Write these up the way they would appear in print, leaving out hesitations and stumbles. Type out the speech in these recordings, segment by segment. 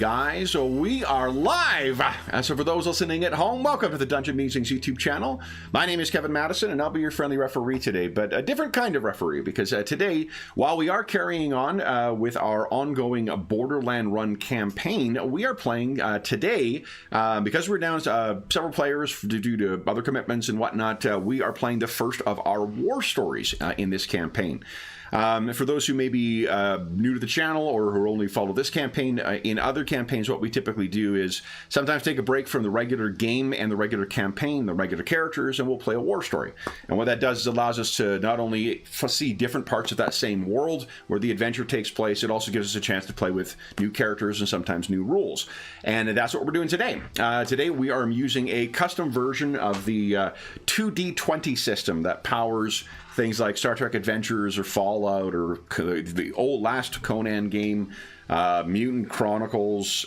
guys. We are live. So for those listening at home, welcome to the Dungeon Musings YouTube channel. My name is Kevin Madison, and I'll be your friendly referee today, but a different kind of referee, because today, while we are carrying on with our ongoing Borderland Run campaign, we are playing today, because we're down several players due to other commitments and whatnot, we are playing the first of our war stories in this campaign. For those who may be new to the channel or who only follow this campaign, in other campaigns what we typically do is sometimes take a break from the regular game and the regular campaign, the regular characters, and we'll play a war story. And what that does is allows us to not only see different parts of that same world where the adventure takes place, it also gives us a chance to play with new characters and sometimes new rules. And that's what we're doing today. Today we are using a custom version of the 2D20 system that powers things like Star Trek Adventures or Fallout or the last Conan game, Mutant Chronicles,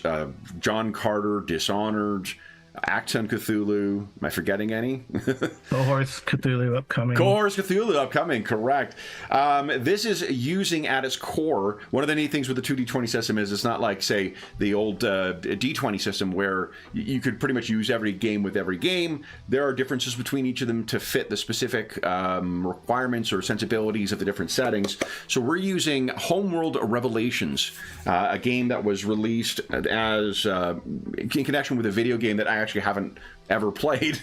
John Carter, Dishonored, Accent Cthulhu. Am I forgetting any? Cohorts Cthulhu upcoming. Cohorts Cthulhu upcoming, correct. This is using at its core, one of the neat things with the 2D20 system is it's not like, say, the old D20 system where you could pretty much use every game with every game. There are differences between each of them to fit the specific requirements or sensibilities of the different settings. So we're using Homeworld Revelations, a game that was released as in connection with a video game that I actually haven't ever played,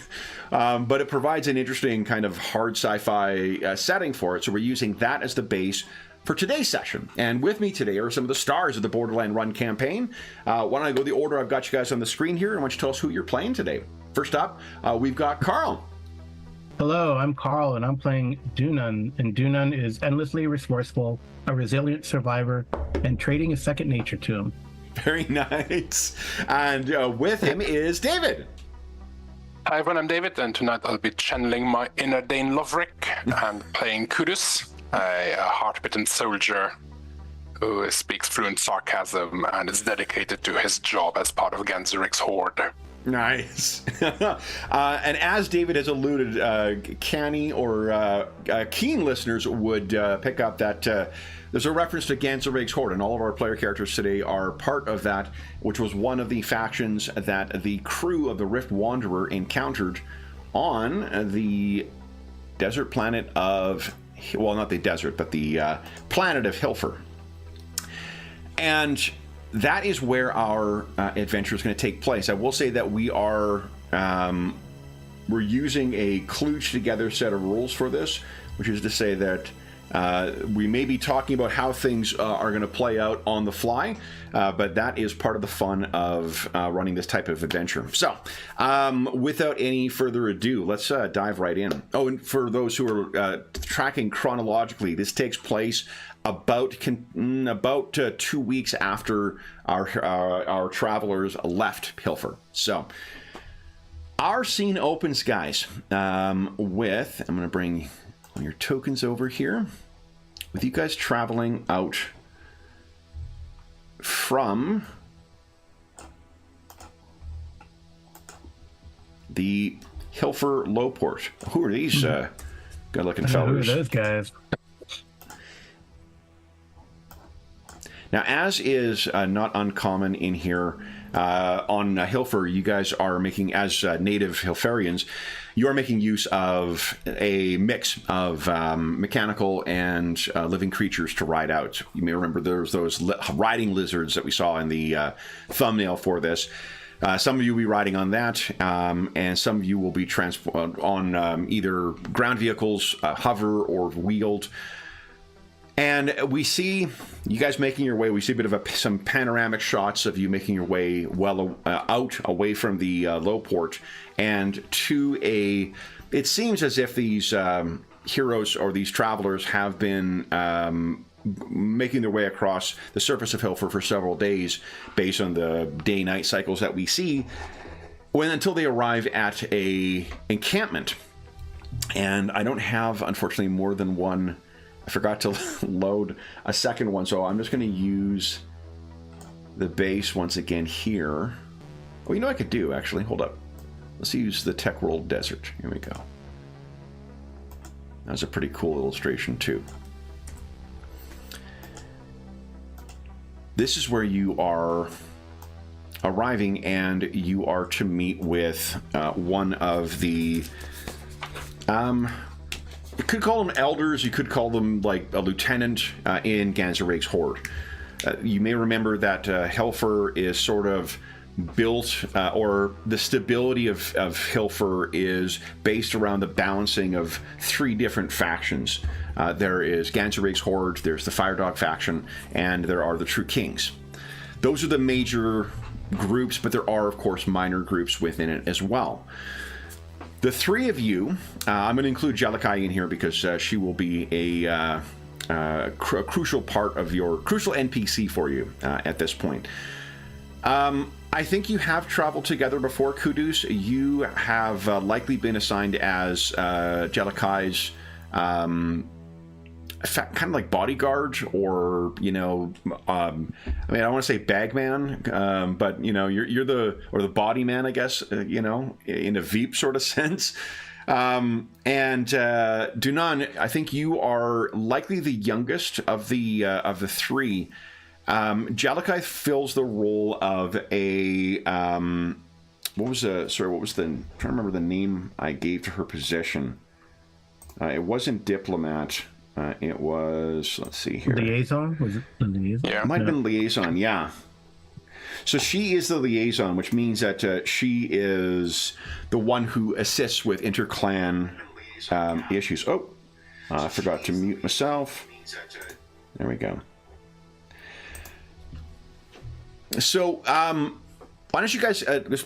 but it provides an interesting kind of hard sci-fi setting for it. So we're using that as the base for today's session. And with me today are some of the stars of the Borderland Run campaign. Why don't I go the order I've got you guys on the screen here, and why don't you tell us who you're playing today? First up, we've got Carl. Hello, I'm Carl, and I'm playing Dunan. And Dunan is endlessly resourceful, a resilient survivor, and trading is second nature to him. Very nice. And with him is David. Hi everyone, I'm David, and tonight I'll be channeling my inner Dane Loverick and playing Kudus, a heart-bitten soldier who speaks fluent sarcasm and is dedicated to his job as part of Ganzerik's horde. Nice. And as David has alluded, canny or keen listeners would pick up that there's a reference to Ganzerik's horde, and all of our player characters today are part of that, which was one of the factions that the crew of the Rift Wanderer encountered on the desert planet of, well, not the desert, but the planet of Hilfer. And that is where our adventure is going to take place. I will say that we are we're using a kludged together set of rules for this, which is to say that we may be talking about how things are going to play out on the fly, but that is part of the fun of running this type of adventure. So, without any further ado, let's dive right in. Oh, and for those who are tracking chronologically, this takes place about 2 weeks after our travelers left Hilfer. So, our scene opens, guys, with, I'm going to bring your tokens over here, with you guys traveling out from the Hilfer Lowport. Who are these good-looking fellas? Who are those guys? Now, as is not uncommon in here, on Hilfer, you guys are making, as native Hilferians, you are making use of a mix of mechanical and living creatures to ride out. You may remember there's those riding lizards that we saw in the thumbnail for this. Some of you will be riding on that, and some of you will be on either ground vehicles, hover, or wheeled. And we see you guys making your way. We see a bit of some panoramic shots of you making your way well out, away from the low port, and to a. It seems as if these heroes or these travelers have been making their way across the surface of Hilfer for several days, based on the day-night cycles that we see, until they arrive at a encampment. And I don't have, unfortunately, more than one. I forgot to load a second one, so I'm just going to use the base once again here. Oh, you know what I could do, actually? Hold up. Let's use the Tech World Desert. Here we go. That's a pretty cool illustration, too. This is where you are arriving, and you are to meet with one of the... you could call them elders, you could call them like a lieutenant in Ganzerig's horde. You may remember that Hilfer is sort of built, or the stability of Hilfer is based around the balancing of three different factions. There is Ganzerig's horde, there's the Firedog faction, and there are the True Kings. Those are the major groups, but there are, of course, minor groups within it as well. The three of you, I'm going to include Jalakai in here because she will be a crucial part of your crucial NPC for you at this point. I think you have traveled together before, Kudus. You have likely been assigned as Jalakai's kind of like bodyguard, or I mean, I don't want to say bagman, but you're the body man, I guess, in a Veep sort of sense. And Dunan, I think you are likely the youngest of the three. Jalakai fills the role of a what was the I'm trying to remember the name I gave to her position. It wasn't diplomat. It was, let's see here. Liaison? Was it the liaison? Yeah. It might have been liaison, yeah. So she is the liaison, which means that she is the one who assists with interclan issues. Oh, I forgot to mute myself. There we go. So, why don't you guys,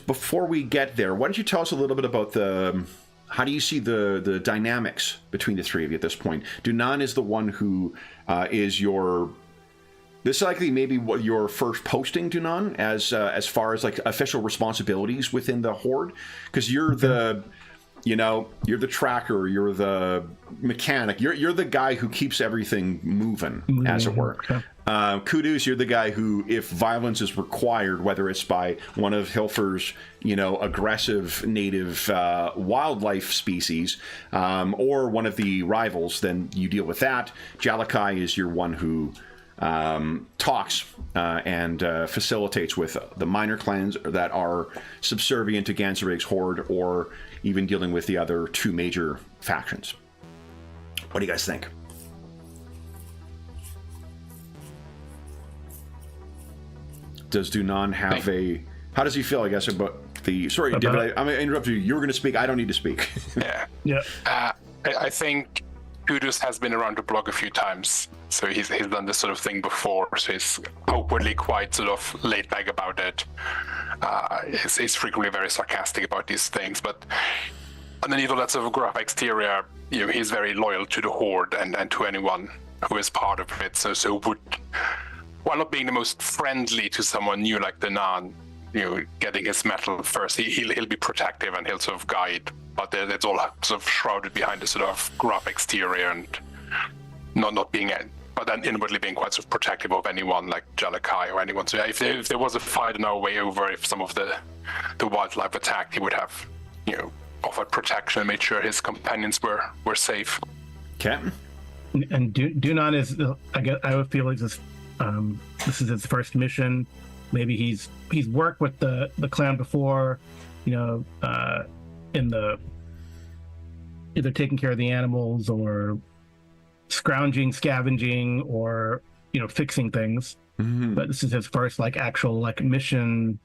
before we get there, why don't you tell us a little bit about how do you see the dynamics between the three of you at this point? Dunan is the one who is your... This is likely maybe what your first posting, Dunan, as far as like official responsibilities within the Horde, because you're the... you're the tracker, you're the mechanic, you're the guy who keeps everything moving, as it were. Okay. Kudus, you're the guy who, if violence is required, whether it's by one of Hilfer's, aggressive native wildlife species, or one of the rivals, then you deal with that. Jalakai is your one who talks and facilitates with the minor clans that are subservient to Ganzerig's horde, or even dealing with the other two major factions. What do you guys think? Does Dunan have a... How does he feel, I guess, about the... Sorry, I'm going to interrupt you. You were going to speak. I don't need to speak. Yeah. I think Kudus has been around the block a few times, so he's done this sort of thing before, so he's outwardly quite sort of laid back about it. He's frequently very sarcastic about these things, but underneath all that sort of gruff exterior, he's very loyal to the Horde and to anyone who is part of it, so would... While not being the most friendly to someone new like Danan, getting his metal first, he'll be protective and he'll sort of guide, but it's all sort of shrouded behind the sort of gruff exterior and not being, but then inwardly being quite sort of protective of anyone like Jalakai or anyone. So if there was a fight on our way over, if some of the wildlife attacked, he would have, offered protection and made sure his companions were safe. Captain? And Dunan is, I would feel like this is his first mission. Maybe he's worked with the clan before, in the either taking care of the animals or scavenging, or fixing things. Mm-hmm. But this is his first actual mission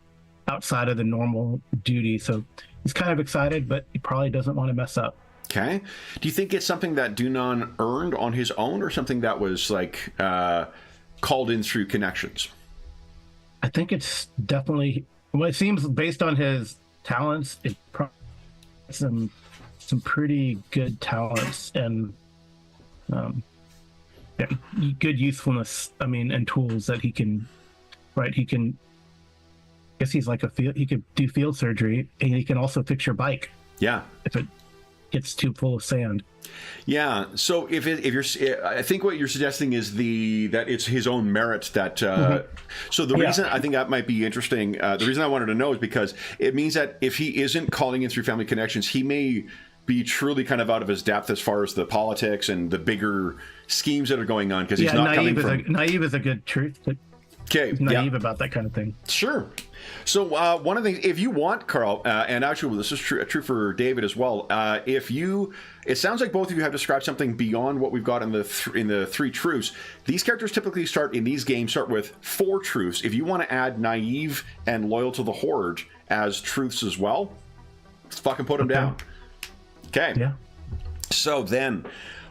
outside of the normal duty. So he's kind of excited, but he probably doesn't want to mess up. Okay. Do you think it's something that Dunan earned on his own, or something that was called in through connections? I think it's definitely, well, it seems based on his talents, it probably some pretty good talents and good usefulness. I mean, and tools that he can. I guess he's he could do field surgery, and he can also fix your bike. Yeah. If it gets too full of sand. Yeah. So if you're, I think what you're suggesting is that it's his own merit that. So the reason I think that might be interesting. The reason I wanted to know is because it means that if he isn't calling in through family connections, he may be truly kind of out of his depth as far as the politics and the bigger schemes that are going on, because he's not coming from. Naive is a good truth. But Okay. naive about that kind of thing. Sure. So one of the things, if you want, Carl, and actually this is true for David as well. It sounds like both of you have described something beyond what we've got in the three truths. These characters typically start with 4 truths. If you want to add naive and loyal to the Horde as truths as well, fucking put them down. Okay. Yeah. So then,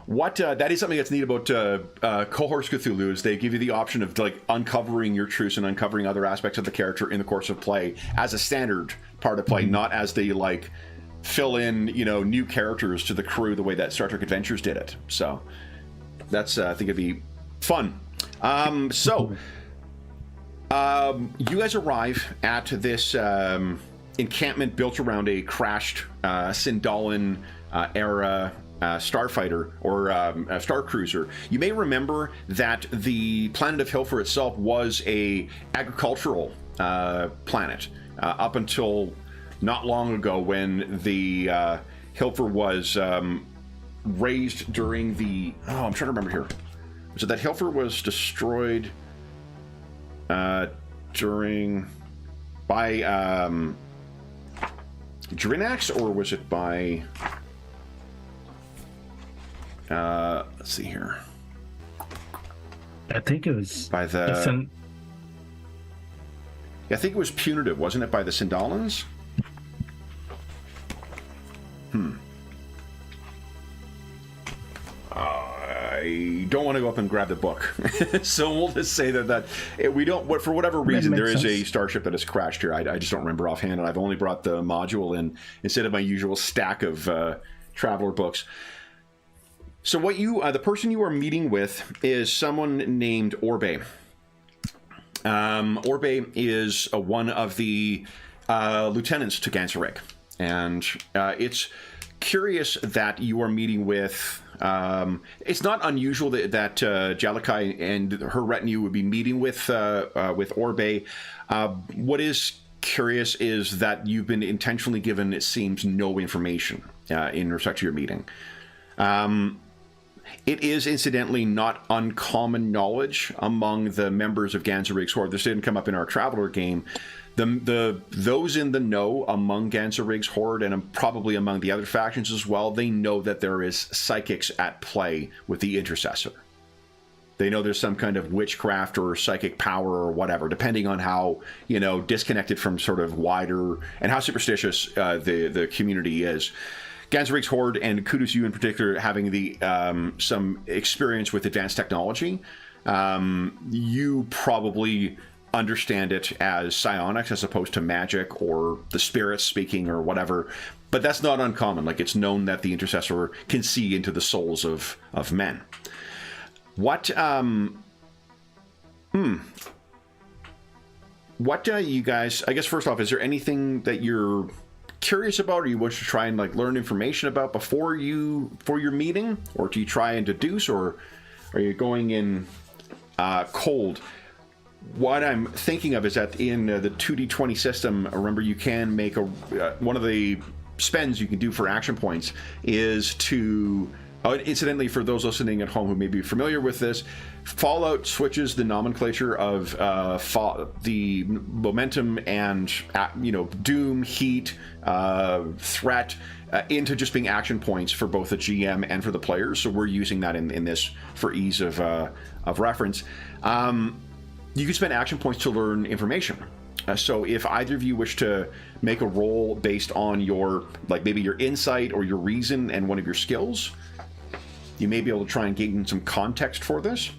what that is something that's neat about Cohorts Cthulhu is they give you the option of like uncovering your truths and uncovering other aspects of the character in the course of play as a standard part of play, not as they like fill in new characters to the crew the way that Star Trek Adventures did it. So that's I think it'd be fun. You guys arrive at this encampment built around a crashed Sindalan era starfighter or a star cruiser. You may remember that the planet of Hilfer itself was a agricultural planet up until not long ago, when the Hilfer was raised during the... Oh, I'm trying to remember here. Was it that Hilfer was destroyed by Drinax, or was it by... let's see here. I think it was by the... I think it was punitive, wasn't it, by the Sindalans? I don't want to go up and grab the book, so we'll just say that we don't. For whatever reason, there is a starship that has crashed here. I just don't remember offhand, and I've only brought the module in instead of my usual stack of traveler books. So what the person you are meeting with is someone named Orbe. Orbe is one of the lieutenants to Ganserek, and it's curious that you are meeting with... it's not unusual that Jalakai and her retinue would be meeting with Orbe. What is curious is that you've been intentionally given, it seems, no information in respect to your meeting. It is, incidentally, not uncommon knowledge among the members of Ganserig's Horde. This didn't come up in our Traveler game. Those in the know among Ganserig's Horde, and probably among the other factions as well, they know that there is psychics at play with the Intercessor. They know there's some kind of witchcraft or psychic power or whatever, depending on how, disconnected from sort of wider, and how superstitious the community is. Ganserig's Horde, and kudos to you in particular, having the some experience with advanced technology, you probably understand it as psionics as opposed to magic or the spirits speaking or whatever, but that's not uncommon. Like, it's known that the Intercessor can see into the souls of men. What you guys, I guess first off, is there anything that you're curious about, or you wish to try and learn information about for your meeting, or do you try and deduce, or are you going in cold? What I'm thinking of is that in the 2d20 system, remember, you can make one of the spends you can do for action points is to... incidentally, for those listening at home who may be familiar with this, Fallout switches the nomenclature of the momentum and doom, heat, threat into just being action points for both the GM and for the players. So we're using that in this for ease of reference. You can spend action points to learn information. So if either of you wish to make a roll based on your maybe your insight or your reason and one of your skills, you may be able to try and gain some context for this.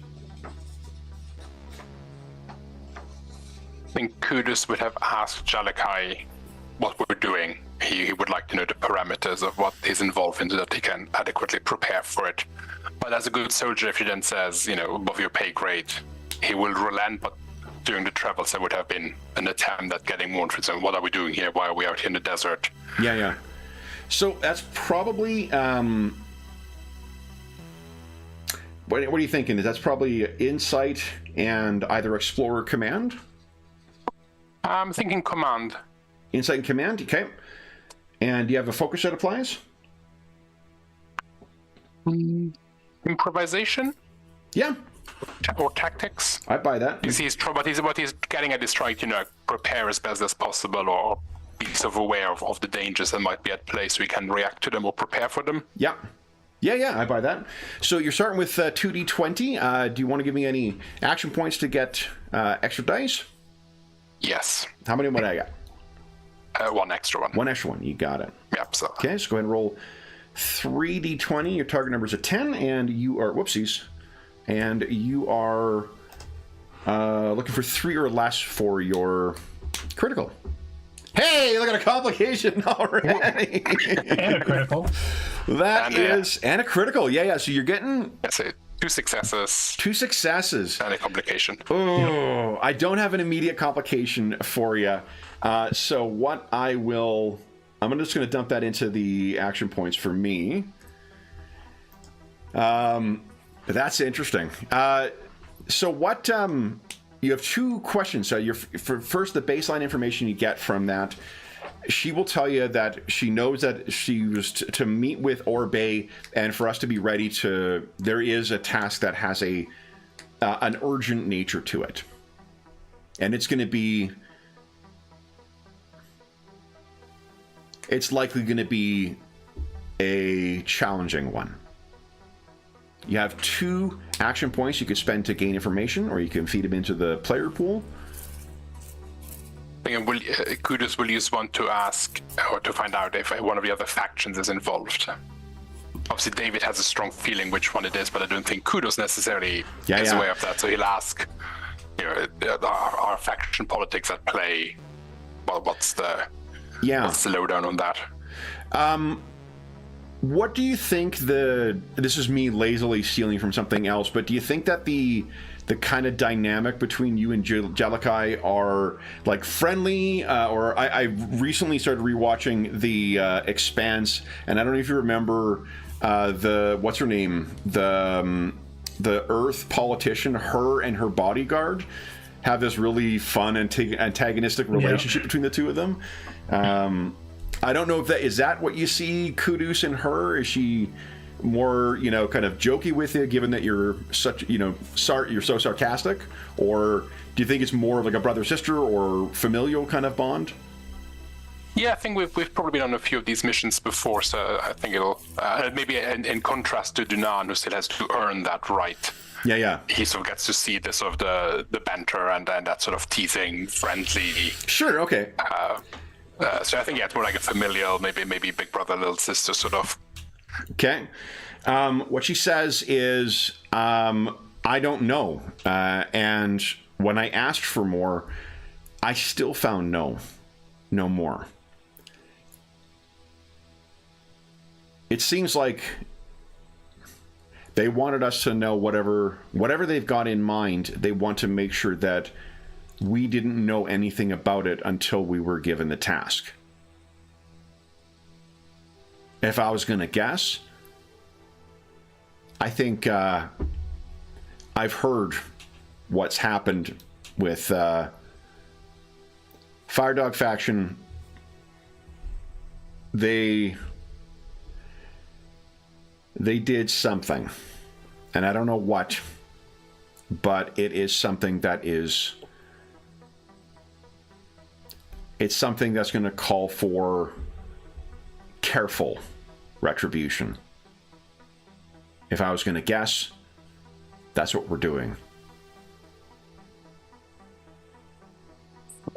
I think Kudus would have asked Jalakai what we're doing. He would like to know the parameters of what he's involved in so that he can adequately prepare for it. But as a good soldier, if he then says, above your pay grade, he will relent, but during the travels there would have been an attempt at getting more information. What are we doing here? Why are we out here in the desert? Yeah. So that's probably... What are you thinking? That's probably insight and either explore or command? I'm thinking command. Insight and command, okay. And do you have a focus that applies? Improvisation? Yeah, or tactics. I buy that. What he's getting at is trying to prepare as best as possible, or be sort of aware of the dangers that might be at play, so he can react to them or prepare for them. Yeah. Yeah, I buy that. So you're starting with 2d20. Do you want to give me any action points to get extra dice? Yes. How many would I got? One extra one. One extra one. You got it. Yep. So. Okay, so go ahead and roll 3d20. Your target number is a 10, and you are... Whoopsies. And you are looking for 3 or less for your critical. Hey, look at a complication already. And a critical. That is... And a critical. Yeah. So you're getting... That's it. 2 successes. 2 successes. And a complication. Oh, I don't have an immediate complication for you. So what I will... I'm just going to dump that into the action points for me. That's interesting. So what... you have 2 questions. So first, the baseline information you get from that. She will tell you that she knows that she was to meet with Orbe, and for us to be ready to... There is a task that has an urgent nature to it. And it's going to be... It's likely going to be a challenging one. You have 2 action points you could spend to gain information, or you can feed them into the player pool. Kudus will use one to ask or to find out if one of the other factions is involved. Obviously, David has a strong feeling which one it is, but I don't think Kudus necessarily is aware of that. So he'll ask, are faction politics at play? Well, what's the lowdown on that? What do you think this is me lazily stealing from something else, but do you think that the kind of dynamic between you and Jalakai are like friendly, or I recently started rewatching the Expanse, and I don't know if you remember what's her name, the Earth politician, her and her bodyguard have this really fun antagonistic relationship between the two of them. I don't know if is that what you see Kudus in her? Is she more, kind of jokey with you, given that you're such, you're so sarcastic? Or do you think it's more like a brother-sister or familial kind of bond? Yeah, I think we've probably been on a few of these missions before, so I think it'll maybe in contrast to Dunan, who still has to earn that right. Yeah. He sort of gets to see the sort of the banter and that sort of teasing, friendly. Sure. Okay. So I think it's more like a familial, maybe big brother, little sister sort of. Okay. What she says is, I don't know. And when I asked for more, I still found no more. It seems like they wanted us to know whatever they've got in mind. They want to make sure that we didn't know anything about it until we were given the task. If I was going to guess, I think I've heard what's happened with Firedog faction. They did something, and I don't know what, but it is something that is... It's something that's going to call for careful retribution. If I was going to guess, that's what we're doing.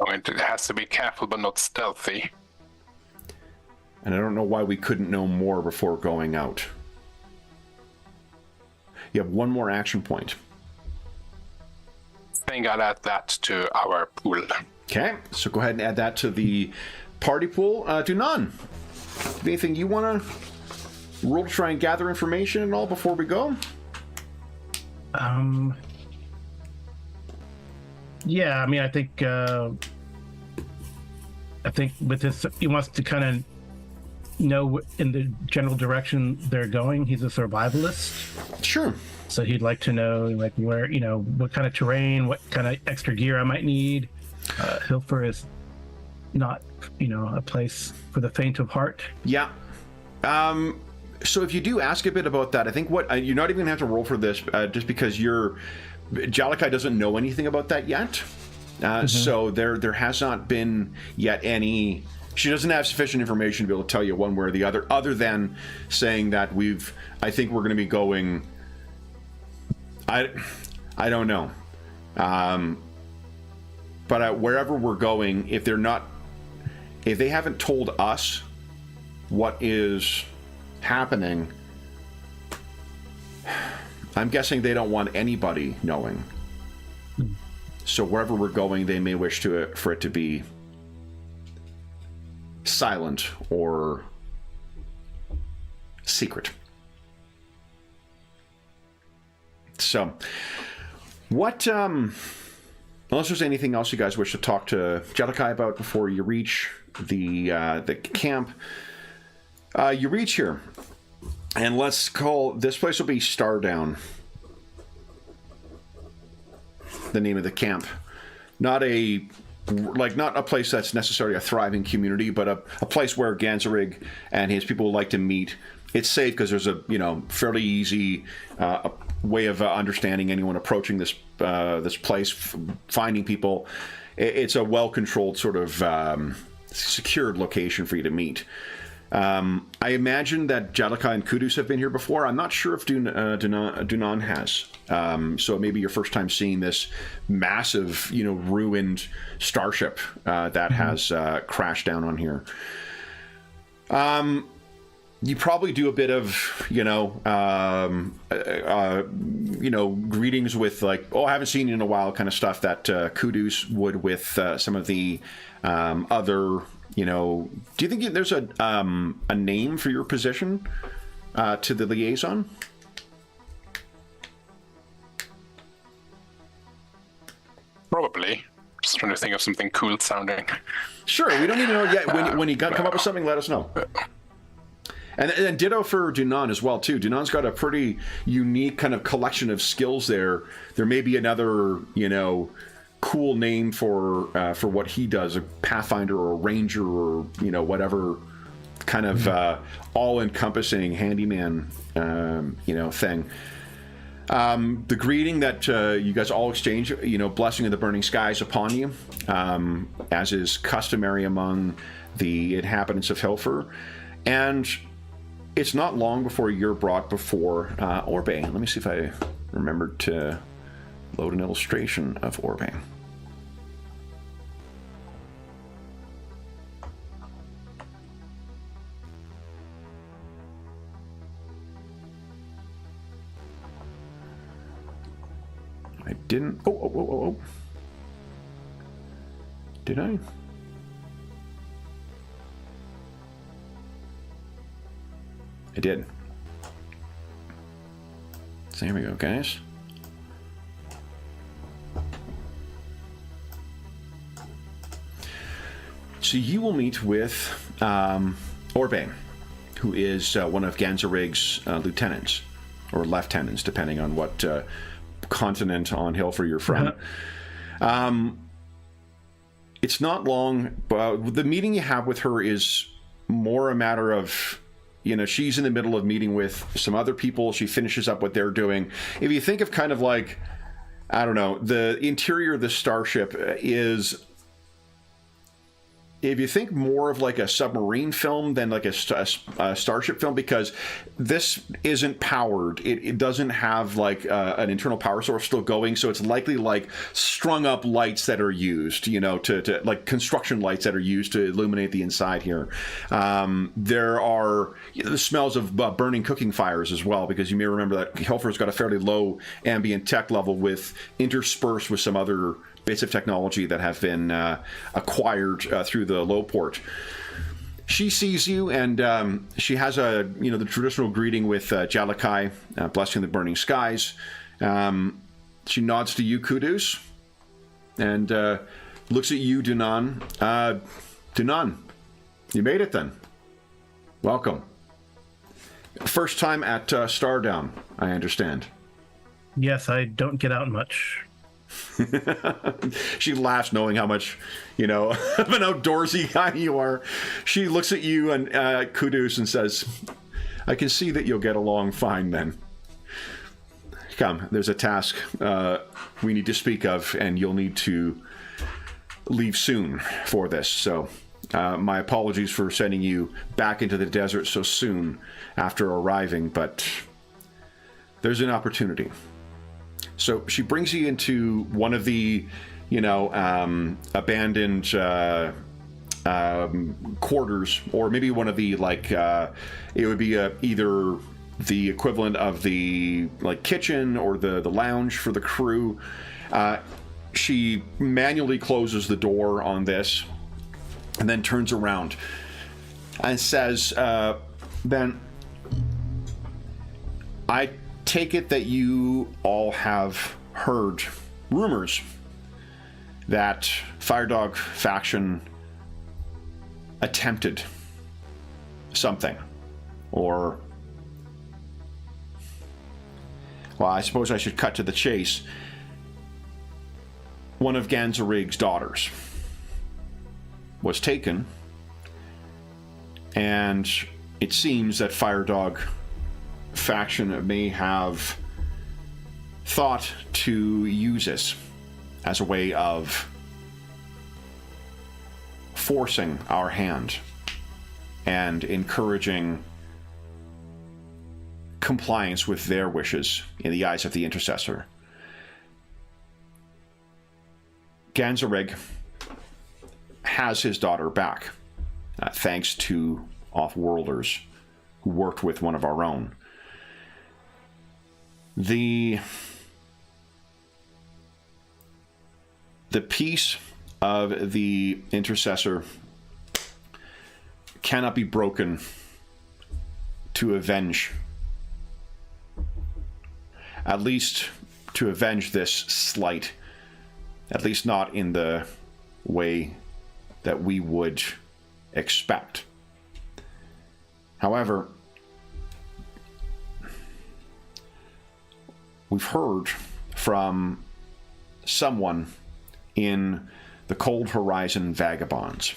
It has to be careful, but not stealthy. And I don't know why we couldn't know more before going out. You have 1 more action point. I think I'll add that to our pool. Okay, so go ahead and add that to the party pool. Dunan, anything you want to roll to try and gather information and all before we go? Yeah, I mean, I think with this, he wants to kind of know in the general direction they're going. He's a survivalist. Sure. So he'd like to know, like, where, what kind of terrain, what kind of extra gear I might need. Hilfer is not, a place for the faint of heart. Yeah. So if you do ask a bit about that, I think what you're not even gonna have to roll for this, just because Jalakai doesn't know anything about that yet. So there has not been yet any. She doesn't have sufficient information to be able to tell you one way or the other than saying that I think we're going to be going. I don't know. But wherever we're going, if they haven't told us what is happening, I'm guessing they don't want anybody knowing. So wherever we're going, they may wish for it to be silent or secret. So, unless there's anything else you guys wish to talk to Jalakai about before you reach the camp, you reach here, and let's call this place will be Stardown. The name of the camp, not a place that's necessarily a thriving community, but a place where Ganzerig and his people like to meet. It's safe because there's a fairly easy way of understanding anyone approaching this place, finding people. It's a well-controlled sort of secured location for you to meet. I imagine that Jalakai and Kudus have been here before. I'm not sure if Dunan has. So it may be your first time seeing this massive, ruined starship that has crashed down on here. You probably do a bit of, greetings with I haven't seen you in a while kind of stuff that Kudus would with some of the other. Do you think there's a name for your position to the liaison? Probably. Just trying to think of something cool sounding. Sure, we don't even know yet. When you come up with something, let us know. And ditto for Dunan as well, too. Dunan's got a pretty unique kind of collection of skills there. There may be another, cool name for what he does, a pathfinder or a ranger or whatever kind of all-encompassing handyman thing. The greeting that you guys all exchange, blessing of the burning skies upon you, as is customary among the inhabitants of Hilfer, and it's not long before you're brought before Orbe. Let me see if I remembered to load an illustration of Orbe. I didn't. Oh. Did I? I did. So here we go, guys. So you will meet with Orbe, who is one of Ganzerig's lieutenants, or lieutenants, depending on what continent on Hilfer you're from. It's not long, but the meeting you have with her is more a matter of, she's in the middle of meeting with some other people. She finishes up what they're doing. If you think of kind of like, I don't know, the interior of the starship is, if you think more of like a submarine film than like a starship film, because this isn't powered, it doesn't have like an internal power source still going, so it's likely like strung up lights that are used, to like construction lights that are used to illuminate the inside here. There are the smells of burning cooking fires as well, because you may remember that Hilfer's got a fairly low ambient tech level with interspersed with some other bits of technology that have been acquired through the low port. She sees you, and she has the traditional greeting with Jalakai, blessing the burning skies. She nods to you, Kudus, and looks at you, Dunan. Dunan, you made it then. Welcome. First time at Stardown, I understand. Yes, I don't get out much. She laughs, knowing how much, of an outdoorsy guy you are. She looks at you and Kudus and says, I can see that you'll get along fine then. Come, there's a task we need to speak of, and you'll need to leave soon for this. So my apologies for sending you back into the desert so soon after arriving, but there's an opportunity. So she brings you into one of the, abandoned quarters, or maybe one of the, it would be either the equivalent of the kitchen or the lounge for the crew. She manually closes the door on this and then turns around and says, Ben, I take it that you all have heard rumors that Firedog faction attempted something, or, well, I suppose I should cut to the chase. One of Ganzerig's daughters was taken, and it seems that Firedog faction may have thought to use this as a way of forcing our hand and encouraging compliance with their wishes in the eyes of the Intercessor. Ganzerig has his daughter back, thanks to off-worlders who worked with one of our own. The peace of the Intercessor cannot be broken to avenge, at least to avenge this slight, at least not in the way that we would expect. However, we've heard from someone in the Cold Horizon Vagabonds,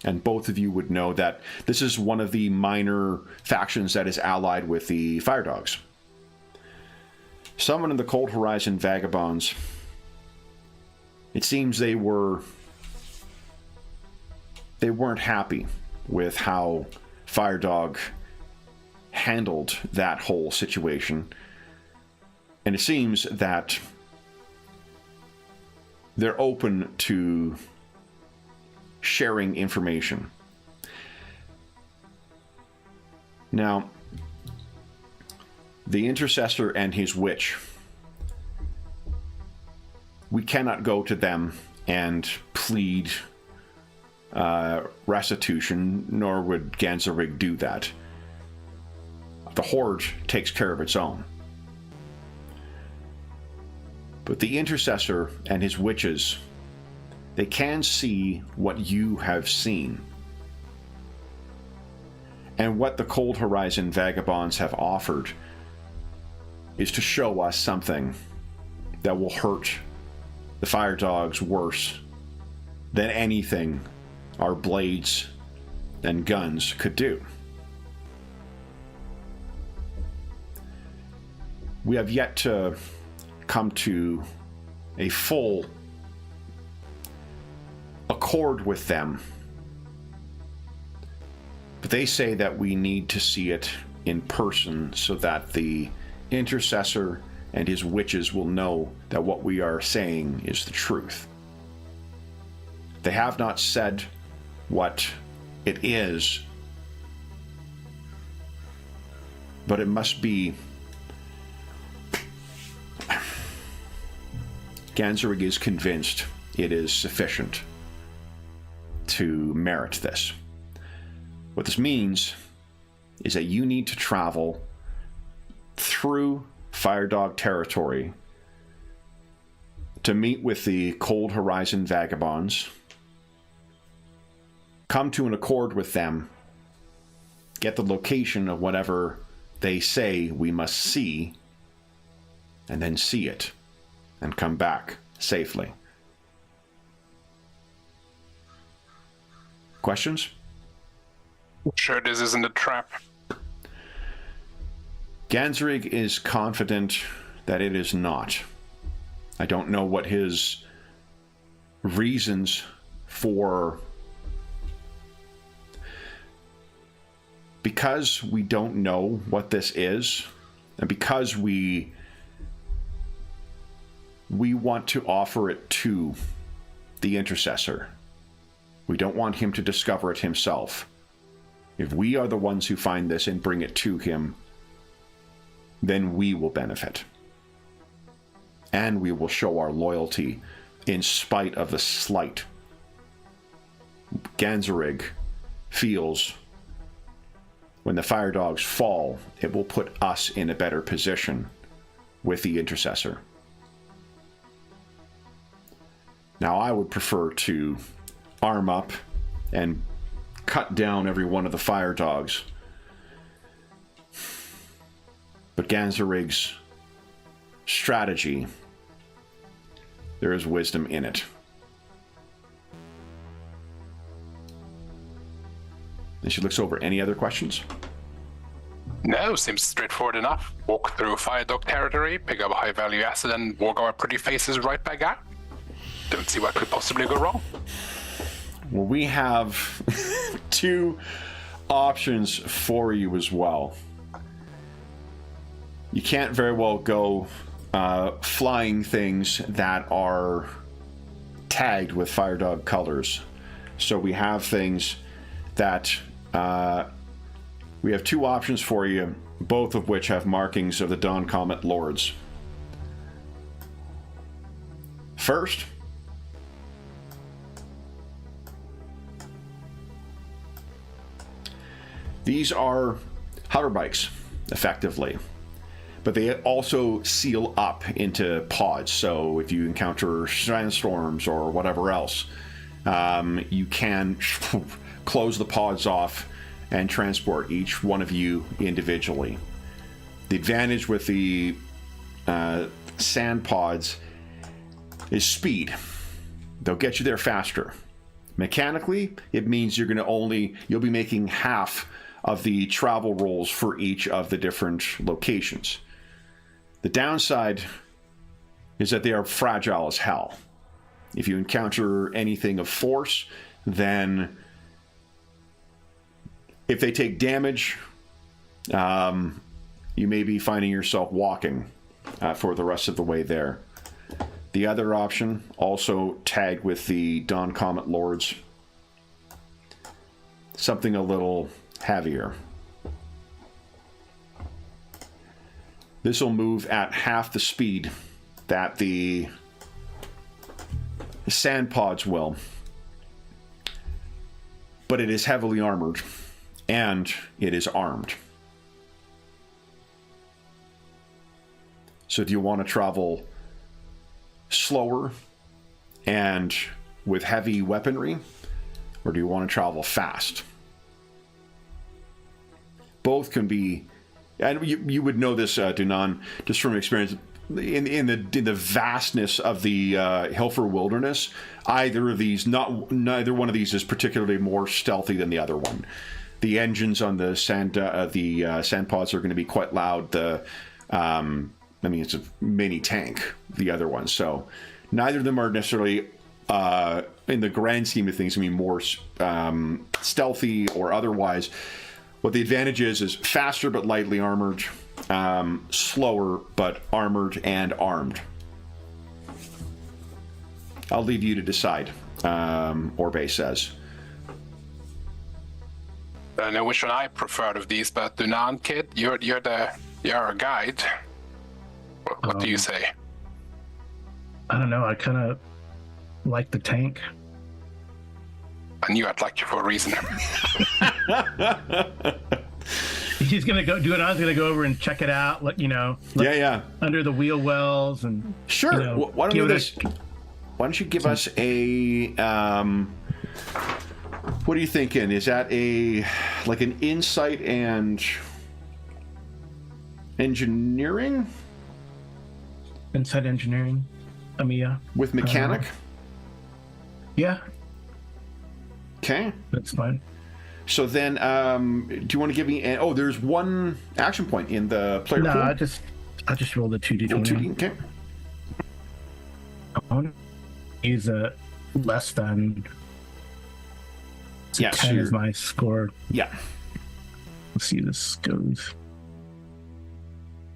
and both of you would know that this is one of the minor factions that is allied with the Firedogs. Someone in the Cold Horizon Vagabonds, it seems they weren't happy with how Firedog handled that whole situation, and it seems that they're open to sharing information. Now, the Intercessor and his witch, we cannot go to them and plead restitution, nor would Ganzerig do that. The Horde takes care of its own. But the Intercessor and his witches, they can see what you have seen. And what the Cold Horizon Vagabonds have offered is to show us something that will hurt the Firedogs worse than anything our blades and guns could do. We have yet to come to a full accord with them, but they say that we need to see it in person so that the Intercessor and his witches will know that what we are saying is the truth. They have not said what it is, but it must be. Ganzerig is convinced it is sufficient to merit this. What this means is that you need to travel through Firedog territory to meet with the Cold Horizon Vagabonds, come to an accord with them, get the location of whatever they say we must see, and then see it, and come back safely. Questions? Sure this isn't a trap. Ganzrig is confident that it is not. I don't know what his reasons for... Because we don't know what this is, and because we want to offer it to the Intercessor. We don't want him to discover it himself. If we are the ones who find this and bring it to him, then we will benefit. And we will show our loyalty in spite of the slight. Ganzrig feels when the fire dogs fall, it will put us in a better position with the Intercessor. Now, I would prefer to arm up and cut down every one of the fire dogs. But Ganzerig's strategy, there is wisdom in it. And she looks over. Any other questions? No, seems straightforward enough. Walk through fire dog territory, pick up a high-value asset, and walk our pretty faces right back out. Don't see what could possibly go wrong. Well, we have 2 options for you as well. You can't very well go flying things that are tagged with fire dog colors. So we have things that we have 2 options for you, both of which have markings of the Dawn Comet Lords. First, these are hover bikes, effectively, but they also seal up into pods. So if you encounter sandstorms or whatever else, you can close the pods off and transport each one of you individually. The advantage with the sand pods is speed. They'll get you there faster. Mechanically, it means you'll be making half of the travel rolls for each of the different locations. The downside is that they are fragile as hell. If you encounter anything of force, then if they take damage, you may be finding yourself walking for the rest of the way there. The other option, also tagged with the Dawn Comet Lords, something a little heavier. This will move at half the speed that the sand pods will, but it is heavily armored and it is armed. So do you want to travel slower and with heavy weaponry, or do you want to travel fast? Both can be, and you would know this, Dunan, just from experience. In the vastness of the Hilfer wilderness, neither one of these is particularly more stealthy than the other one. The engines on the sand pods are going to be quite loud. It's a mini tank, the other one. So neither of them are necessarily, in the grand scheme of things, more stealthy or otherwise. What the advantage is faster but lightly armored, slower but armored and armed. I'll leave you to decide, Orbe says. I don't know which one I prefer of these, but Dunan, kid, you're a guide. What do you say? I don't know. I kind of like the tank. I knew I'd like you for a reason. He's gonna go. Dunan's gonna go over and check it out. Under the wheel wells and sure. Why don't you do this? Why don't you give us a? What are you thinking? Is that an insight and engineering? Insight engineering, Amiya. With mechanic? Yeah. Okay. That's fine. So then, do you want to give me? Oh, there's one action point in the player pool. No, I just rolled a 2d20. Okay. I want to use a less than. So Yeah, 10 is my score. Yeah. Let's see how this goes.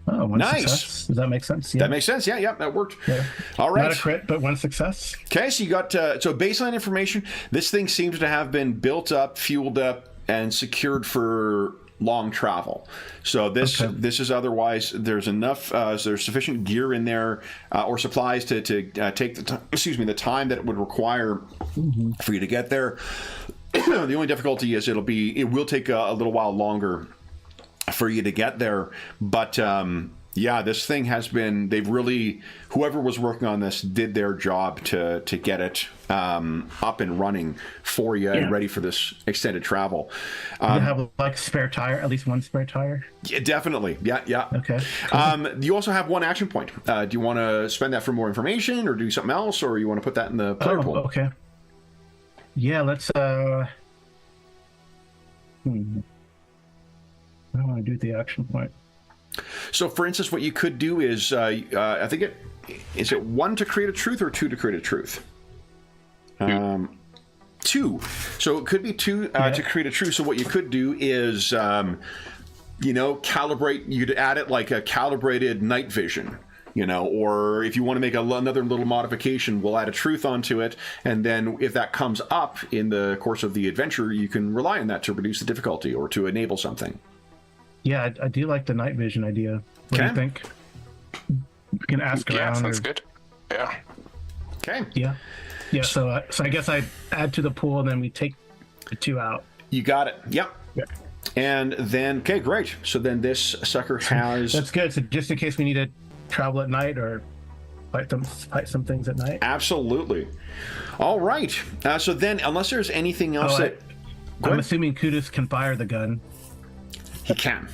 Oh, one Nice. success. Does that make sense? Yeah. That makes sense. Yeah, that worked. Yeah. All right. Not a crit, but one success. Okay, so you got so baseline information. This thing seems to have been built up, fueled up, and secured for long travel. So this is otherwise there's enough. So there's sufficient gear in there or supplies to take the time that it would require for you to get there. The only difficulty is it will take a little while longer for you to get there, but this thing has been, whoever was working on this did their job to get it up and running for you and ready for this extended travel. Do you have like spare tire, at least one spare tire? Yeah, definitely. Yeah. Okay. Cool. You also have one action point. Do you want to spend that for more information or do something else, or you want to put that in the player pool? Okay. Yeah, let's I don't want to do the action point. So, for instance, what you could do is, I think is it 1 to create a truth or 2 to create a truth? 2. So it could be 2 to create a truth. So what you could do is, calibrate. You'd add it like a calibrated night vision. Or if you want to make another little modification, we'll add a truth onto it, and then if that comes up in the course of the adventure, you can rely on that to reduce the difficulty or to enable something. Yeah, I do like the night vision idea. What do you think? You can ask around. Yeah, sounds good. Yeah. Okay. Yeah. So I guess I add to the pool, and then we take the 2 out. You got it. Yep. Yeah. And then, okay, great. So then this sucker has. That's good. So just in case we need to travel at night or fight some things at night. Absolutely. All right. So then, unless there's anything else I'm assuming Kudus can fire the gun. He can.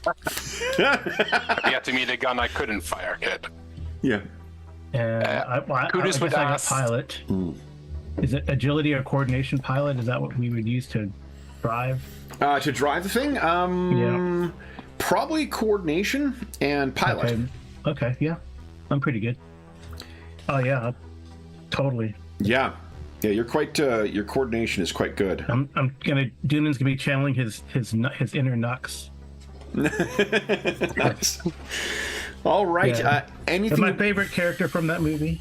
I've yet to meet a gun I couldn't fire, kid. Yeah. I guess I got pilot. Is it agility or coordination pilot? Is that what we would use to drive? To drive the thing? Yeah. Probably coordination and pilot. Okay, yeah. I'm pretty good. Oh, yeah. Totally. Yeah, you're quite. Your coordination is quite good. Dunan's gonna be channeling his inner Nux. Nice. All right. Yeah. Anything? That's my favorite character from that movie.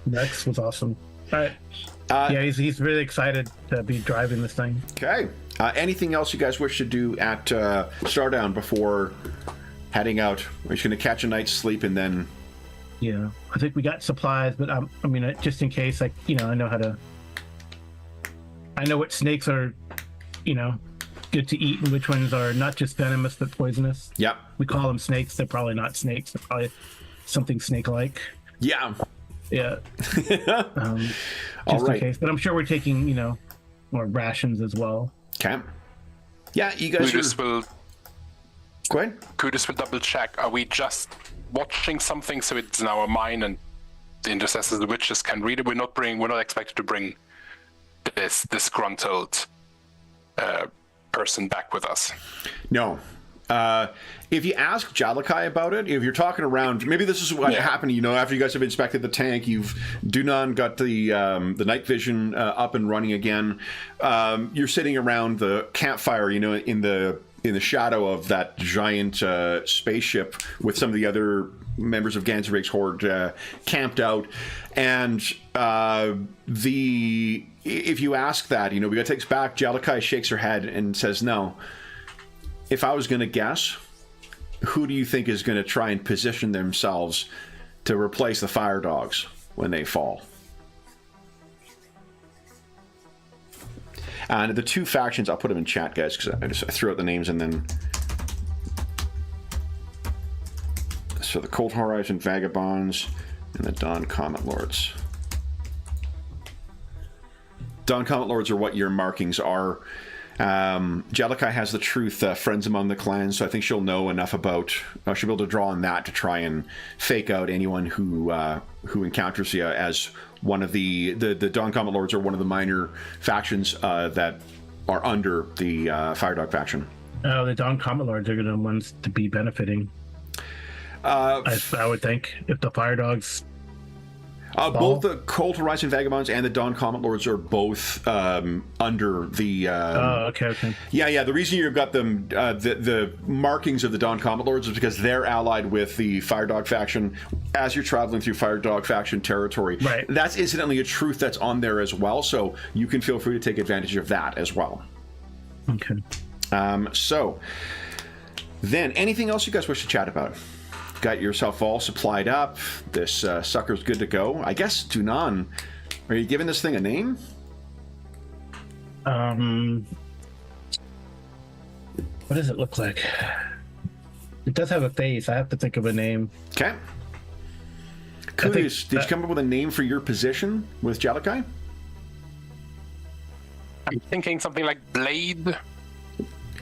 Nux was awesome. All right. He's really excited to be driving this thing. Okay. Anything else you guys wish to do at Stardown before heading out? We're just gonna catch a night's sleep and then. Yeah, I think we got supplies, but just in case, I know what snakes are, good to eat and which ones are not just venomous but poisonous. Yep. We call them snakes. They're probably not snakes. They're probably something snake-like. Yeah. Yeah. All right. In case, but I'm sure we're taking, more rations as well. Okay. Yeah, you guys Go ahead. Kudus will double check. Are we just watching something so it's in our mind and the intercessors, the witches can read it? We're not expected to bring this disgruntled person back with us. No. If you ask Jalakai about it, if you're talking around, maybe this is what happened. After you guys have inspected the tank, Dunan got the night vision up and running again. You're sitting around the campfire, in the shadow of that giant spaceship with some of the other members of Ganzerbeck's horde camped out, and if you ask that, we got to take us back. Jalakai shakes her head and says, "No. If I was going to guess, who do you think is going to try and position themselves to replace the fire dogs when they fall?" And the 2 factions, I'll put them in chat, guys, because I threw out the names and then. So the Cold Horizon Vagabonds and the Dawn Comet Lords. Dawn Comet Lords are what your markings are. Jalakai has the truth, friends among the clans, so I think she'll know enough about. She'll be able to draw on that to try and fake out anyone who encounters you as one of the Dawn Comet Lords are one of the minor factions that are under the Firedog faction. Oh, the Dawn Comet Lords are the ones to be benefiting. I would think if the Fire Dogs. Both the Cold Horizon Vagabonds and the Dawn Comet Lords are both under the. Okay. Yeah. The reason you've got them, the markings of the Dawn Comet Lords, is because they're allied with the Firedog faction as you're traveling through Firedog faction territory. Right. That's incidentally a truth that's on there as well, so you can feel free to take advantage of that as well. Okay. So, then anything else you guys wish to chat about? Got yourself all supplied up. This sucker's good to go. I guess, Dunan, are you giving this thing a name? What does it look like? It does have a face. I have to think of a name. Okay. Kudos, did you come up with a name for your position with Jalakai? I'm thinking something like Blade.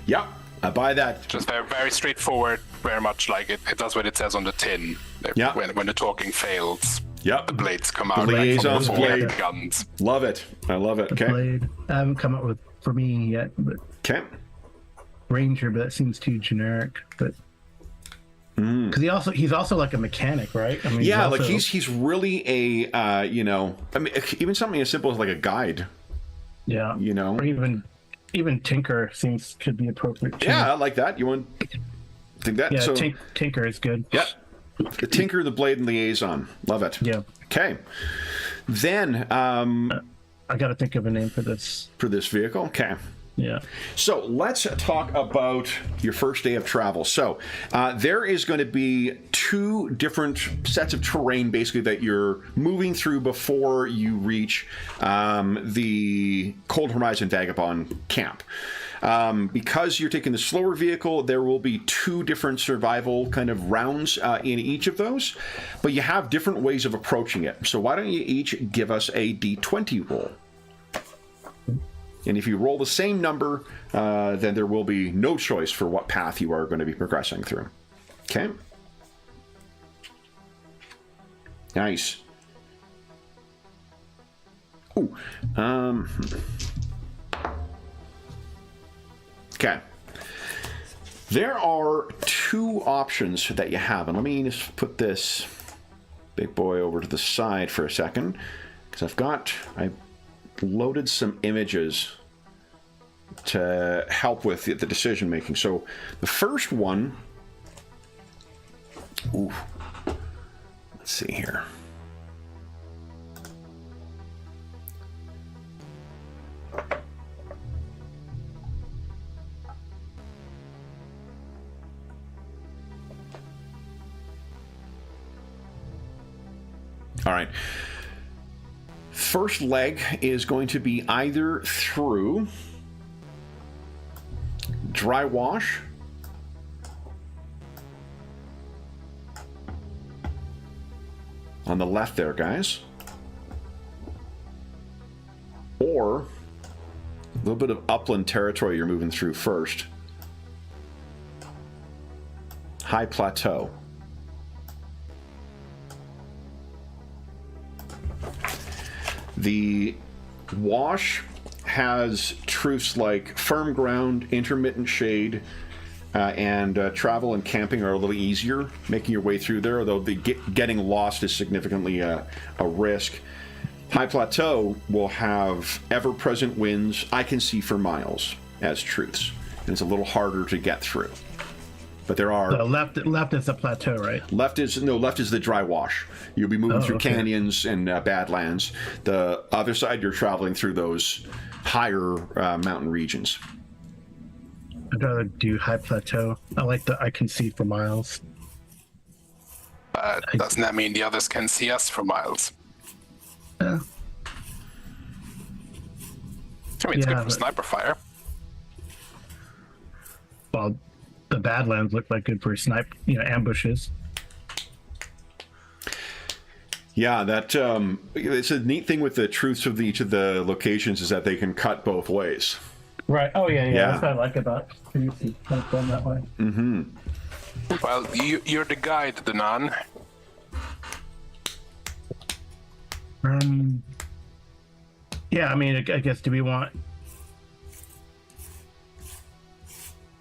Yeah, I buy that. Just very, very straightforward, very much like it does what it says on the tin. Yeah. When the talking fails, yep, the blades come out. The liaison's like from the blade. guns. Love it. I love it. Okay. Blade. I haven't come up with for me yet, but Okay. Ranger, but that seems too generic. But because he's also like a mechanic, right? I mean, Yeah, also, like he's really a I mean, even something as simple as like a guide. Yeah. Or even Tinker could be appropriate too. Yeah, I like that. You want think that? Yeah, So Tinker is good. yeah, the Tinker, the Blade, and Liaison. Love it. Yeah. Okay. Then I got to think of a name for this. for this vehicle. Okay. Yeah. So let's talk about your first day of travel. So there is going to be 2 different sets of terrain, basically, that you're moving through before you reach the Cold Horizon Vagabond camp. Because you're taking the slower vehicle, there will be 2 different survival kind of rounds in each of those, but you have different ways of approaching it. So why don't you each give us a D20 roll? And if you roll the same number, then there will be no choice for what path you are going to be progressing through. Okay? Nice. Ooh. Okay. There are 2 options that you have. And let me just put this big boy over to the side for a second. Because I loaded some images to help with the decision making. So the first one, let's see here. All right. First leg is going to be either through Dry Wash, on the left there, guys, or a little bit of upland territory you're moving through first. High Plateau. The Wash has truths like firm ground, intermittent shade, and travel and camping are a little easier, making your way through there, although getting lost is significantly a risk. High Plateau will have ever-present winds, I can see for miles, as truths, and it's a little harder to get through. But there are... The left is the plateau, right? Left is the Dry Wash. You'll be moving through canyons and badlands. The other side, you're traveling through those higher mountain regions. I'd rather do High Plateau. I like the I can see for miles. Doesn't that mean the others can see us for miles? Yeah. I mean, it's good for but- sniper fire. Well, the Badlands look like good for ambushes. Yeah, that it's a neat thing with the truths of each of the locations is that they can cut both ways. Right. Oh yeah. Yeah. That's what I like about it. Kind of going that way. Mm-hmm. Well, you're the guide, Danan. Yeah, I mean, I guess, do we want...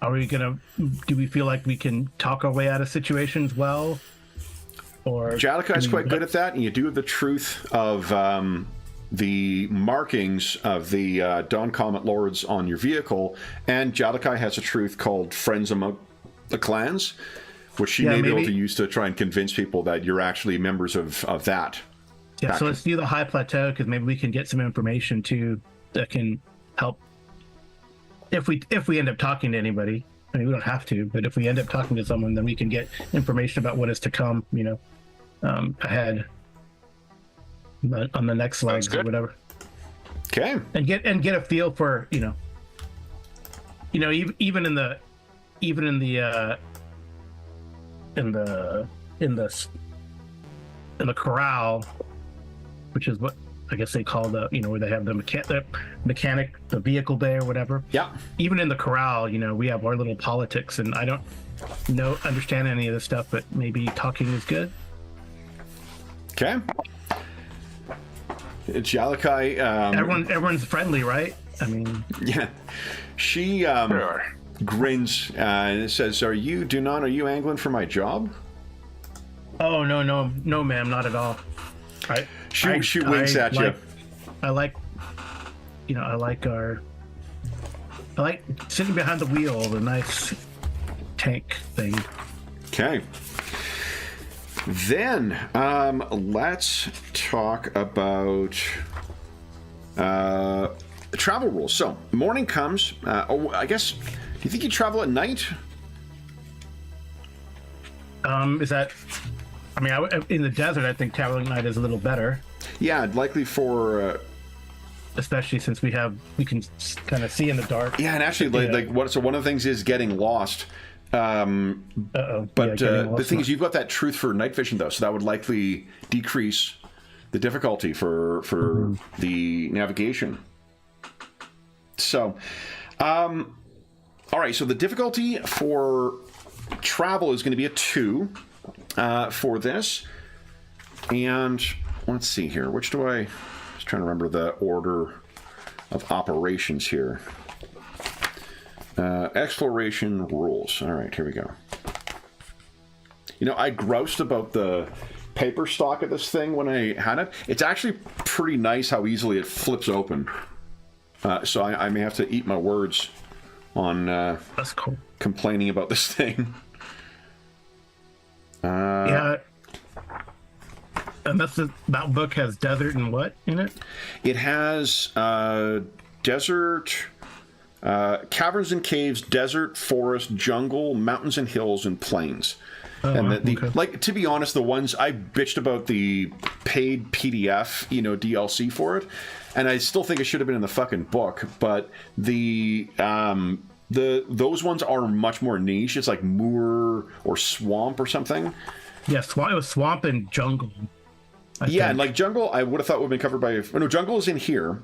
are we gonna? Do we feel like we can talk our way out of situations well? Or Jalika is quite good at that, and you do have the truth of the markings of the Dawn Comet Lords on your vehicle, and Jalika has a truth called Friends Among the Clans, which she may be able to use to try and convince people that you're actually members of that. Yeah, so let's do the High Plateau, because maybe we can get some information too that can help. If we end up talking to anybody, I mean, we don't have to, but if we end up talking to someone, then we can get information about what is to come, ahead on the next slides or whatever. Okay. And get a feel for even in the corral, which is what I guess they call where they have the mechanic, the vehicle bay or whatever. Yeah. Even in the corral, we have our little politics, and I don't understand any of this stuff, but maybe talking is good. Okay. It's Yalakai. Everyone's friendly, right? I mean, yeah. She grins and says, "Are you angling for my job?" Oh no, ma'am, not at all. She winks at you. I like sitting behind the wheel of a nice tank thing. Okay. Then let's talk about travel rules. So morning comes. I guess. Do you think you travel at night? Is that? I mean, in the desert, I think traveling at night is a little better. Yeah, likely for. Especially since we can kind of see in the dark. Yeah, and actually, so one of the things is getting lost. But the thing is, you've got that truth for night vision, though, so that would likely decrease the difficulty for the navigation. So, all right. So the difficulty for travel is going to be a 2 for this, and let's see here. Which do I? Just trying to remember the order of operations here. Exploration rules. All right, here we go. I groused about the paper stock of this thing when I had it. It's actually pretty nice how easily it flips open. So I may have to eat my words on that's cool. Complaining about this thing. Yeah. And that book has desert and what in it? It has desert... caverns and caves, desert, forest, jungle, mountains and hills, and plains. To be honest, the ones I bitched about the paid PDF, DLC for it, and I still think it should have been in the fucking book. But those ones are much more niche. It's like moor or swamp or something. Yeah, it was swamp and jungle. I think. And like jungle, I would have thought would have been covered by. No, jungle is in here.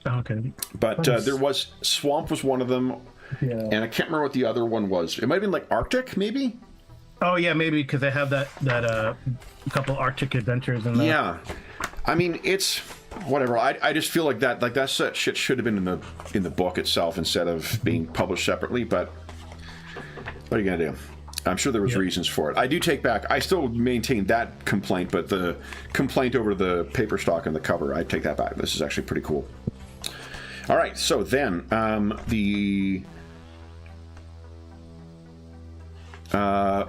Okay. But there was swamp was one of them, and I can't remember what the other one was. It might have been like Arctic, maybe. Oh yeah, maybe because they have that couple Arctic adventures in there. Yeah, I mean it's whatever. I just feel like that shit should have been in the book itself instead of being published separately. But what are you gonna do? I'm sure there was reasons for it. I do take back. I still maintain that complaint, but the complaint over the paper stock and the cover, I take that back. This is actually pretty cool. All right, so then the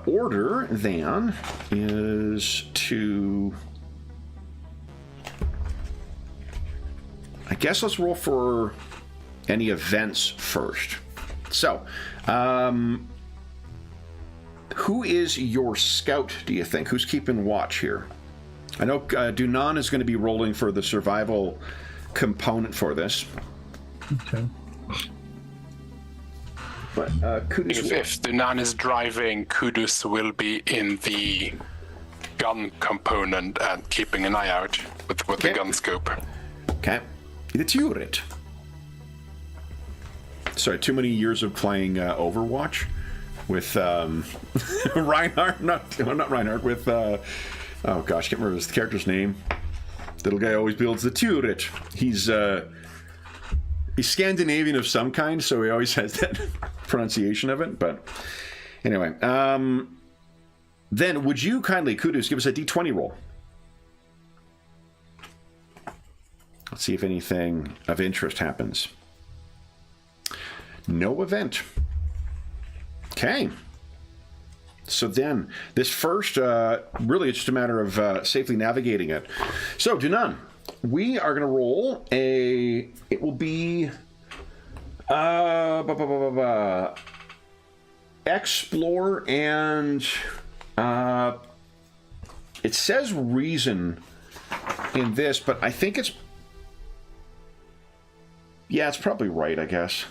order then is to, I guess let's roll for any events first. So, who is your scout, do you think? Who's keeping watch here? I know Dunan is going to be rolling for the survival component for this. Okay. But Kudus if Dunan is driving, Kudus will be in the gun component and keeping an eye out with the gun scope. Okay. The turret. Sorry, too many years of playing Overwatch with Reinhardt. Not Reinhardt. With oh gosh, can't remember his character's name. Little guy always builds the turret. He's Scandinavian of some kind, so he always has that pronunciation of it, but anyway. Then would you kindly, Kudus, give us a d20 roll? Let's see if anything of interest happens. No event. Okay. So then, this first, really it's just a matter of safely navigating it. So, Dunan, we are going to roll a, it will be, explore and, it says reason in this, but I think it's, yeah, it's probably right, I guess.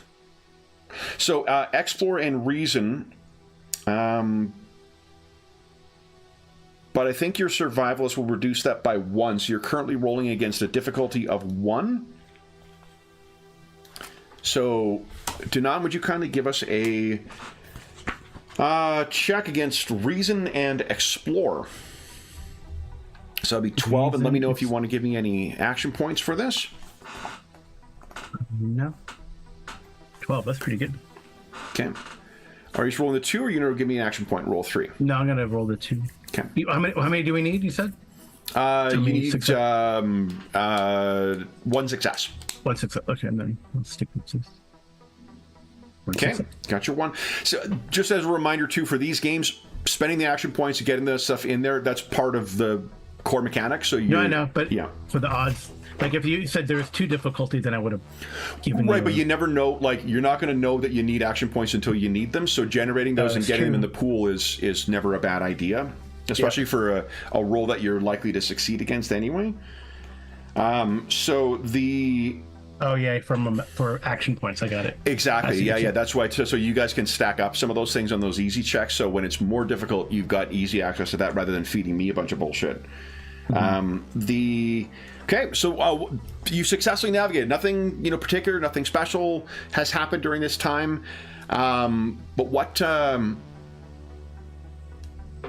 So, explore and reason, but I think your survivalist will reduce that by 1, so you're currently rolling against a difficulty of 1. So, Dunan, would you kindly give us a check against reason and explore? So that'll be 12, and let me know if you want to give me any action points for this. No. 12, that's pretty good. Okay. Are you just rolling the 2, or are you going to give me an action point and roll 3? No, I'm going to roll the 2. Okay. How many do we need, you said? You need 1 success. 1 success. Okay, and then let's stick with 6. Okay, got your 1. So just as a reminder, too, for these games, spending the action points and getting the stuff in there, that's part of the core mechanics. So no, I know, but yeah. For the odds, like if you said there was 2 difficulties, then I would have given right, but you never know, like you're not going to know that you need action points until you need them, so generating those and getting them in the pool is never a bad idea, especially for a role that you're likely to succeed against anyway. So the... Oh yeah, for action points, I got it. Exactly, yeah, that's why, so you guys can stack up some of those things on those easy checks, so when it's more difficult, you've got easy access to that rather than feeding me a bunch of bullshit. Okay, so you successfully navigated. Nothing, particular, nothing special has happened during this time. But what, well,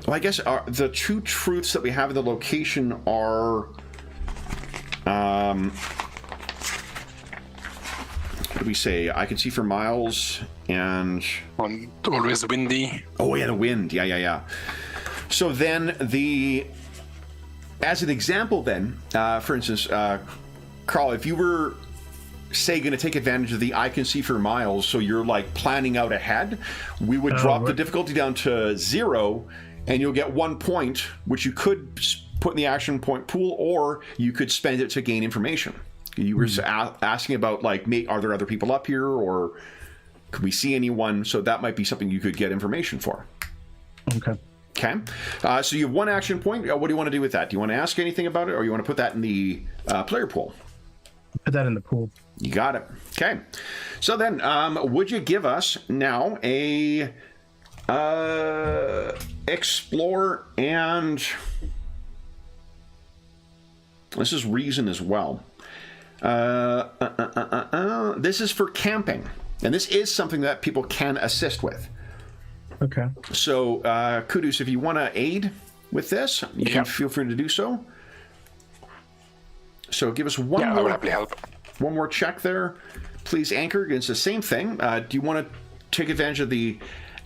I guess the 2 truths that we have in the location are, what do we say? I can see for miles and... Always windy. Oh, yeah, the wind. Yeah. So then as an example then, for instance, Carl, if you were, say, going to take advantage of the I can see for miles, so you're like planning out ahead, we would drop the difficulty down to 0, and you'll get 1 point, which you could put in the action point pool, or you could spend it to gain information. You were asking about, like, are there other people up here, or could we see anyone? So that might be something you could get information for. Okay. Okay, so you have 1 action point. What do you want to do with that? Do you want to ask anything about it, or you want to put that in the player pool? Put that in the pool. You got it. Okay, so then would you give us now a explore and this is reason as well. This is for camping, and this is something that people can assist with. Okay. So, Kudus, if you want to aid with this, you can feel free to do so. So, give us one I more. will happily help. One more check there, please. Anchor. It's the same thing. Do you want to take advantage of the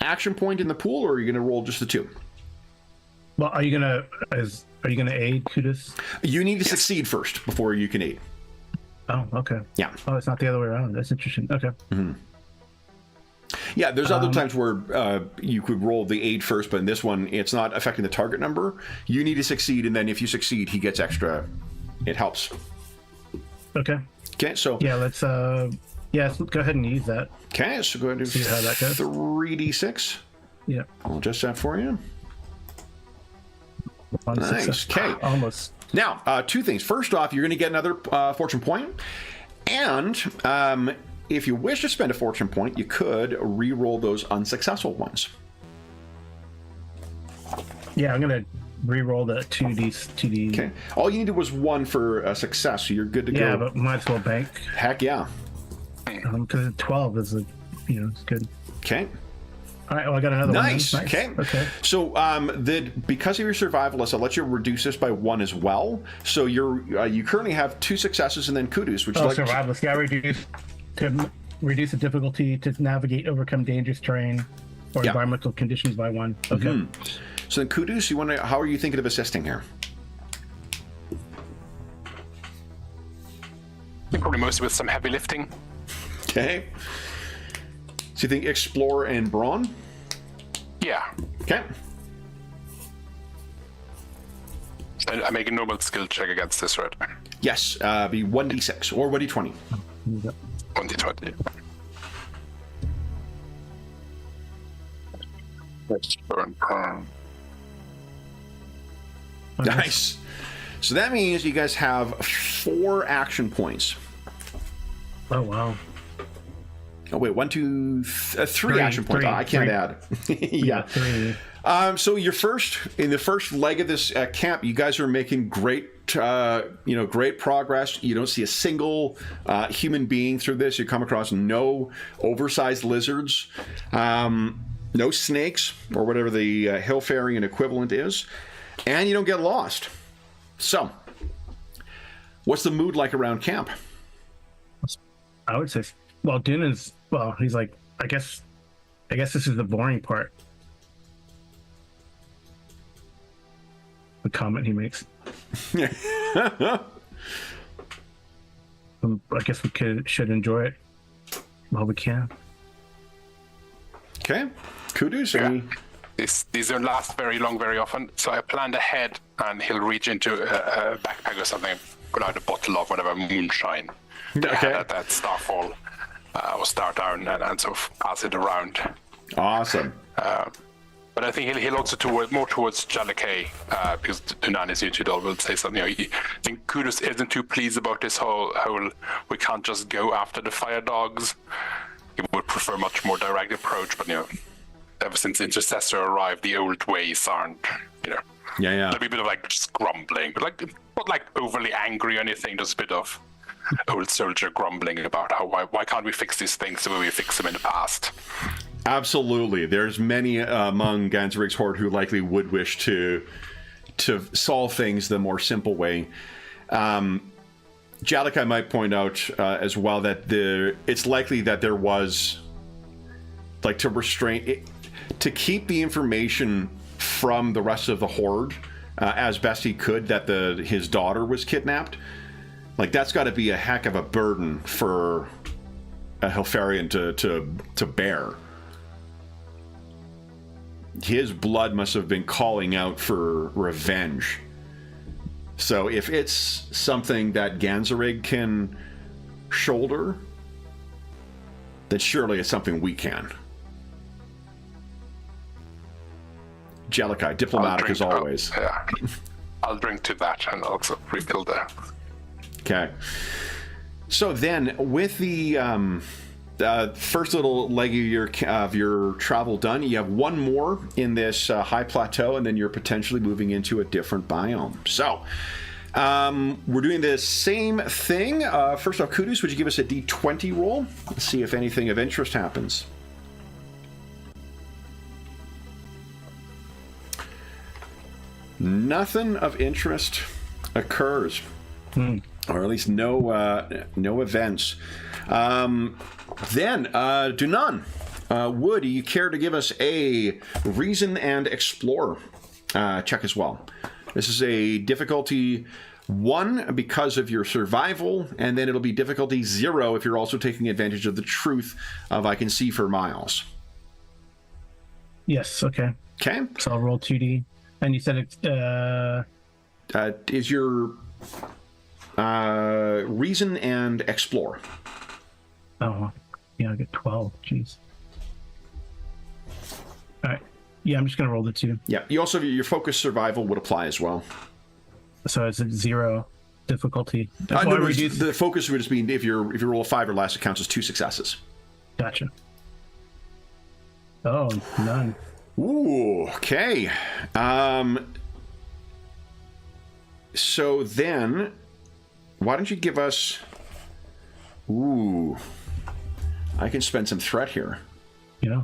action point in the pool, or are you going to roll just the 2? Well, are you gonna aid Kudus? You need to succeed first before you can aid. Oh, okay. Yeah. Oh, it's not the other way around. That's interesting. Okay. Mm-hmm. Yeah, there's other times where you could roll the aid first, but in this one, it's not affecting the target number. You need to succeed, and then if you succeed, he gets extra. It helps. Okay. Okay, so... Yeah, let's go ahead and use that. Okay, so go ahead and do see how that goes. 3d6. Yeah. I'll adjust that for you. Nice, success. okay. Almost. Now, 2 things. First off, you're going to get another fortune point, and... if you wish to spend a fortune point, you could re-roll those unsuccessful ones. Yeah, I'm going to re-roll the 2D. Okay. All you needed was 1 for a success, so you're good to go. Yeah, but might as well bank. Heck yeah. Because 12 is it's good. Okay. All right, well, I got another nice. one. Nice. Okay. So, because of your survivalist, I'll let you reduce this by 1 as well. So you currently have 2 successes and then Kudus, which is like survivalist. Yeah, reduce to reduce the difficulty to navigate, overcome dangerous terrain or Yeah. environmental conditions by 1. Okay. So then, Kudus, how are you thinking of assisting here? I think probably mostly with some heavy lifting. Okay. So you think Explore and Brawn? Yeah. Okay. I make a normal skill check against this, right? Yes, be 1d6 or 1d20. 1d20. Nice. So that means you guys have 4 action points. Oh, wow. Oh, wait, 1, 2, 3 Three, action points. three, I can't three. add. Yeah. 3. So in the first leg of this camp, you guys are making great progress. You don't see a single human being through this. You come across no oversized lizards, no snakes, or whatever the Hillfarian equivalent is, and you don't get lost. So, what's the mood like around camp? I would say, well, Duna's, he's like, I guess this is the boring part. The comment he makes. I guess we should enjoy it while we can. Okay. Kudos. Yeah. These don't last very long very often, so I planned ahead, and he'll reach into a backpack or something, pull out a bottle of whatever moonshine they had at that Starfall or Startown, and sort of pass it around. Awesome. But I think he'll also more towards Jalakay, because Dunan is into it all, will say something. I think Kudos isn't too pleased about this whole we can't just go after the fire dogs. He would prefer a much more direct approach, but ever since Intercessor arrived, the old ways aren't, Yeah. There'll be a bit of like just grumbling, but not like overly angry or anything, just a bit of old soldier grumbling about why can't we fix these things the way we fixed them in the past. Absolutely. There's many among Ganzerig's horde who likely would wish to solve things the more simple way. Jalak, I might point out as well that it's likely that there was to restrain it, to keep the information from the rest of the horde as best he could that his daughter was kidnapped. That's got to be a heck of a burden for a Hillfarian to bear. His blood must have been calling out for revenge. So if it's something that Ganzerig can shoulder, then surely it's something we can. Jalakai, diplomatic as always. Yeah. I'll drink to that and also refill the... Okay. So then, with the first little leg of your travel done, you have one more in this high plateau, and then you're potentially moving into a different biome. So, we're doing the same thing. First off, Kudus, would you give us a D20 roll? Let's see if anything of interest happens. Nothing of interest occurs. Or at least no events. Then, Dunan, Wood, do you care to give us a Reason and Explore check as well? This is a difficulty 1 because of your survival, and then it'll be difficulty 0 if you're also taking advantage of the truth of I can see for miles. Yes, okay. Okay. So I'll roll 2D. And you said it's... is your... Reason and Explore. Oh, yeah, I get 12. Jeez. All right. Yeah, I'm just going to roll the 2. Yeah, you also, your focus survival would apply as well. So it's a 0 difficulty. The focus would just be if you roll a 5 or less, it counts as 2 successes. Gotcha. Oh, none. Ooh, okay. So then... why don't you give us... Ooh. I can spend some threat here. Yeah.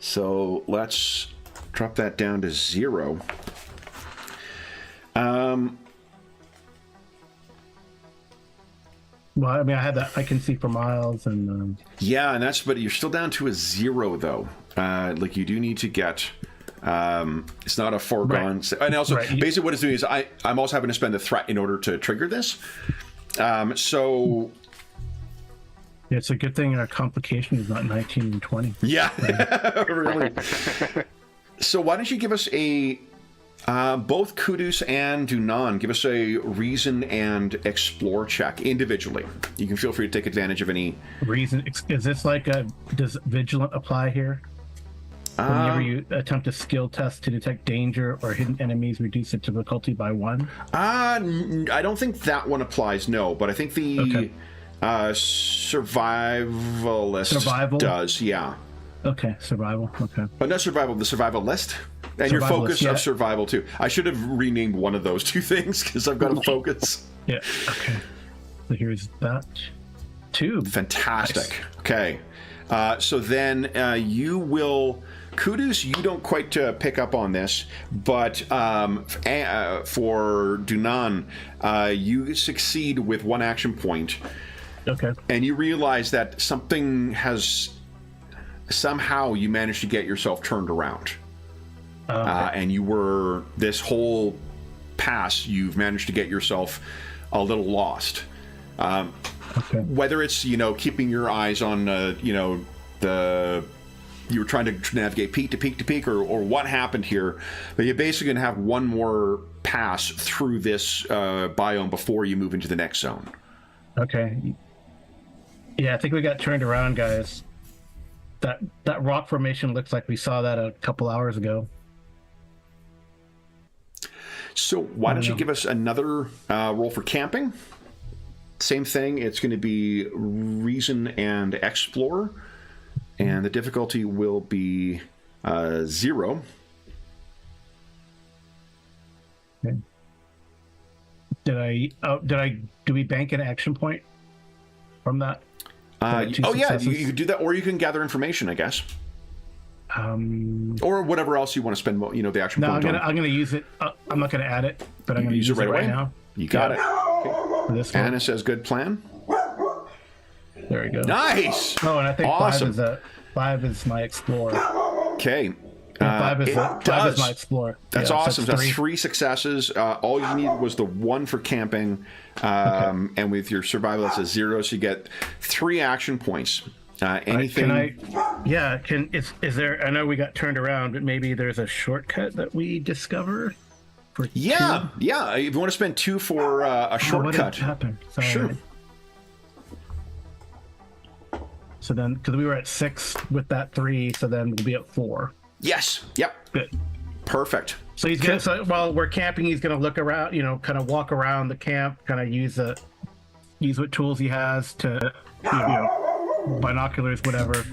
So let's drop that down to 0. Well, I mean, I had that. I can see for miles, and Yeah, and but you're still down to a 0 though. Like you do need to get. It's not a foregone. Right. And also, Right. basically, what it's doing is I'm also having to spend a threat in order to trigger this. So. it's a good thing our complication is not 19 and 20. Yeah, really. So why don't you give us a both Kudus and Dunan, give us a reason and explore check individually. You can feel free to take advantage of any Reason is this like a does vigilant apply here? Whenever you attempt a skill test to detect danger or hidden enemies, reduce its difficulty by 1. I don't think that one applies. No, but I think the survival does. Yeah. Okay, survival. Okay. But not survival. The survivalist. And your focus of survival too. I should have renamed one of those two things because I've got a focus. Yeah. Okay. So here's that. 2. Fantastic. Nice. Okay. So then you will. Kudus, you don't quite pick up on this, but for Dunan, you succeed with 1 action point. Okay. And you realize that something has. Somehow you managed to get yourself turned around. And you were, this whole pass, you've managed to get yourself a little lost. Whether it's, keeping your eyes on, you were trying to navigate peak to peak to peak, or what happened here, but you're basically going to have one more pass through this biome before you move into the next zone. Okay. Yeah, I think we got turned around, guys. That rock formation looks like we saw that a couple hours ago. So why don't you give us another roll for camping? Same thing. It's going to be reason and explore, and the difficulty will be 0. Okay. Do we bank an action point from that? Yeah, you could do that, or you can gather information, I guess. Or whatever else you want to spend, the action point on. I'm gonna use it. I'm not gonna add it, but I'm gonna use it right away now. You got it. Okay. This one. Anna says, "Good plan." There we go. Nice. Oh, and I think awesome. 5 is my explorer. Okay. 5 is my explorer. That's awesome. So that's 3 successes. All you need was the 1 for camping, and with your survival, that's a 0. So you get 3 action points. Anything? Is there? I know we got turned around, but maybe there's a shortcut that we discover. For 2? Yeah. If you want to spend 2 for a shortcut, what happened? Sorry. Sure. So then, because we were at 6 with that 3, so then we'll be at 4. Yes. Yep. Good. Perfect. So he's gonna. So while we're camping, he's gonna look around. Kind of walk around the camp. Kind of use what tools he has to, binoculars, whatever,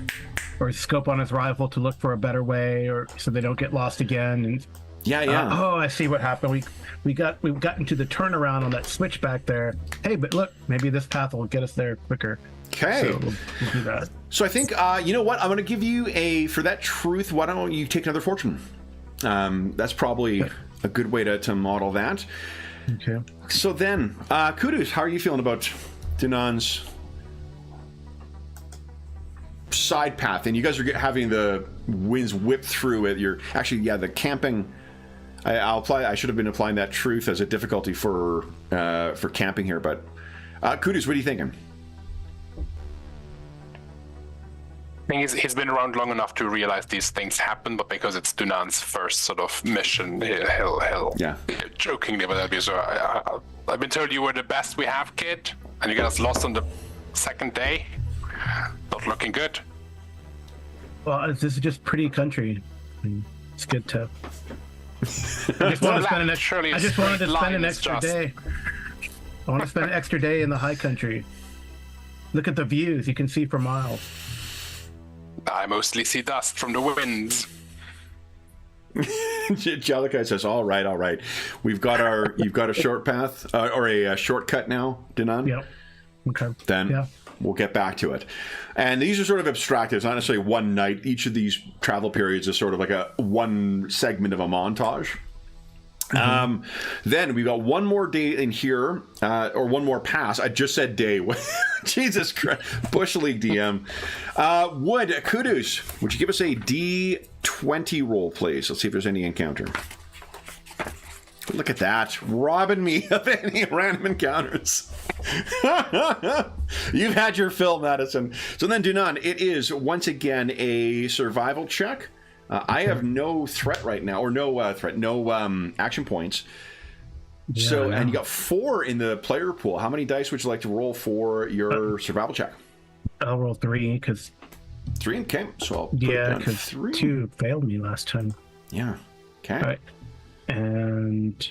or scope on his rifle to look for a better way, or so they don't get lost again. And I see what happened. We got into the turnaround on that switch back there. Hey, but look, maybe this path will get us there quicker. Okay. So we'll do that. So I think, you know what? I'm going to give you for that truth, why don't you take another fortune? That's probably a good way to model that. Okay. So then, Kudus, how are you feeling about Dunan's side path? And you guys are having the winds whip through it. The camping. I should have been applying that truth as a difficulty for camping here. But Kudus, what are you thinking? I think he's been around long enough to realize these things happen, but because it's Dunan's first sort of mission, he'll jokingly, but that'll be so. I've been told you were the best we have, kid, and you got us lost on the second day. Not looking good. Well, this is just pretty country. It's good to. I just wanted to spend an extra day. I want to spend an extra day in the high country. Look at the views you can see for miles. I mostly see dust from the winds. Jalikai says, all right. You've got a short path or a shortcut now, Dunan? Yep. Okay. Then we'll get back to it. And these are sort of abstract. It's not necessarily one night. Each of these travel periods is sort of like one segment of a montage. Then we've got one more day in here, or one more pass. I just said day. Jesus Christ. Bush League DM. Wood, Kudus, would you give us a D20 roll, please? Let's see if there's any encounter. Look at that. Robbing me of any random encounters. You've had your fill, Madison. So then, Dunan, it is once again a survival check. I have no threat right now, or no action points. Yeah, so, and you got 4 in the player pool. How many dice would you like to roll for your survival check? I'll roll 3 because 3. Okay, so I'll put it down because 3. 2 failed me last time. Yeah. Okay. All right. And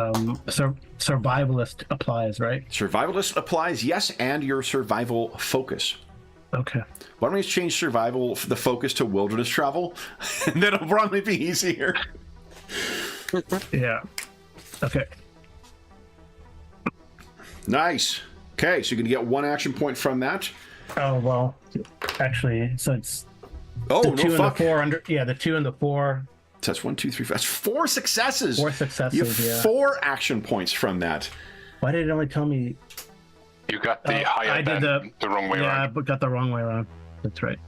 survivalist applies, right? Survivalist applies, yes, and your survival focus. Okay. Why don't we change survival, the focus, to wilderness travel? And that'll probably be easier. Yeah. Okay. Nice. Okay, so you're gonna get 1 action point from that. Oh well, actually, so it's the 2 and the 4 under. Yeah, the 2 and the 4. So that's 1, 2, 3, 4. That's 4 successes. 4 successes. You have 4 action points from that. Why did it only tell me? You got the higher than the wrong way around. Yeah, but got the wrong way around. That's right.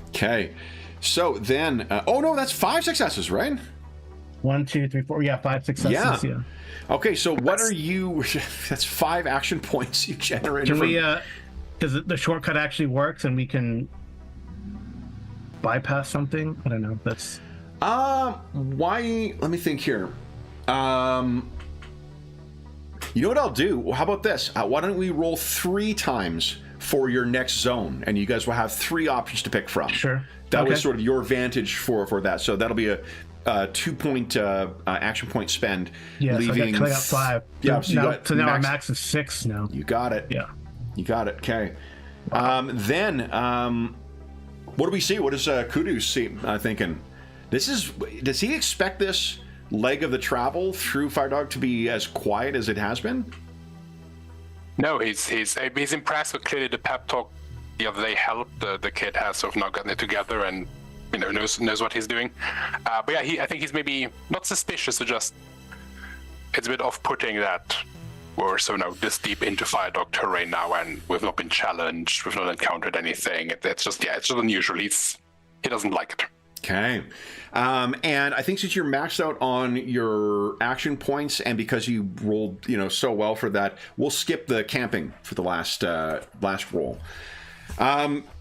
Okay, so then, oh no, that's 5 successes, right? 1, 2, 3, 4. Yeah, 5 successes. Yeah. Okay, so what are you? That's 5 action points you generated. Can we? Because the shortcut actually works, and we can bypass something. I don't know. That's. Why? Let me think here. You know what I'll do? How about this? Why don't we roll 3 times for your next zone, and you guys will have 3 options to pick from. Sure. That was sort of your vantage for that. So that'll be a 2-point action point spend. Yeah, leaving. So I got 5. Yeah. So now our max is 6 now. You got it. Yeah. You got it. Okay. Then, what do we see? What does Kudu see? Thinking? Does he expect this leg of the travel through Firedog to be as quiet as it has been? No, he's impressed with clearly the pep talk the other day helped. The kid has sort of now gotten it together and knows what he's doing. But yeah, I think he's maybe not suspicious, so just it's a bit off-putting that we're so now this deep into Firedog terrain now, and we've not been challenged, we've not encountered anything. It's just unusual. He doesn't like it. Okay. And I think since you're maxed out on your action points, and because you rolled, so well for that, we'll skip the camping for the last roll.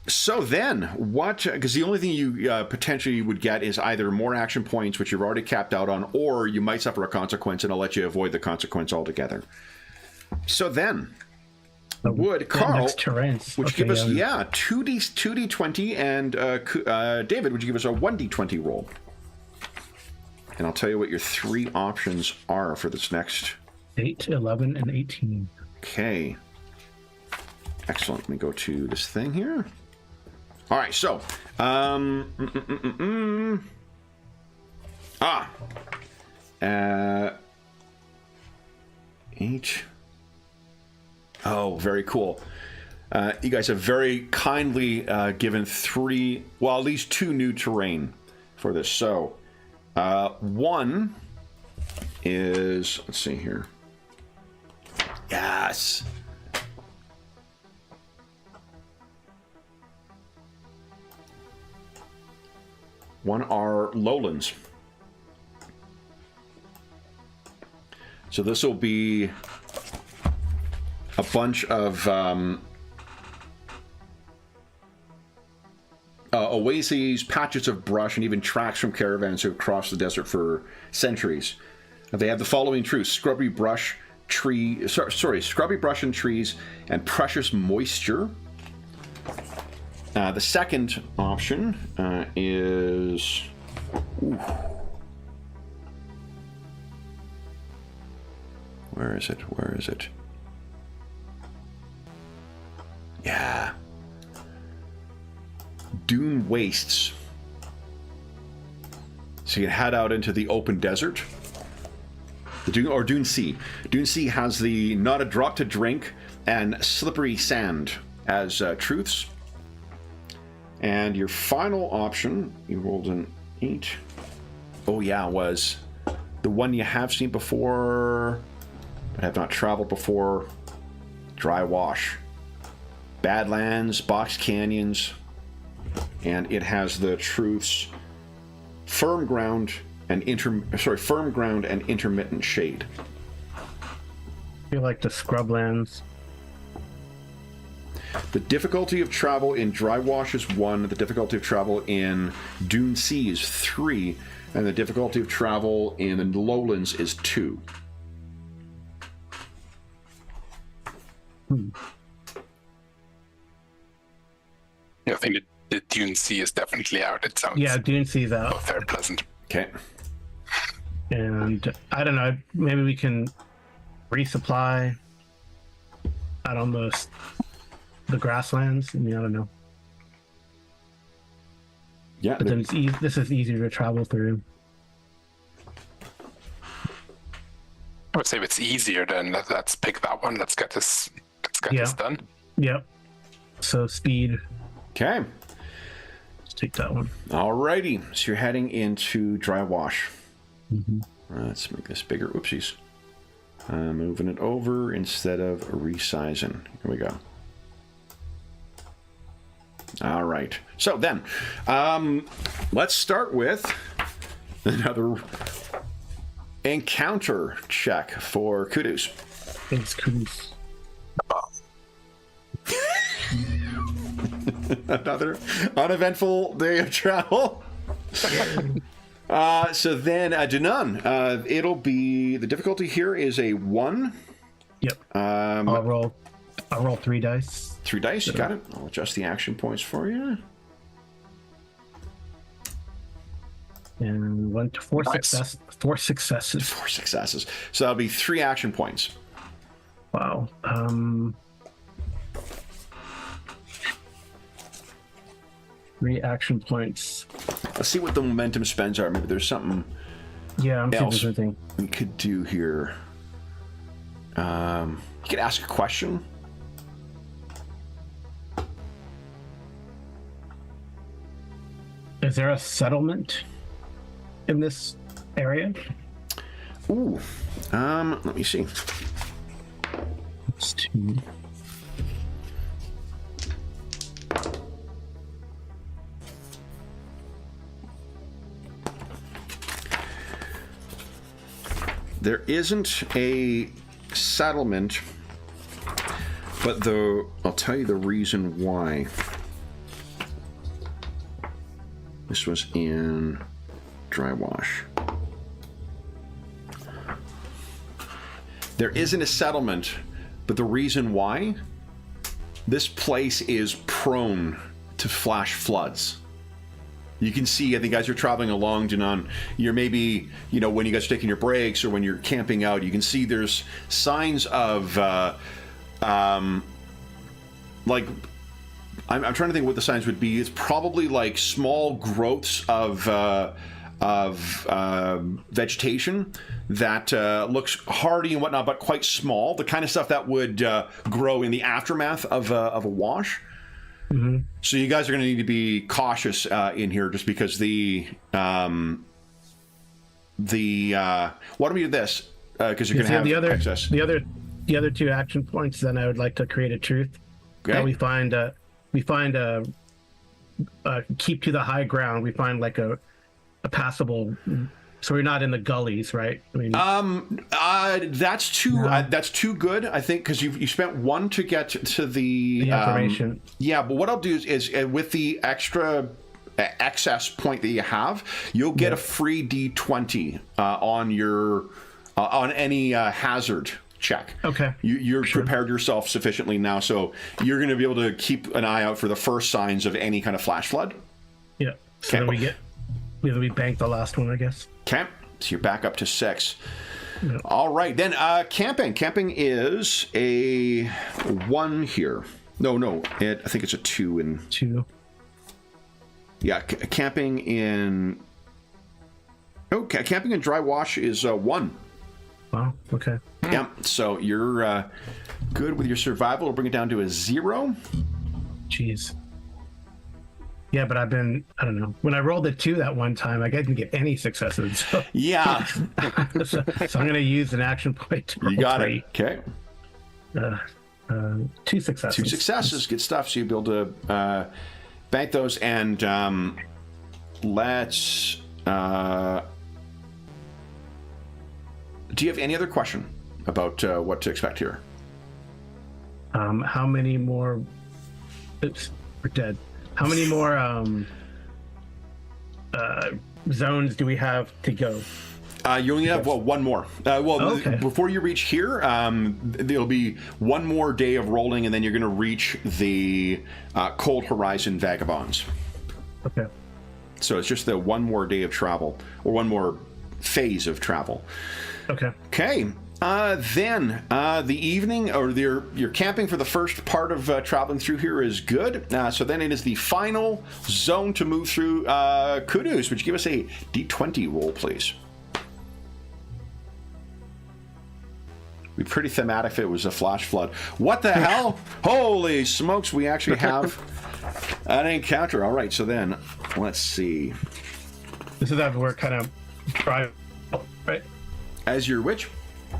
So then, because the only thing you potentially would get is either more action points, which you've already capped out on, or you might suffer a consequence, and I'll let you avoid the consequence altogether. So then, would Carl, would you give us 2d20, and David, would you give us a 1d20 roll? And I'll tell you what your 3 options are for this next 8, 11, and 18. Okay, excellent. Let me go to this thing here. All right, so 8. Oh, very cool. You guys have very kindly given 3, well, at least 2 new terrain for this. So, 1 is, let's see here. Yes. One are lowlands. So this will be a bunch of oases, patches of brush, and even tracks from caravans who have crossed the desert for centuries. They have the following truths: scrubby brush and trees, and precious moisture. The second option is... Where is it? Yeah. Dune wastes. So you can head out into the open desert. Dune Sea. Dune Sea has the not a drop to drink and slippery sand as truths. And your final option, you rolled an 8. Oh yeah, was the one you have seen before, but have not traveled before, Dry Wash. Badlands, Box Canyons, and it has the truths firm ground and intermittent shade. I feel like the Scrublands. The difficulty of travel in Dry Wash is 1, the difficulty of travel in Dune Sea is 3, and the difficulty of travel in the Lowlands is 2. Yeah, I think the Dune Sea is definitely out. It sounds Dune Sea's out. very pleasant. Okay. And I don't know, maybe we can resupply out on the grasslands. I mean, I don't know. Yeah. But then this is easier to travel through. I would say if it's easier, then let's pick that one. Let's get this done. Yep. So speed. Okay. Let's take that one. Alrighty. So you're heading into Dry Wash. Mm-hmm. Let's make this bigger. Oopsies. Moving it over instead of resizing. Here we go. All right. So then, let's start with another encounter check for Kudus. Thanks, Kudus. Another uneventful day of travel. So then, Danon, it'll be, the difficulty here is a 1. Yep. I'll roll 3 dice. 3 dice, you got it. I'll adjust the action points for you. And 1 to 4 Nice. successes. 4 successes. 4 successes. So that'll be 3 action points. Wow. 3 action points. Let's see what the momentum spends are. Maybe there's something Yeah, I'm seeing else something. we could do here. You could ask a question. Is there a settlement in this area? Ooh. Let me see. It's 2. There isn't a settlement, but I'll tell you the reason why. This was in Dry Wash. There isn't a settlement, but the reason why, this place is prone to flash floods. You can see, I think, as you're traveling along, Danon, you're maybe, when you guys are taking your breaks or when you're camping out, you can see there's signs of, like, I'm trying to think what the signs would be. It's probably like small growths of vegetation that looks hardy and whatnot, but quite small. The kind of stuff that would grow in the aftermath of a wash. Mm-hmm. So you guys are going to need to be cautious in here, just because why don't we do this? Because you're going to have access. The other 2 action points. Then I would like to create a truth that we find keep to the high ground. We find like a passable. So we're not in the gullies, right? I mean, that's too good, I think, because you spent 1 to get to the information. Yeah, but what I'll do is with the extra excess point that you have, you'll get a free D20 on your on any hazard check. Okay. You're prepared yourself sufficiently now, so you're going to be able to keep an eye out for the first signs of any kind of flash flood. Yeah. So then we bank the last one, I guess. Okay, so you're back up to 6. Yep. All right, then camping. Camping is a 1 here. No, I think it's a 2 in 2. Yeah, camping in. Okay, camping in Dry Wash is 1. Wow. Okay. Yeah, so you're good with your survival. We'll bring it down to a 0. Jeez. Yeah, but I don't know. When I rolled a 2 that one time, I didn't get any successes. So, Yeah. so I'm going to use an action point to roll You got 3. it. Okay. 2 successes. 2 successes. Good stuff. So you'll be able to bank those. And let's... do you have any other question about what to expect here? How many more... Oops, we're dead. How many more zones do we have to go? You only have, one more. Okay. Before you reach here, there'll be one more day of rolling, and then you're going to reach the Cold Horizon Vagabonds. Okay. So it's just the one more day of travel, or one more phase of travel. Okay. Okay. Then the evening, or your camping for the first part of traveling through here is good. So then it is the final zone to move through. Kudos, would you give us a D20 roll, please? It'd be pretty thematic if it was a flash flood. What the hell? Holy smokes, we actually have an encounter. All right, so then, let's see. This is after we're kind of driving, right? As you're which?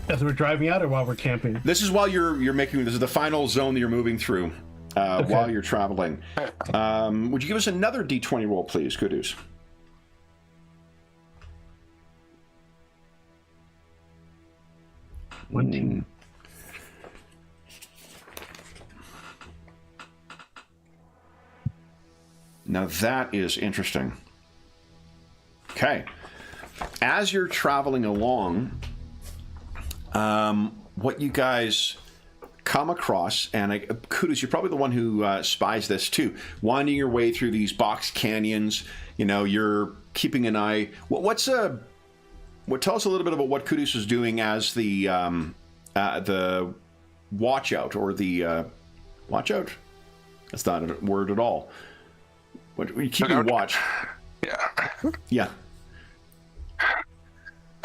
As we're driving out or while we're camping? This is while you're making, this is the final zone that you're moving through while you're traveling. Would you give us another D20 roll, please? Kudos. One, two. Now that is interesting. Okay. As you're traveling along, what you guys come across, and Kudos, you're probably the one who spies this too, winding your way through these box canyons, you're keeping an eye. Tell us a little bit about what Kudos is doing as the watch out, or the watch out? That's not a word at all. What are you keeping watch? Yeah.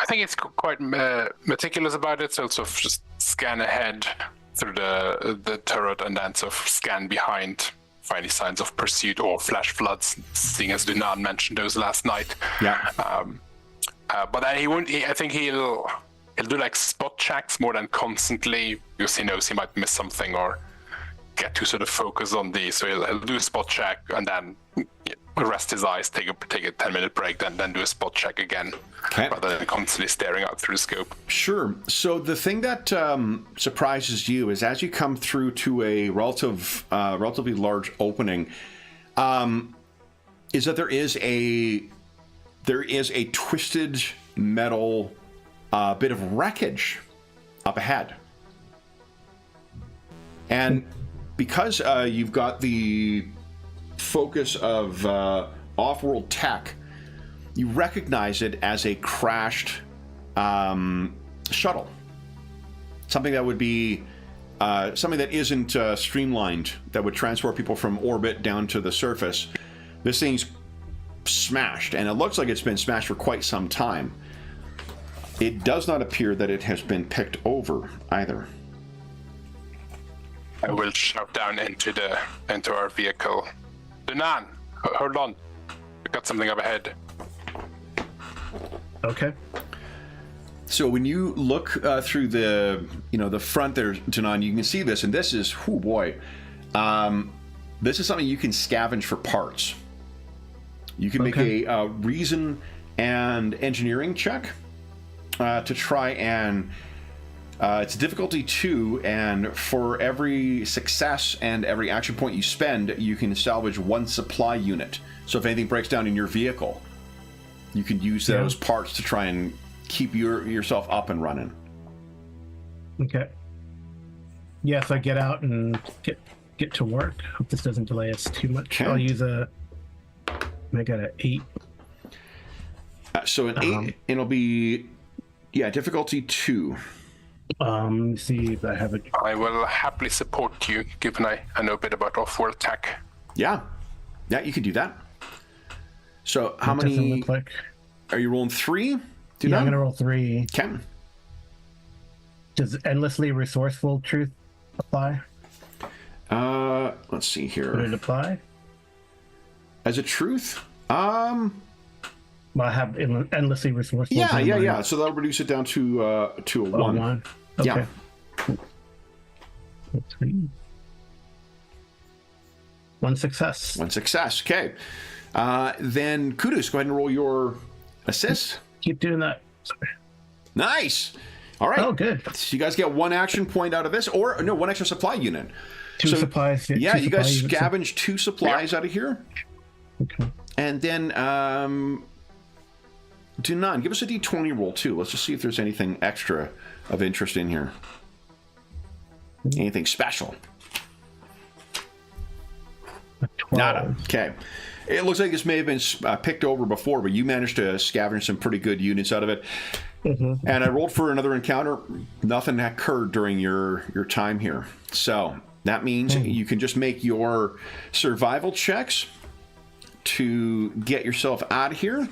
I think it's quite meticulous about it, so sort of just scan ahead through the turret and then sort of scan behind for any signs of pursuit or flash floods, seeing as Dunan mentioned those last night. Yeah. But then he won't. I think he'll do like spot checks more than constantly, because he knows he might miss something or get too sort of focused on these. So he'll do a spot check and then rest his eyes, take a 10-minute break, then do a spot check again, rather than constantly staring out through the scope. Sure. So the thing that surprises you is as you come through to a relatively large opening, is that there is a twisted metal bit of wreckage up ahead, and because you've got the focus of off-world tech, you recognize it as a crashed shuttle. Something that would be something that isn't streamlined, that would transport people from orbit down to the surface. This thing's smashed, and it looks like it's been smashed for quite some time. It does not appear that it has been picked over either. I will shout down into our vehicle. Dunan, hold on. We've got something up ahead. Okay. So when you look through the front there, Dunan, you can see this, and this is, oh boy, this is something you can scavenge for parts. You can make a reason and engineering check to try and it's difficulty 2, and for every success and every action point you spend, you can salvage 1 supply unit. So if anything breaks down in your vehicle, you can use those parts to try and keep yourself up and running. Okay. Yes, I get out and get to work. Hope this doesn't delay us too much. Okay. I'll use I got an 8. So an 8, it'll be difficulty 2. Let me see if I have it. I will happily support you, given I know a bit about off-world tech. Yeah, you can do that. So how It doesn't many look like... are you rolling? 3? I'm gonna roll 3. Okay. Does endlessly resourceful truth apply? Let's see here. Would it apply? As a truth? Well, I have endlessly resourceful. Yeah. So that'll reduce it down to a 1. 1. Okay. Yeah. Let's see. 1 success. 1 success. Okay. Then Kudus, go ahead and roll your assist. Keep doing that. Sorry. Nice. All right. Oh, good. So you guys get 1 action point out of this, or no, 1 extra supply unit. 2 supplies. Yeah, two you guys supply units. scavenge 2 supplies out of here. Okay. And then do none. Give us a d20 roll too. Let's just see if there's anything extra of interest in here. Anything special. A 12. Nada. Okay. It looks like this may have been picked over before, but you managed to scavenge some pretty good units out of it. Mm-hmm. And I rolled for another encounter. Nothing occurred during your time here. So that means you can just make your survival checks to get yourself out of here.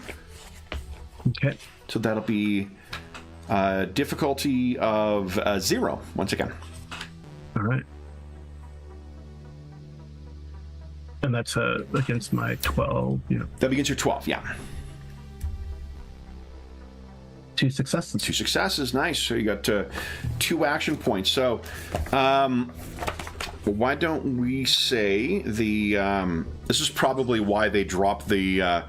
Okay. So that'll be difficulty of 0 once again. All right. And that's against my 12. Yeah. That begins your 12, yeah. 2 successes. 2 successes, nice. So you got 2 action points. So why don't we say this is probably why they drop the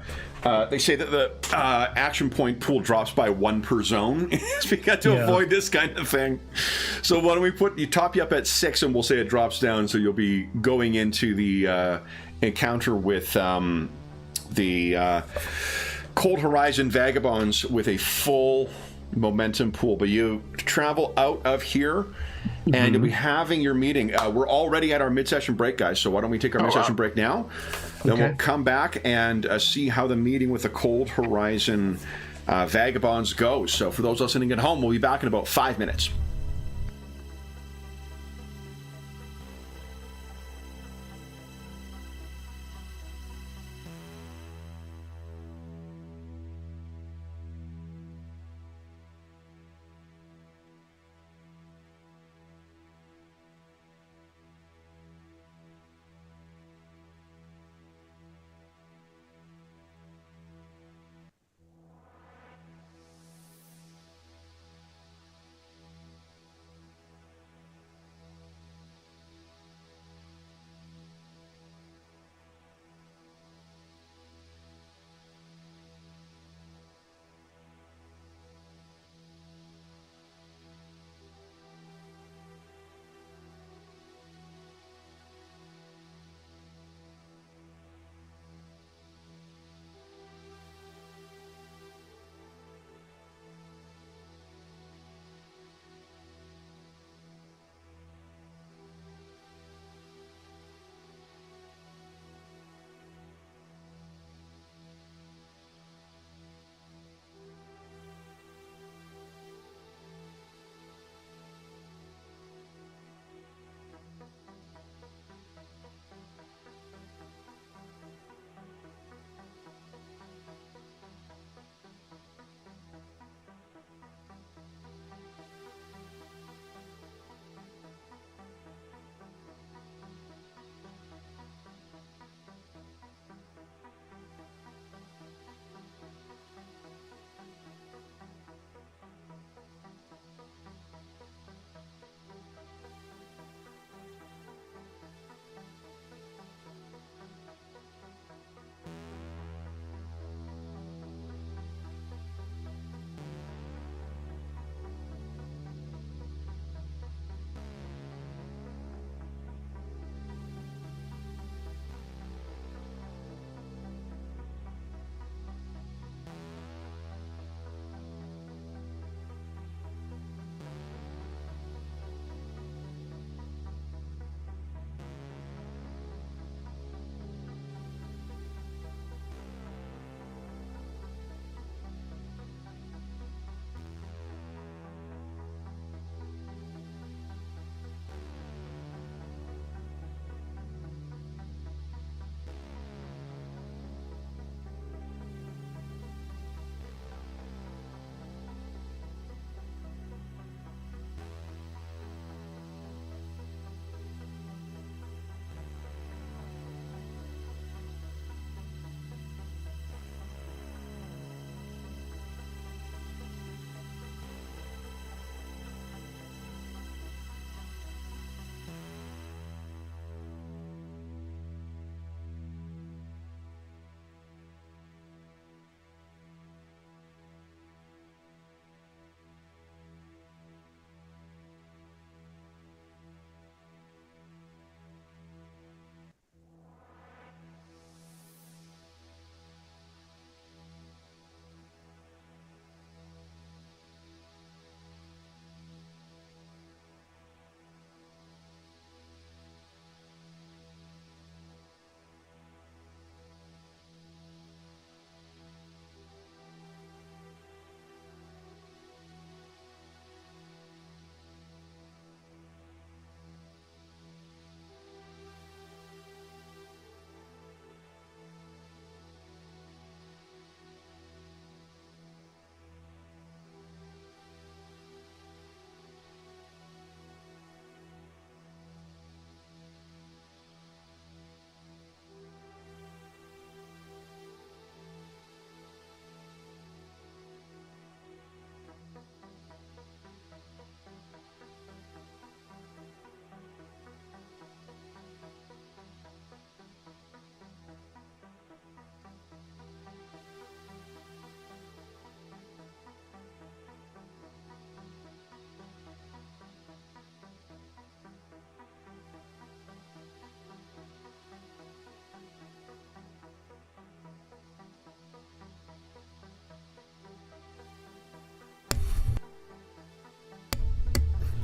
they say that the action point pool drops by 1 per zone. It's because to avoid this kind of thing. So why don't we top you up at 6, and we'll say it drops down, so you'll be going into the encounter with the Cold Horizon Vagabonds with a full momentum pool. But you travel out of here, and you'll be having your meeting. We're already at our mid-session break, guys, so why don't we take our mid-session break now? Then we'll come back and see how the meeting with the Cold Horizon Vagabonds goes. So for those listening at home, we'll be back in about 5 minutes.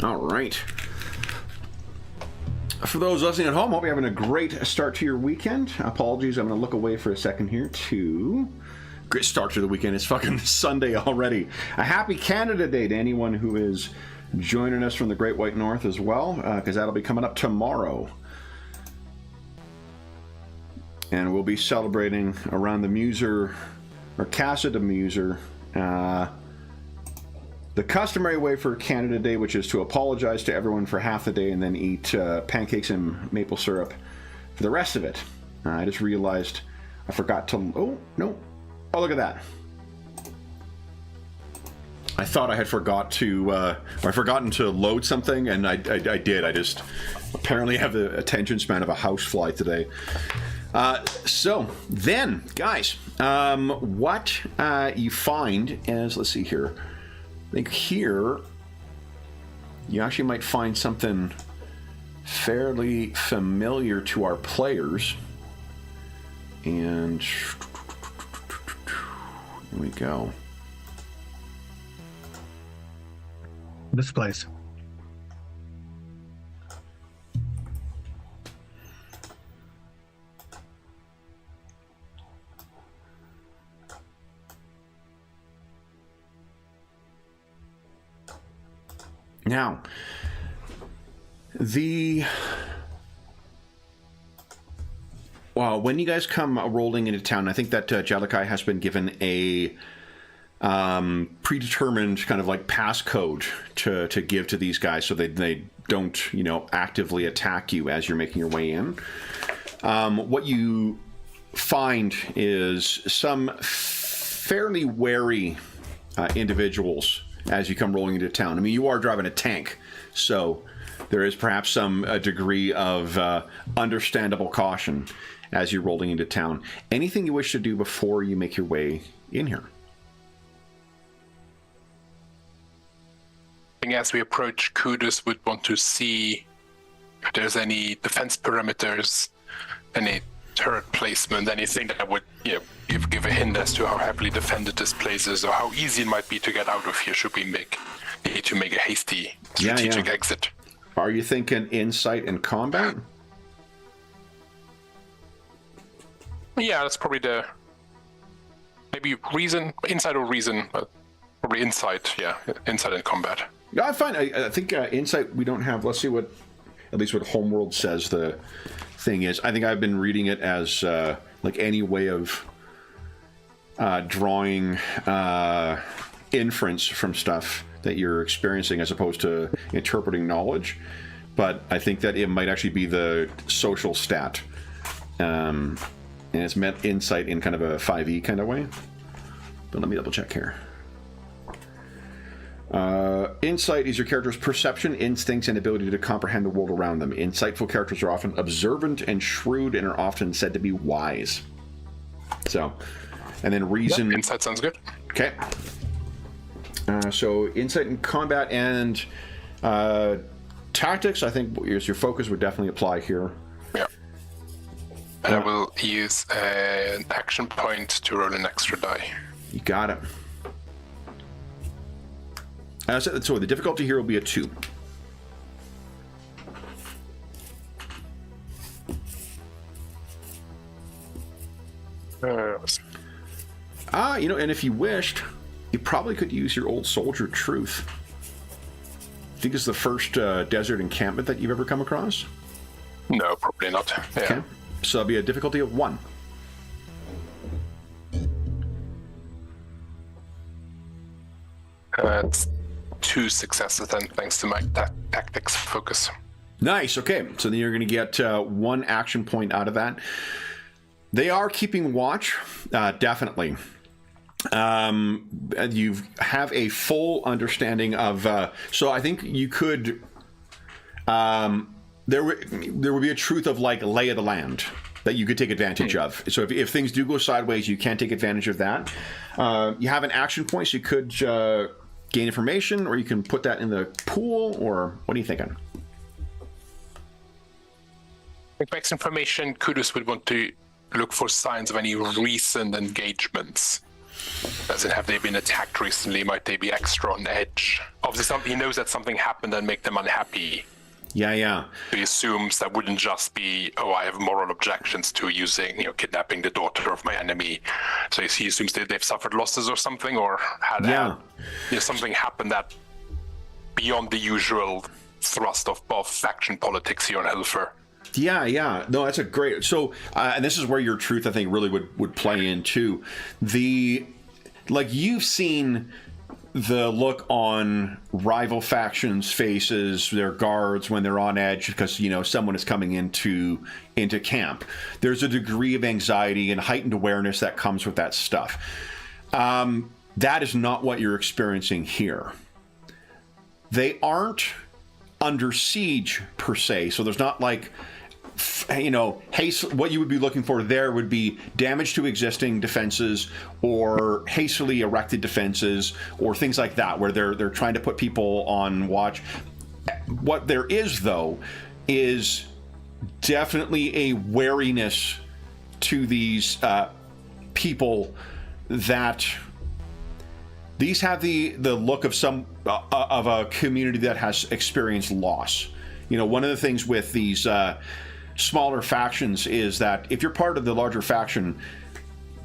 All right. For those listening at home, hope you're having a great start to your weekend. Apologies, I'm going to look away for a second here to... Great start to the weekend. It's fucking Sunday already. A happy Canada Day to anyone who is joining us from the Great White North as well, because that'll be coming up tomorrow. And we'll be celebrating around the Muser, or Casa de Muser, the customary way for Canada Day, which is to apologize to everyone for half the day and then eat pancakes and maple syrup for the rest of it. I just realized I forgot to... Oh, no. Oh, look at that. I thought I had forgotten to load something, and I did. I just apparently have the attention span of a housefly today. So then, guys, what you find is, let's see here. I think here you actually might find something fairly familiar to our players. And here we go. This place. Now, when you guys come rolling into town, I think that Jalakai has been given a predetermined kind of like passcode to give to these guys so they don't, actively attack you as you're making your way in. What you find is some fairly wary individuals as you come rolling into town. I mean, you are driving a tank, so there is perhaps some degree of understandable caution as you're rolling into town. Anything you wish to do before you make your way in here? As we approach, Kudus would want to see if there's any defense perimeters, any turret placement, anything that would give a hint as to how heavily defended this place is, or how easy it might be to get out of here should we need to make a hasty strategic exit. Are you thinking insight and combat? Yeah, that's probably maybe reason, insight or reason, but probably insight. Yeah, insight and combat. Yeah, I find I think insight we don't have. Let's see what at least what Homeworld says the thing is. I think I've been reading it as like any way of drawing inference from stuff that you're experiencing as opposed to interpreting knowledge. But I think that it might actually be the social stat. And it's meant insight in kind of a 5e kind of way. But let me double check here. Insight is your character's perception, instincts, and ability to comprehend the world around them. Insightful characters are often observant and shrewd and are often said to be wise. So, and then reason... Yep, insight sounds good. Okay. So, insight and combat and tactics, I think your focus would definitely apply here. Yeah. And I will use an action point to roll an extra die. You got it. So the difficulty here will be a 2. And if you wished, you probably could use your old soldier truth. I think it's the first desert encampment that you've ever come across? No, probably not. Yeah. Okay. So that'll be a difficulty of 1. It's 2 successes then, thanks to my tactics focus. Nice. Okay. So then you're going to get 1 action point out of that. They are keeping watch, definitely. You have a full understanding of. So I think you could. There would be a truth of like lay of the land that you could take advantage of. So if things do go sideways, you can take advantage of that. You have an action point, so you could gain information, or you can put that in the pool, or what are you thinking? With max information, Kudus would want to look for signs of any recent engagements. As in, have they been attacked recently? Might they be extra on edge? Obviously, he knows that something happened and make them unhappy. Yeah. He assumes that wouldn't just be, I have moral objections to using, kidnapping the daughter of my enemy. So he assumes that they've suffered losses or something, or had something happen that beyond the usual thrust of faction politics here in Hilfer. Yeah. No, that's a great. So, and this is where your truth, I think, really would play in too. You've seen the look on rival factions' faces, their guards when they're on edge because someone is coming into camp. There's a degree of anxiety and heightened awareness that comes with that stuff. That is not what you're experiencing here. They aren't under siege per se, so there's not what you would be looking for there would be damage to existing defenses or hastily erected defenses or things like that, where they're trying to put people on watch. What there is, though, is definitely a wariness to these people that these have the look of of a community that has experienced loss. One of the things with these smaller factions is that if you're part of the larger faction,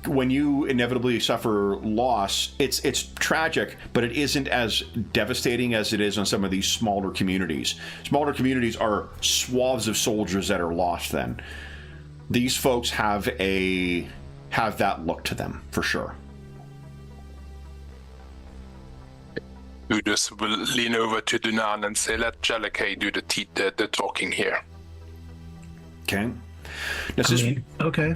when you inevitably suffer loss, it's tragic, but it isn't as devastating as it is on some of these smaller communities. Smaller communities are swaths of soldiers that are lost then. These folks have that look to them, for sure. Udus will lean over to Dunan and say, let Jellicoe do the talking here. Okay. Okay.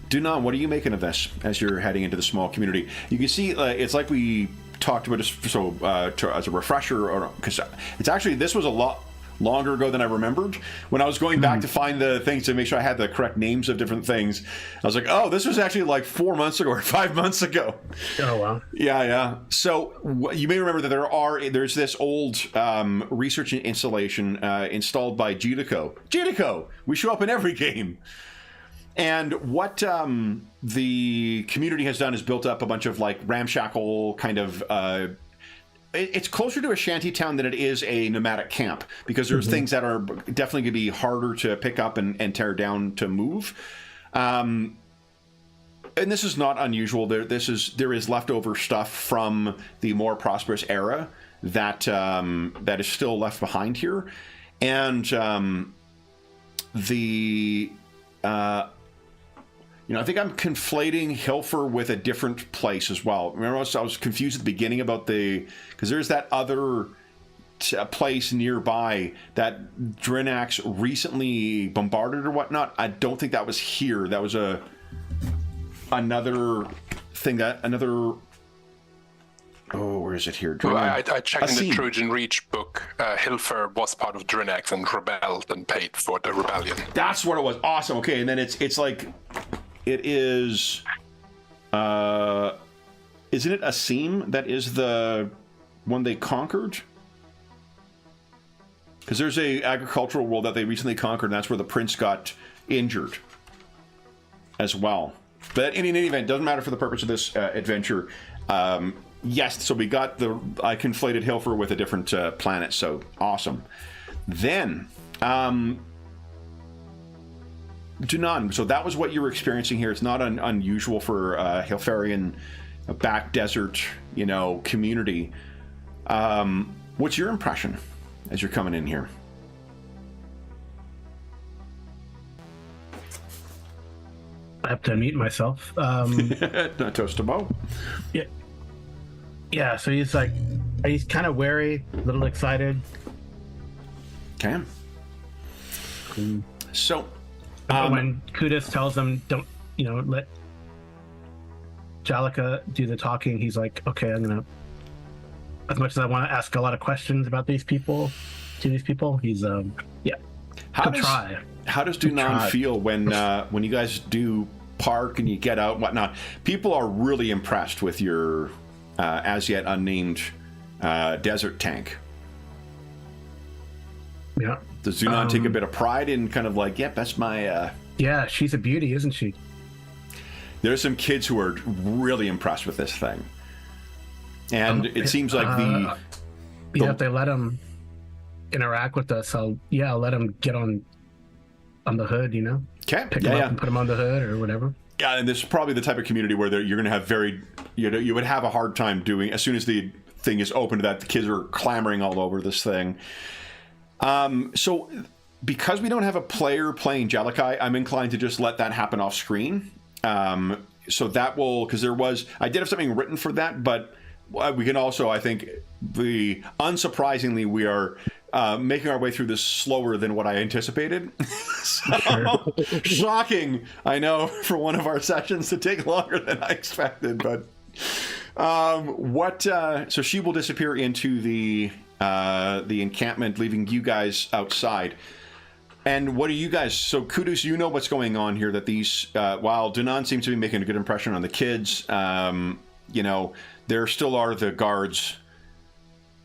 Dunan, what are you making of this as you're heading into the small community? You can see it's like we talked about, just so as a refresher, because it's actually, this was a lot longer ago than I remembered. When I was going back to find the things to make sure I had the correct names of different things, I was like, oh, this was actually like 4 months ago or 5 months ago. Oh, wow. Yeah. So you may remember that there's this old research installation installed by Jellicoe. Jellicoe! We show up in every game. And what the community has done is built up a bunch of ramshackle kind of it's closer to a shanty town than it is a nomadic camp, because there's things that are definitely going to be harder to pick up and tear down to move. And this is not unusual. There is leftover stuff from the more prosperous era that is still left behind here, and I think I'm conflating Hilfer with a different place as well. Remember, I was confused at the beginning about because there's that other place nearby that Drinax recently bombarded or whatnot. I don't think that was here. That was another thing where is it here? Well, I checked in the Trojan Reach book. Hilfer was part of Drinax and rebelled and paid for the rebellion. That's what it was. Awesome. Okay, and then it's like... It is, isn't it Asim that is the one they conquered? Because there's a agricultural world that they recently conquered, and that's where the prince got injured as well. But in any event, doesn't matter for the purpose of this adventure. Yes, so we got I conflated Hilfer with a different planet, so awesome. Then, Dunan, so that was what you were experiencing here. It's not unusual for a Hilferian back desert, community. What's your impression as you're coming in here? I have to unmute myself. Toast to Bo. Yeah. So he's kind of wary, a little excited. Okay. So. When Kudus tells him, don't, let Jellicoe do the talking, he's like, okay, I'm going to, as much as I want to ask a lot of questions about these people, he's, How does Dunan feel when you guys do park and you get out and whatnot? People are really impressed with your as yet unnamed desert tank. Yeah. Does Dunan take a bit of pride in kind of yep, that's my... Yeah, she's a beauty, isn't she? There's some kids who are really impressed with this thing. And it seems like if they let them interact with us, I'll let them get on the hood, you know? Okay. Pick them up and put them on the hood or whatever. Yeah, and this is probably the type of community where you're going to have you would have a hard time doing, as soon as the thing is open to that, the kids are clamoring all over this thing. So because we don't have a player playing Jellikai, I'm inclined to just let that happen off screen. So that will, because I did have something written for that, but we can also, I think, unsurprisingly, we are making our way through this slower than what I anticipated. So, shocking, I know, for one of our sessions to take longer than I expected. But so she will disappear into the encampment, leaving you guys outside. And what are you guys? So, Kudus, you know what's going on here. That these, while Dunan seems to be making a good impression on the kids, there still are the guards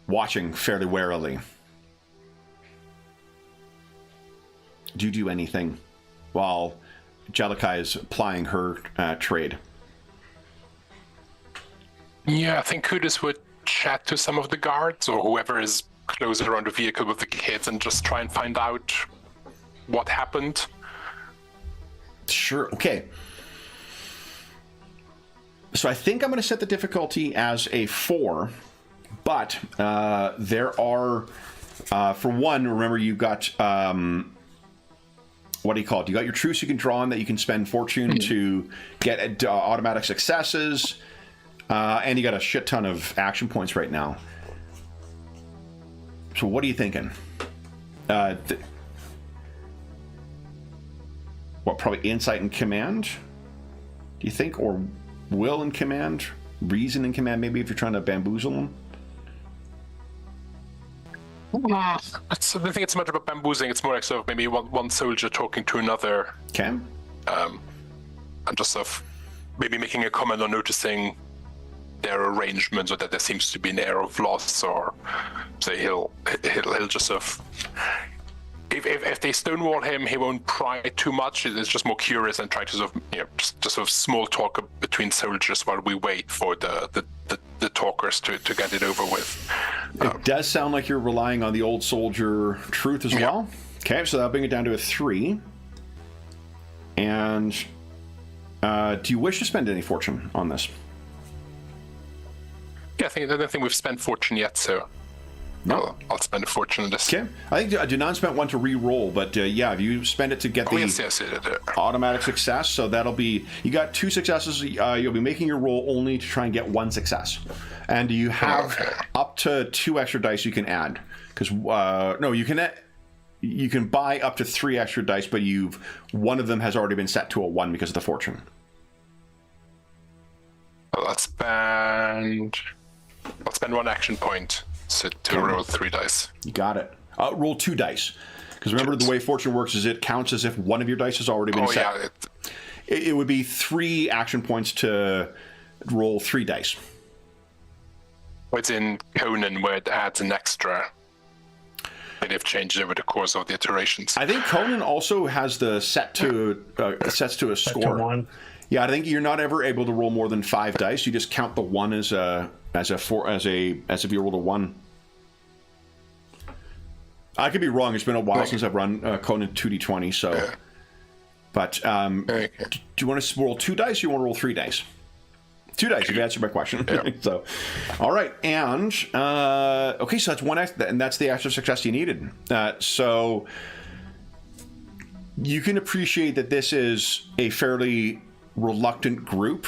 watching fairly warily. Do you do anything while Jellikai is plying her trade? Yeah, I think Kudus would chat to some of the guards or whoever is closer around the vehicle with the kids and just try and find out what happened. Sure. Okay. So I think I'm going to set the difficulty as a 4, but there are, for one, remember you got, what do you call it? You got your truce you can draw on that you can spend fortune to get automatic successes, and you got a shit ton of action points right now. So what are you thinking? Probably insight and command, do you think? Or will and command? Reason and command, maybe, if you're trying to bamboozle them? I don't think it's much about bamboozling. It's more like sort of maybe one soldier talking to another. Okay. And just sort of maybe making a comment or noticing their arrangements, or that there seems to be an air of loss, or say he'll just sort of, if they stonewall him, he won't pry too much. It's just more curious and try to sort of, just sort of small talk between soldiers while we wait for the talkers to get it over with. It does sound like you're relying on the old soldier truth as well. Okay, so that'll bring it down to a 3. And do you wish to spend any fortune on this? Yeah, I don't think we've spent fortune yet, so no. I'll spend a fortune on this. Okay. I think Dunan spent one to re-roll, but if you spend it to get the automatic success, so that'll be, you got 2 successes, you'll be making your roll only to try and get 1 success. And you have up to 2 extra dice you can add. Because, you can buy up to 3 extra dice, but one of them has already been set to a 1 because of the fortune. Well, I'll spend 1 action point to roll 3 dice. You got it. Roll 2 dice. Because remember, the way fortune works is it counts as if one of your dice has already been set. Yeah. It would be 3 action points to roll 3 dice. It's in Conan where it adds an extra. And they've changed over the course of the iterations. I think Conan also has the set to sets to a score. To 1. Yeah, I think you're not ever able to roll more than 5 dice. You just count the 1 as if you rolled a 1. I could be wrong. It's been a while since I've run Conan 2d20. So, yeah. But do you want to roll 2 dice? Or you want to roll 3 dice? 2 dice. You've answered my question. Yeah. So, all right, and okay, so that's 1 extra, and that's the extra success you needed. So you can appreciate that this is a fairly reluctant group,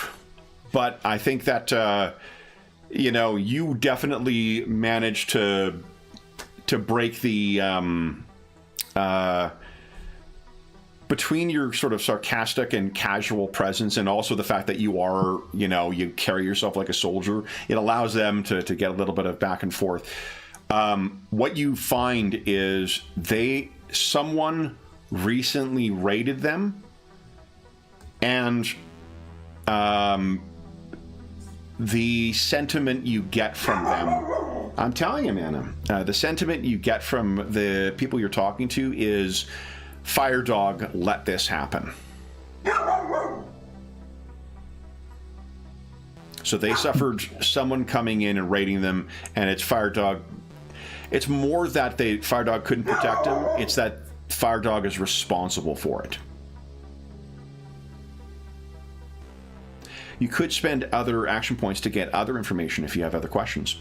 but I think that you definitely managed to break the between your sort of sarcastic and casual presence and also the fact that you are, you carry yourself like a soldier, it allows them to get a little bit of back and forth. What you find is someone recently raided them, and the sentiment you get from them, I'm telling you, man, the sentiment you get from the people you're talking to is, Fire Dog let this happen. So they suffered someone coming in and raiding them, and it's Firedog. It's more that Firedog couldn't protect him. It's that Firedog is responsible for it. You could spend other action points to get other information if you have other questions.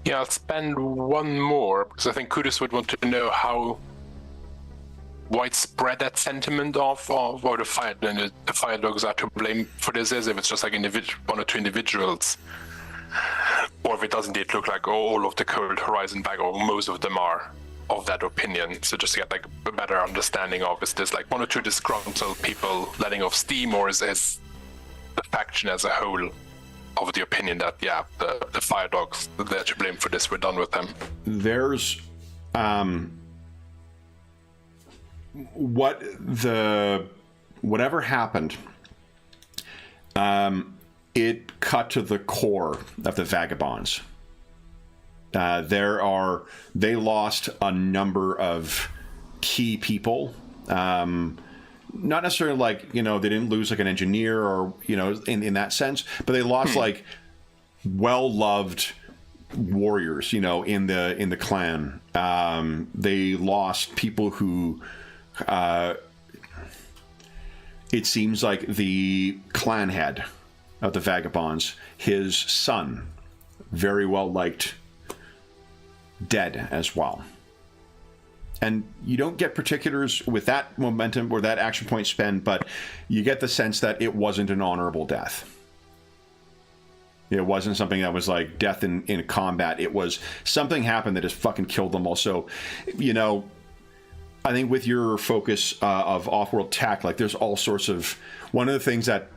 Yeah, I'll spend one more, because I think Kudus would want to know how widespread that sentiment of or the fire dogs are to blame for this is, if it's just like one or two individuals, or if it does indeed look like all of the Cold Horizon bag, or most of them are of that opinion. So just to get like a better understanding of, is this like one or two disgruntled people letting off steam, or is the faction as a whole of the opinion that, yeah, the fire dogs, they're to blame for this, we're done with them? There's whatever happened, it cut to the core of the vagabonds. They lost a number of key people. Not necessarily like, they didn't lose like an engineer or, in that sense, but they lost like well-loved warriors, in the clan. They lost people who, it seems like the clan head of the vagabonds, his son, very well liked, dead as well. And you don't get particulars with that momentum or that action point spend, but you get the sense that it wasn't an honorable death. It wasn't something that was like death in combat. It was something happened that just fucking killed them all. So, I think with your focus of off-world tech, like there's all sorts of... One of the things that,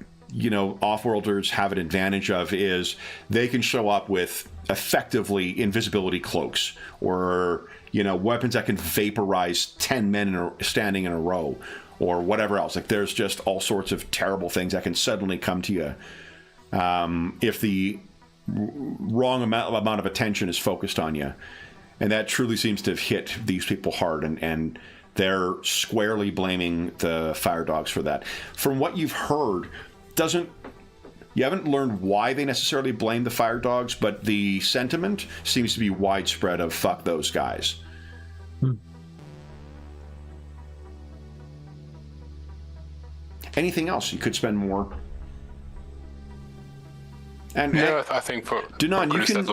off-worlders have an advantage of is they can show up with effectively invisibility cloaks, or... weapons that can vaporize 10 men standing in a row, or whatever else. Like, there's just all sorts of terrible things that can suddenly come to you if the wrong amount of attention is focused on you. And that truly seems to have hit these people hard, and they're squarely blaming the fire dogs for that. From what you've heard, you haven't learned why they necessarily blame the fire dogs, but the sentiment seems to be widespread of fuck those guys. Anything else you could spend more? And I think for Dunan, you can.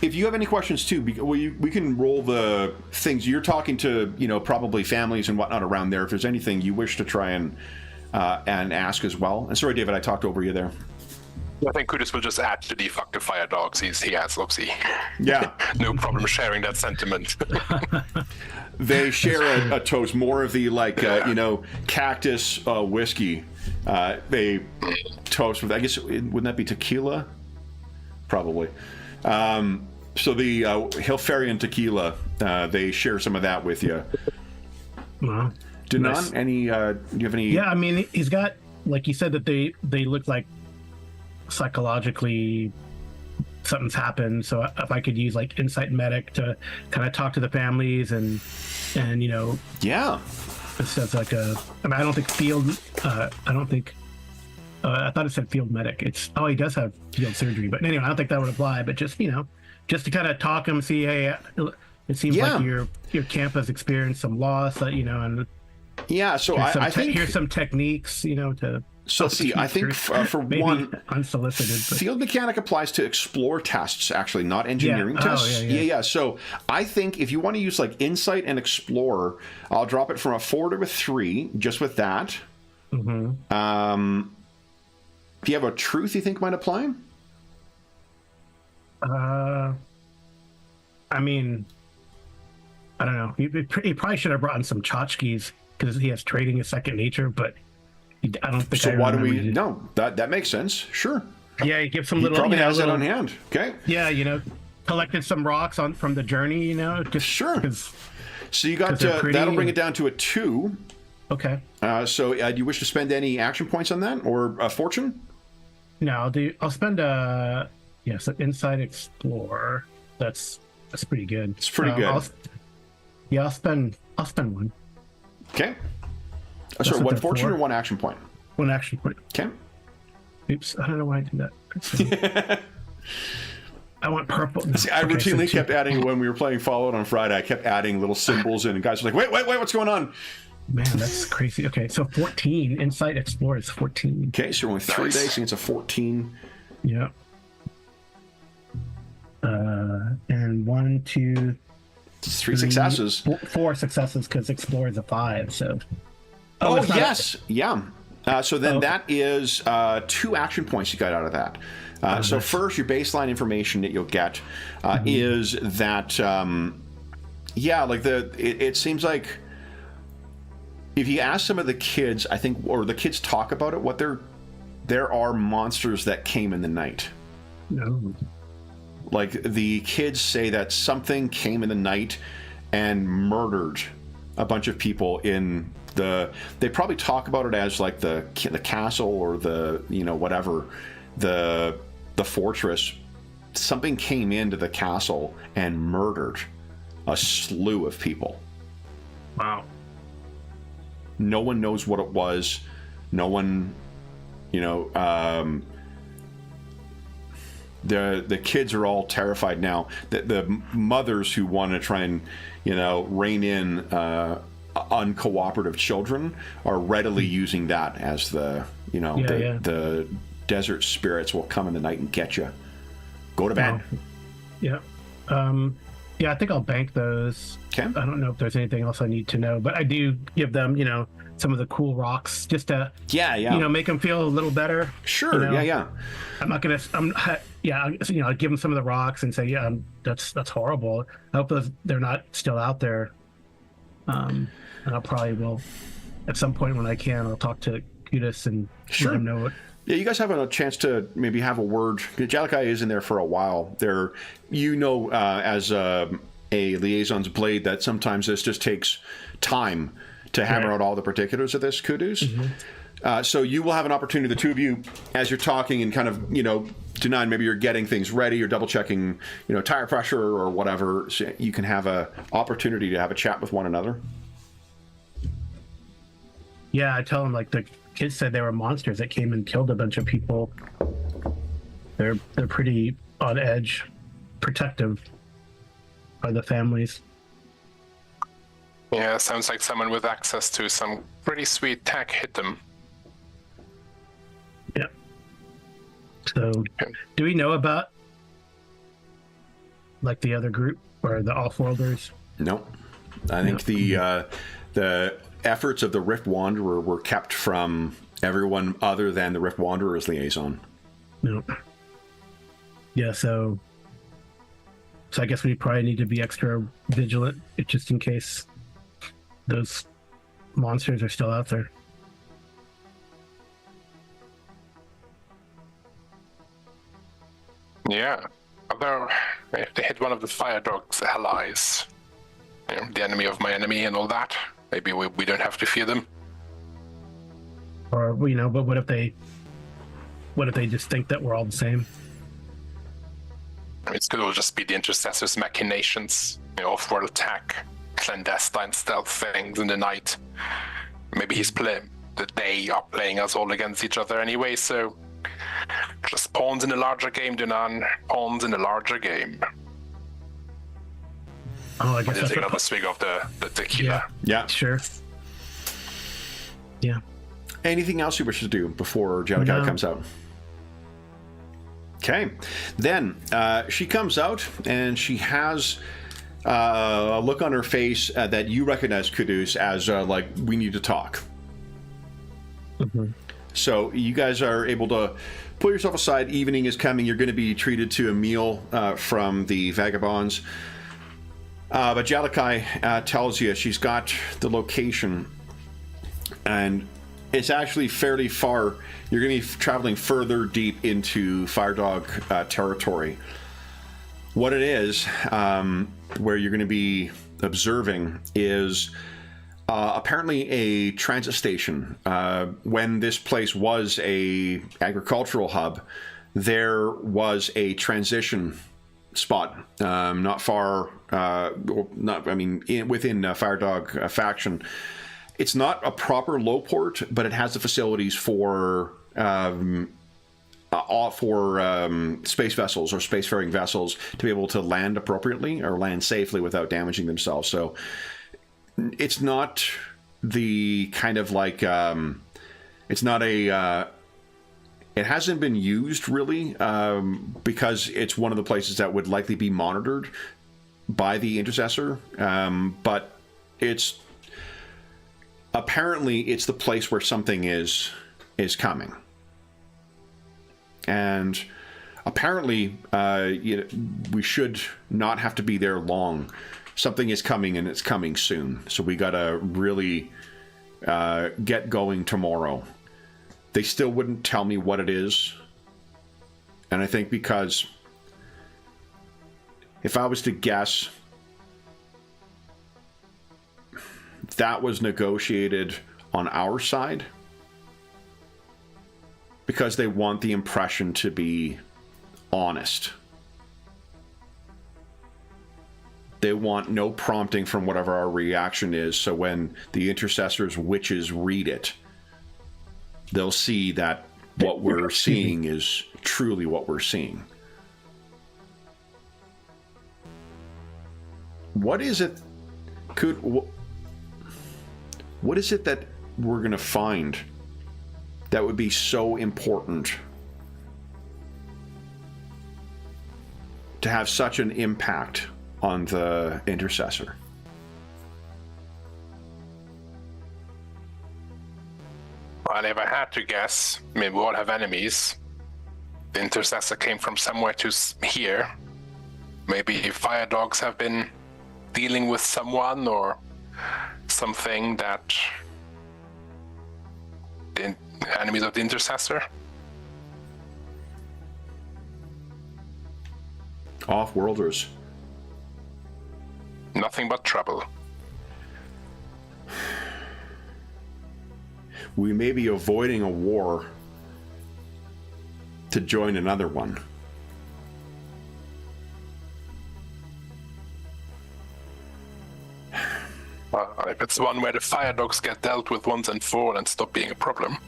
If you have any questions too, we can roll the things. You're talking to probably families and whatnot around there. If there's anything you wish to try and ask as well. And sorry, David, I talked over you there. I think Kudus will just add to the fuck the fire dogs. He has obviously no problem sharing that sentiment. They share a toast, more of the cactus whiskey. They toast with, I guess, wouldn't that be tequila? Probably. So the Hilfarian tequila, they share some of that with you. Wow. Dunan, Nice. do you have any? Yeah, I mean, he's got, like you said, that they look like psychologically something's happened. So if I could use like Insight Medic to kind of talk to the families and Yeah. instead of like I don't think field. I thought it said field medic. He does have field surgery, but anyway, I don't think that would apply. But just just to kind of talk him, see, hey, it seems like your camp has experienced some loss, and yeah. So I think here's some techniques, to. So see, I think for one, unsolicited, but... field mechanic applies to explore tests, actually, not engineering tests. Yeah. So I think if you want to use like insight and explore, I'll drop it from a 4 to a 3, just with that. Mm-hmm. Do you have a truth you think might apply? I mean, I don't know. He probably should have brought in some tchotchkes because he has trading as second nature, but. I don't think. So why do we? No, that makes sense. Sure. Yeah, he gives some little. Probably has it on hand. Okay. Yeah, collected some rocks from the journey. Just sure. So you got that'll bring it down to a 2. Okay. So do you wish to spend any action points on that, or a fortune? No, I'll spend so Insight Explore. That's pretty good. It's pretty good. I'll spend 1. Okay. Sorry, one fortune or one action point? One action point. Okay. Oops, I don't know why I did that. I want purple. See, I routinely kept adding, when we were playing Fallout on Friday, I kept adding little symbols in, and guys were like, wait, what's going on? Man, that's crazy. Okay, so 14. Insight Explorer is 14. Okay, so you're only 3 days against a 14. Yeah. And 1, 2, 3 successes. 4 successes because Explorer is a 5, so... Oh, yes! Yeah. So then that is 2 action points you got out of that. So first, your baseline information that you'll get is that, it seems like if you ask some of the kids, I think, or the kids talk about it, there are monsters that came in the night. No. Like, the kids say that something came in the night and murdered a bunch of people in they probably talk about it as like the castle or the, whatever, the fortress. Something came into the castle and murdered a slew of people. Wow. No one knows what it was. No one, the kids are all terrified now. The mothers who want to try and, rein in uncooperative children are readily using that as the desert spirits will come in the night and get you. Go to bed. Yeah. I think I'll bank those. Okay. I don't know if there's anything else I need to know, but I do give them, some of the cool rocks just to, make them feel a little better. Sure. Yeah. I'm not gonna. I'll give them some of the rocks and say, that's horrible. I hope they're not still out there. And I probably will, at some point when I can, I'll talk to Kudus and let him know what. Yeah, you guys have a chance to maybe have a word. Jalakai is in there for a while. There, as a liaison's blade, that sometimes this just takes time to hammer out all the particulars of this, Kudus. Mm-hmm. So you will have an opportunity, the two of you, as you're talking and kind of, denying maybe you're getting things ready or double checking, tire pressure or whatever. So you can have a opportunity to have a chat with one another. Yeah, I tell them like the kids said they were monsters that came and killed a bunch of people. They're pretty on edge, protective of the families. Yeah, sounds like someone with access to some pretty sweet tech hit them. Yeah. So, do we know about like the other group or the Offworlders? No, I think the efforts of the Rift Wanderer were kept from everyone other than the Rift Wanderer's liaison. No. Yeah, so I guess we probably need to be extra vigilant just in case those monsters are still out there. Yeah, although if they hit one of the Fire Dog's allies, the enemy of my enemy and all that, maybe we don't have to fear them. Or, but what if they just think that we're all the same? It could all just be the Intercessor's machinations, off-world attack, clandestine stealth things in the night. Maybe they are playing us all against each other anyway, so just pawns in a larger game, Dunan. Pawns in a larger game. Oh, I guess that's another swig of the tequila. Yeah. Sure. Yeah. Anything else you wish to do before Jalakai comes out? Okay. Then she comes out and she has a look on her face that you recognize, Kudus, as like, we need to talk. Mm-hmm. So you guys are able to pull yourself aside. Evening is coming. You're going to be treated to a meal from the Vagabonds. But Jalakai tells you she's got the location, and it's actually fairly far. You're going to be traveling further deep into Firedog territory. What it is, where you're going to be observing, is apparently a transit station. When this place was a agricultural hub, there was a transition spot not far, within Firedog faction. It's not a proper low port, but it has the facilities for space vessels or spacefaring vessels to be able to land appropriately or land safely without damaging themselves. So it's not the kind of like it's not a it hasn't been used really because it's one of the places that would likely be monitored by the intercessor, but it's apparently it's the place where something is coming. And apparently, we should not have to be there long. Something is coming, and it's coming soon. So we gotta really get going tomorrow. They still wouldn't tell me what it is. And I think because if I was to guess, that was negotiated on our side. Because they want the impression to be honest. They want no prompting from whatever our reaction is, so when the intercessors' witches read it, they'll see that what we're seeing is truly what we're seeing. What is it? What is it that we're going to find that would be so important to have such an impact on the intercessor? Well, if I had to guess, I mean, we all have enemies. The intercessor came from somewhere to here. Maybe fire dogs have been dealing with someone or something that the enemies of the intercessor. Off-worlders. Nothing but trouble. We may be avoiding a war to join another one. Well, if it's one where the fire dogs get dealt with once and for all and stop being a problem.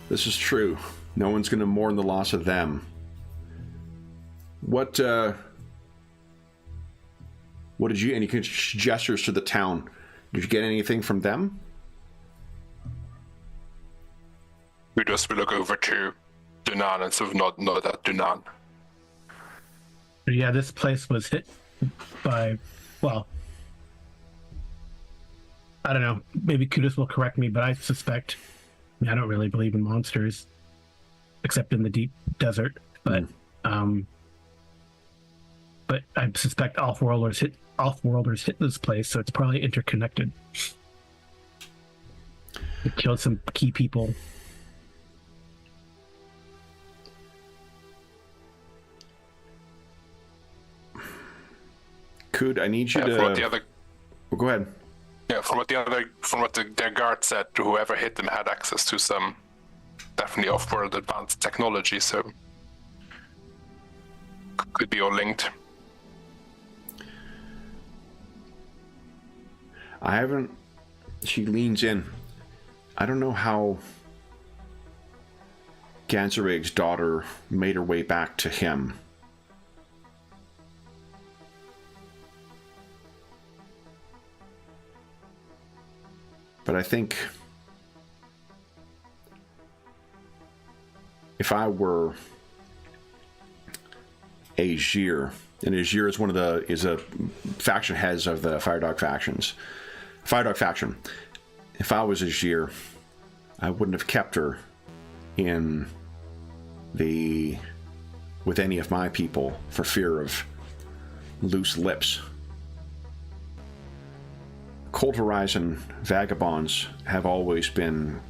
This is true. No one's going to mourn the loss of them. What did you, any gestures to the town? Did you get anything from them? We just will look over to Dunan and sort of nod at Dunan. Yeah, this place was hit by, well, I don't know, maybe Kudus will correct me, but I suspect, I don't really believe in monsters, except in the deep desert, but I suspect off-worlders hit this place, so it's probably interconnected. It killed some key people. I need you to... go ahead. Yeah, from what their guard said, whoever hit them had access to some definitely off-world advanced technology, so could be all linked. I haven't... She leans in. I don't know how Ganzerig's daughter made her way back to him. But I think if I were Azir, and Azir is a faction heads of the Firedog faction. If I was Azir, I wouldn't have kept her with any of my people for fear of loose lips. Cold Horizon vagabonds have always been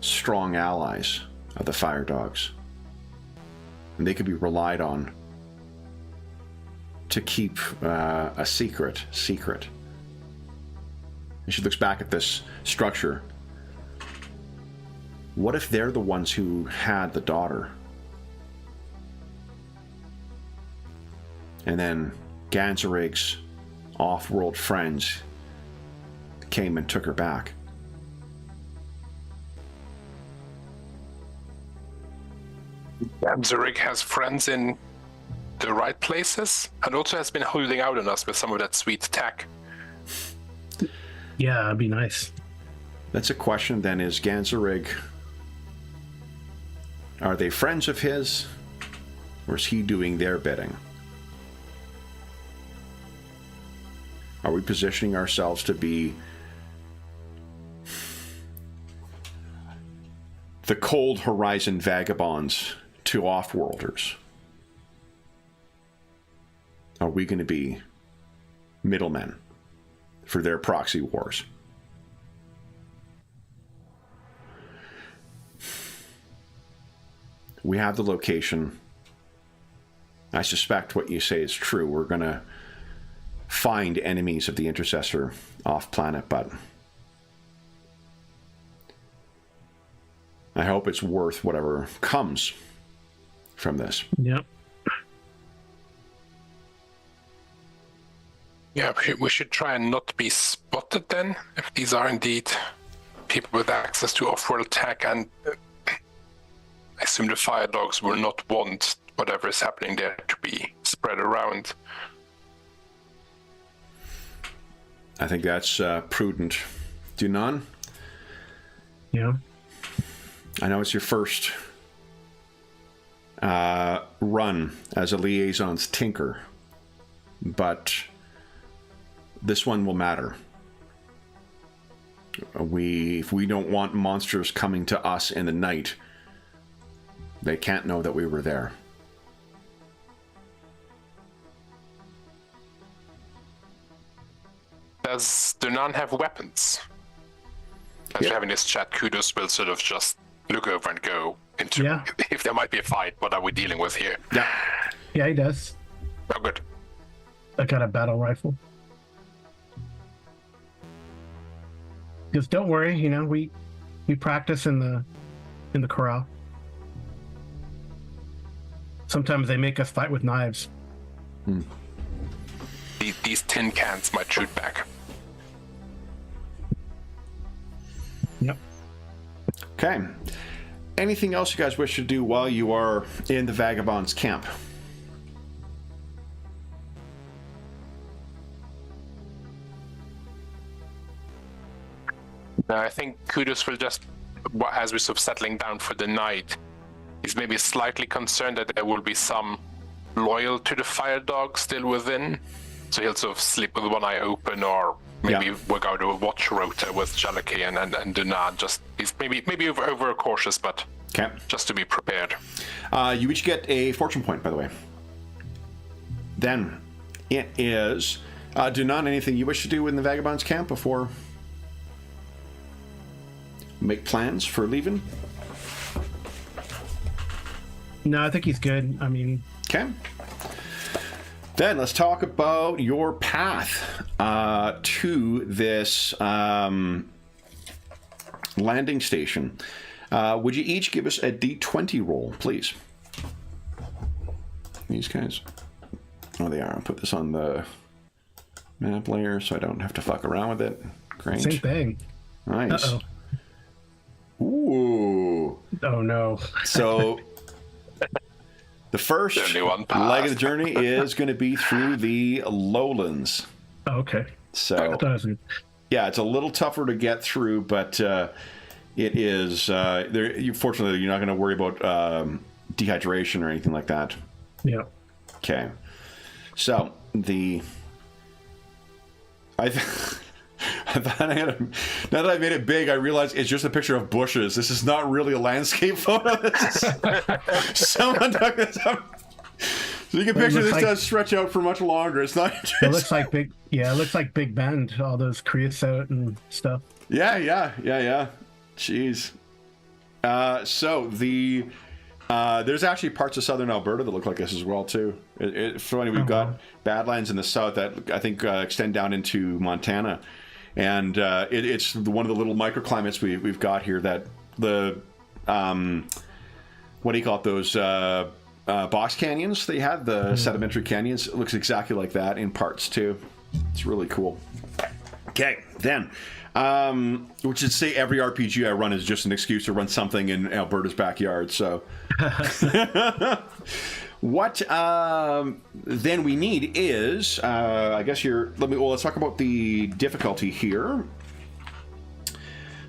strong allies of the Fire Dogs, and they could be relied on to keep a secret. And she looks back at this structure. What if they're the ones who had the daughter? And then Ganzerig's off-world friends came and took her back. Zurich has friends in the right places, and also has been holding out on us with some of that sweet tack. Yeah, that'd be nice. That's a question then, is Ganzerig, are they friends of his, or is he doing their bidding? Are we positioning ourselves to be the cold horizon vagabonds to off-worlders? Are we going to be middlemen for their proxy wars? We have the location. I suspect what you say is true. We're going to find enemies of the Intercessor off-planet, but I hope it's worth whatever comes from this. Yep. Yeah, we should try and not be spotted then, if these are indeed people with access to off-world tech, and I assume the fire dogs will not want whatever is happening there to be spread around. I think that's prudent. Dunan? Yeah. I know it's your first run as a liaison's tinker, but this one will matter. If we don't want monsters coming to us in the night, they can't know that we were there. Does Dunan have weapons? As we're having this chat, Kudos will sort of just look over and go into if there might be a fight, what are we dealing with here? Yeah. Yeah, he does. Oh, good. I got a battle rifle. Because don't worry, you know, we practice in the corral. Sometimes they make us fight with knives. These tin cans might shoot back. Yep. Okay. Anything else you guys wish to do while you are in the Vagabond's camp? I think Kudos will just, as we're sort of settling down for the night, he's maybe slightly concerned that there will be some loyal to the fire dog still within. So he'll sort of sleep with one eye open, or maybe work out a watch rota with Jalaki and Dunan. Just he's maybe over cautious, but just to be prepared. You each get a fortune point, by the way. Then it is Dunan. Anything you wish to do in the Vagabond's camp before make plans for leaving? No, I think he's good. I mean, okay. Then let's talk about your path to this landing station. Would you each give us a D20 roll, please? These guys. Oh, they are. I'll put this on the map layer so I don't have to fuck around with it. Great. same thing. Nice. Uh-oh. Ooh. Oh, no. So the first leg of the journey is going to be through the lowlands. Oh, okay. So, yeah, it's a little tougher to get through, but it is. Fortunately, you're not going to worry about dehydration or anything like that. Yeah. Okay. So I thought now that I made it big, I realized it's just a picture of bushes. This is not really a landscape photo. This is, someone took this up. So you can picture this does stretch out for much longer. It's not just... It looks like Big Bend, all those creosote and stuff. Yeah. Jeez. So there's actually parts of southern Alberta that look like this as well too. It's funny, we've got Badlands in the south that I think extend down into Montana, and it's one of the little microclimates we've got here. That the what do you call it? Those box canyons they had, the sedimentary canyons. It looks exactly like that in parts too. It's really cool. Okay, Then, which is say every RPG I run is just an excuse to run something in Alberta's backyard. So, what then we need is, I guess let's talk about the difficulty here.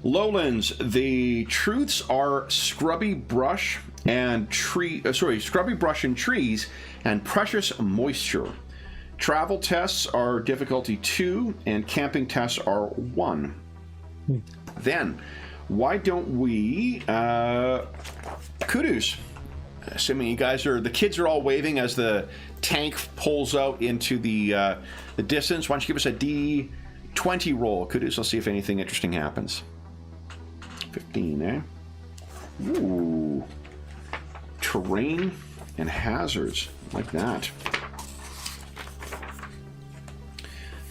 Lowlands, the truths are scrubby brush and scrubby brush and trees and precious moisture. Travel tests are difficulty 2 and camping tests are 1. Then, why don't we kudos. Assuming you guys the kids are all waving as the tank pulls out into the distance. Why don't you give us a D20 roll, kudos? Let's see if anything interesting happens. 15, eh? Ooh. Terrain and hazards. Like that.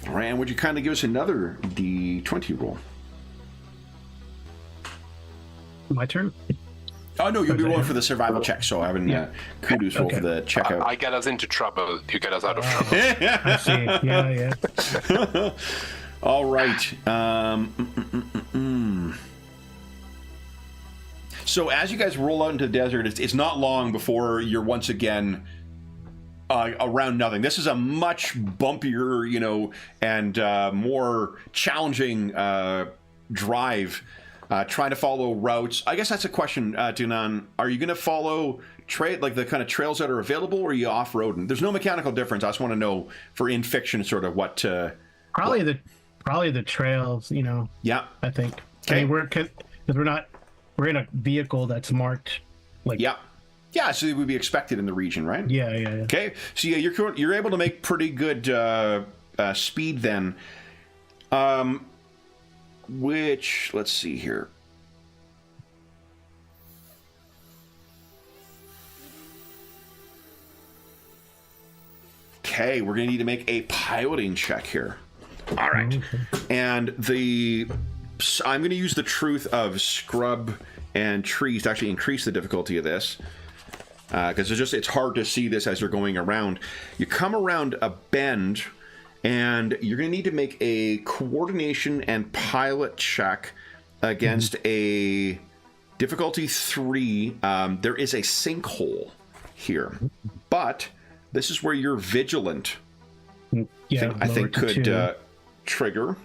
All right, and would you kind of give us another D20 roll? My turn? Oh, no, you'll be rolling for the survival check, so having kudos roll for the checkout. I get us into trouble, you get us out of trouble. I see. Yeah. All right. So as you guys roll out into the desert, it's not long before you're once again around nothing. This is a much bumpier, and more challenging drive. Trying to follow routes. I guess that's a question, Dunan. Are you going to follow the kind of trails that are available, or are you off-roading? There's no mechanical difference. I just want to know for in fiction, sort of what. Probably the trails. Yeah. I think. Okay. I mean, because we're in a vehicle that's marked. Yeah, so it would be expected in the region, right? Yeah. Okay, so yeah, you're able to make pretty good speed then. Which, let's see here. Okay, we're going to need to make a piloting check here. All right. Okay. And I'm going to use the truth of scrub and trees to actually increase the difficulty of this. Because it's hard to see this as you're going around. You come around a bend, and you're going to need to make a coordination and pilot check against a difficulty 3. There is a sinkhole here, but this is where your vigilant, I think could trigger.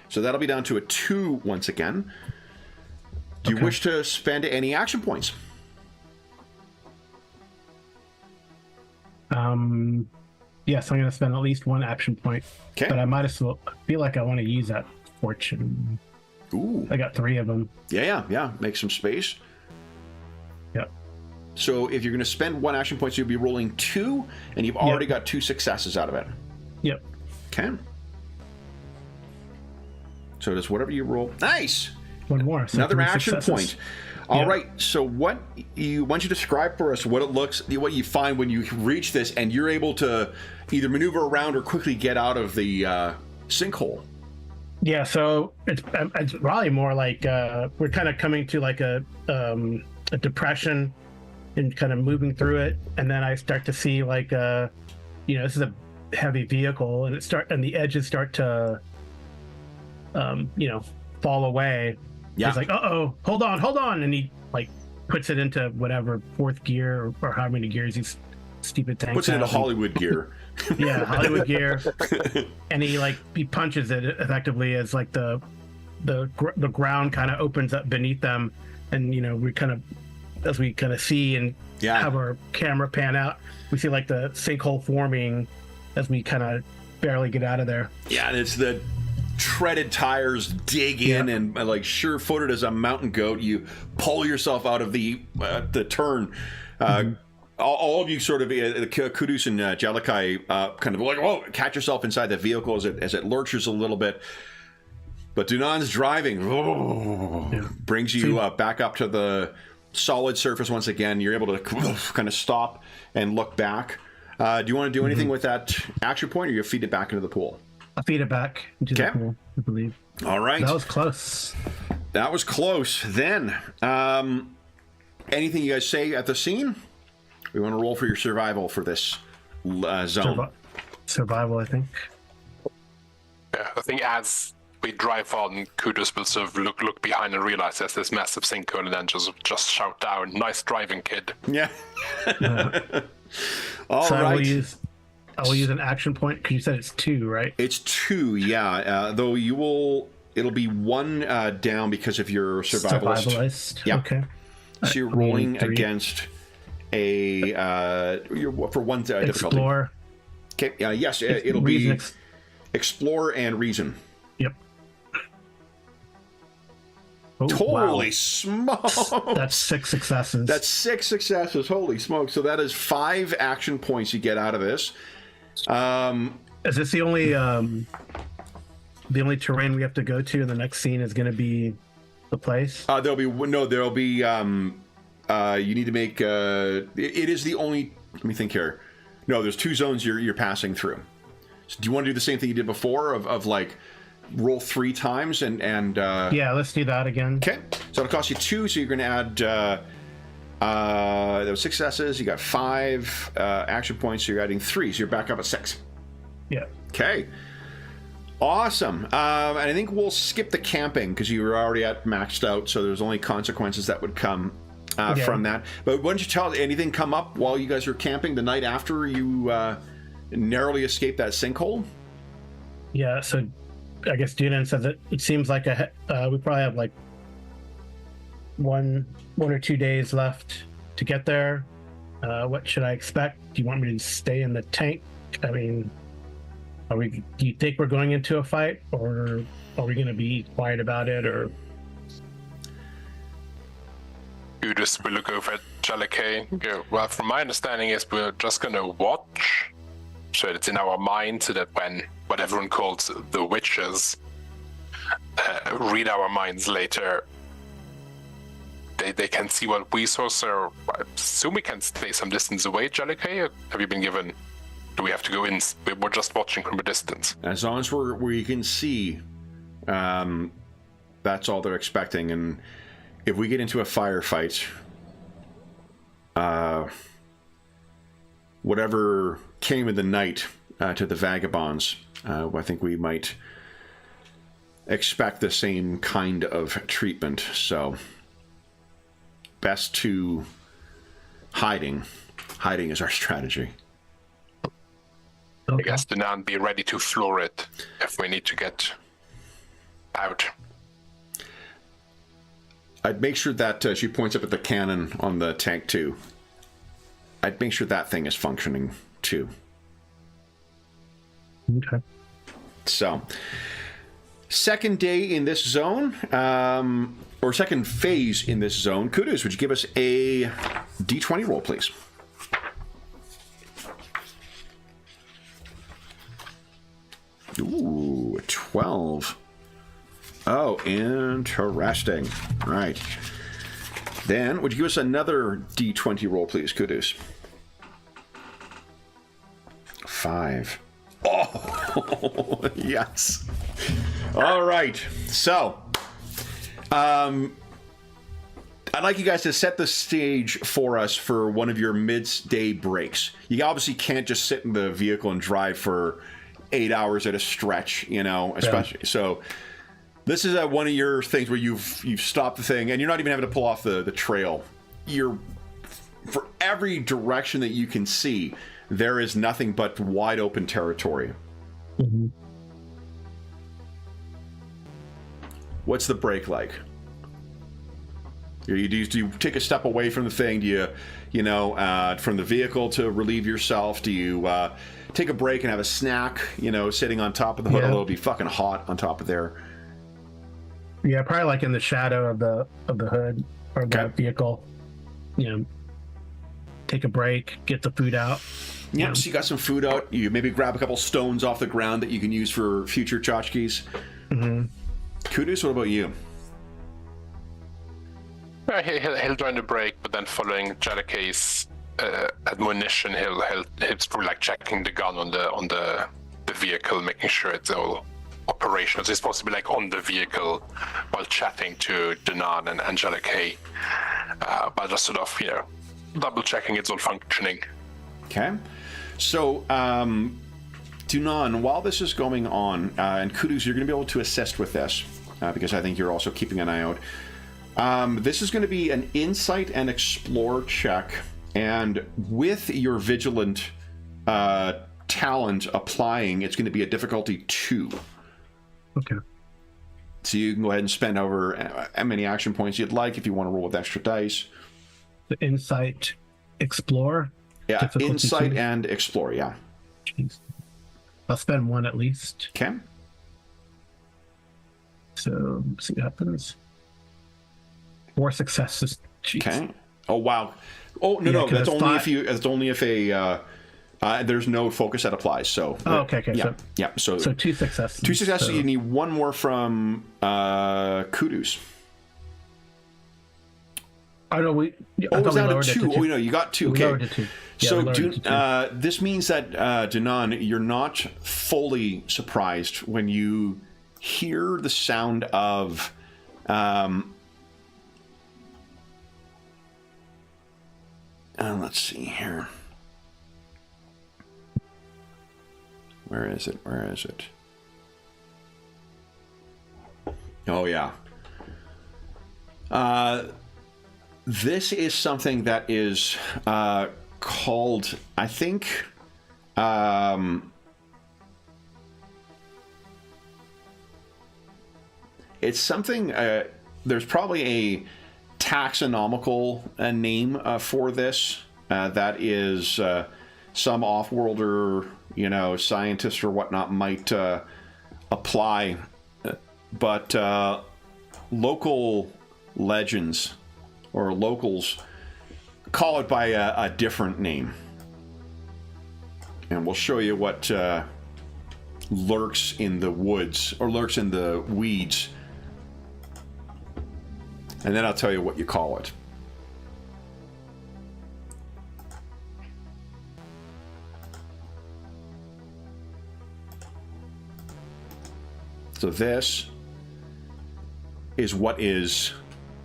So that'll be down to a 2 once again. Do you wish to spend any action points? Yes, I'm going to spend at least 1 action point. Okay. But I might as well feel like I want to use that fortune. Ooh. I got 3 of them. Yeah. Make some space. Yep. So if you're going to spend 1 action point, you'll be rolling 2, and you've already got 2 successes out of it. Yep. Okay. So does whatever you roll. Nice. 1 more. So another 3 action successes. point. All right. So why don't you describe for us what you find when you reach this, and you're able to either maneuver around or quickly get out of the sinkhole. Yeah. So it's probably more like we're kind of coming to like a depression and kind of moving through it, and then I start to see like this is a heavy vehicle, and the edges start to fall away. Yeah. He's like, hold on, and he like puts it into whatever 4th gear or how many gears these stupid tanks puts it into have. Hollywood gear. Yeah, Hollywood gear, and he punches it effectively as like the ground kind of opens up beneath them, and we kind of see and have our camera pan out, we see like the sinkhole forming as we kind of barely get out of there. Yeah, and it's the treaded tires dig in, and like sure-footed as a mountain goat, you pull yourself out of the turn. All of you sort of, Kudus and Jalakai, kind of like, catch yourself inside the vehicle as it lurches a little bit. But Dunan's driving, brings you back up to the solid surface once again. You're able to kind of stop and look back. Do you want to do anything with that action point, or you feed it back into the pool? I'll feed it back into the pool, I believe. All right. That was close. Then, anything you guys say at the scene? We want to roll for your survival for this zone. Survival, I think. Yeah, I think as we drive on, Kudos will sort of look behind and realize there's this massive sinkhole, and then just shout down, "Nice driving, kid." Yeah. All So right. I will use an action point because you said it's 2, right? It's 2, yeah. Though it'll be 1 down because of your survivalist. Yeah. Okay. So you're rolling against a for 1 difficulty. Explore. Okay. Yes, it'll Reason be explore and reason. Yep. Oh, Holy wow. smokes! That's 6 successes. That's 6 successes. Holy smokes! So that is 5 action points you get out of this. Is this the only terrain we have to go to in the next scene is going to be the place? There'll be you need to make it is the only, let me think here. No, there's 2 zones you're passing through. So do you want to do the same thing you did before of like roll 3 times and yeah, let's do that again. Okay, so it'll cost you 2, so you're going to add there was 6 successes, you got 5 action points, so you're adding 3, so you're back up at 6. Yeah. Okay, awesome. And I think we'll skip the camping because you were already at maxed out, so there's only consequences that would come from that. But why don't you tell anything come up while you guys were camping the night after you narrowly escaped that sinkhole? Yeah, so I guess Dunan says it seems like we probably have like one or 2 days left to get there. What should I expect? Do you want me to stay in the tank? I mean, do you think we're going into a fight, or are we going to be quiet about it, or? Kudos will look over at Jalakay and go, "Well, from my understanding is we're just going to watch, so it's in our mind, so that when what everyone calls the witches read our minds later, they can see what we saw." So I assume we can stay some distance away, Jalakay. Have you been given? Do we have to go in? We're just watching from a distance. As long as we're where you can see, that's all they're expecting. And if we get into a firefight, whatever came in the night to the vagabonds, I think we might expect the same kind of treatment. So, best to hiding. Hiding is our strategy. I guess to now be ready to floor it if we need to get out. I'd make sure that she points up at the cannon on the tank too. I'd make sure that thing is functioning too. Okay. So, second day in this zone, or second phase in this zone. Kudos, would you give us a D20 roll, please? Ooh, 12. Oh, interesting. All right. Then, would you give us another D20 roll, please, Kudos? 5. Oh, yes. All right. So, I'd like you guys to set the stage for us for one of your midday breaks. You obviously can't just sit in the vehicle and drive for 8 hours at a stretch, you know, especially. Yeah. So this is one of your things where you've stopped the thing and you're not even having to pull off the trail. You're, for every direction that you can see, there is nothing but wide open territory. Mm-hmm. What's the break like? Do you take a step away from the thing? Do you from the vehicle to relieve yourself? Do you take a break and have a snack, sitting on top of the hood, although it'll be fucking hot on top of there? Yeah, probably like in the shadow of the hood or the vehicle. Take a break, get the food out. Yeah, so you got some food out. You maybe grab a couple stones off the ground that you can use for future tchotchkes. Mm-hmm. Kudos, what about you? He'll join the break, but then following Jalakay's admonition, he'll through like checking the gun on the vehicle, making sure it's all operational. So he's supposed to be like on the vehicle while chatting to Danan and Jalakay, but just sort of double checking it's all functioning. Okay, so to Dunan, while this is going on, and Kudus, you're going to be able to assist with this, because I think you're also keeping an eye out. This is going to be an insight and explore check, and with your vigilant talent applying, it's going to be a difficulty 2. Okay. So you can go ahead and spend over how many action points you'd like if you want to roll with extra dice. The insight, explore. Yeah, insight and explore, yeah. Jeez. I'll spend 1 at least. Okay. So, see what happens. 4 successes. Jeez. Okay. Oh, wow. Oh, no, that's only if you, that's only if there's no focus that applies, so... okay. Yeah, so 2 successes. 2 successes, so you need 1 more from Kudus. Oh, no, it was down to 2. Oh, no, you got 2. Okay. We lowered it to 2. Yeah, so this means that, Dunan, you're not fully surprised when you hear the sound of... let's see here. Where is it? Oh, yeah. This is something that is called, I think, it's something, there's probably a taxonomical name for this. That is some off-worlder, scientist or whatnot might apply. But local legends or locals call it by a different name. And we'll show you what lurks in the woods or lurks in the weeds. And then I'll tell you what you call it. So this is what is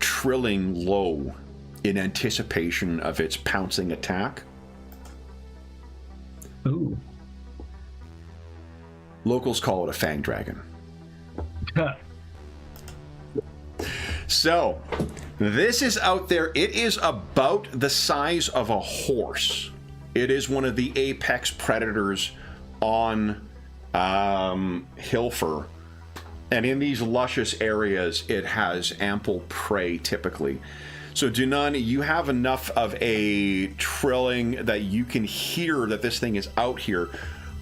trilling low in anticipation of its pouncing attack. Ooh. Locals call it a fang dragon. Huh. So, this is out there. It is about the size of a horse. It is one of the apex predators on Hilfer. And in these luscious areas, it has ample prey typically. So, Dunan, you have enough of a trilling that you can hear that this thing is out here.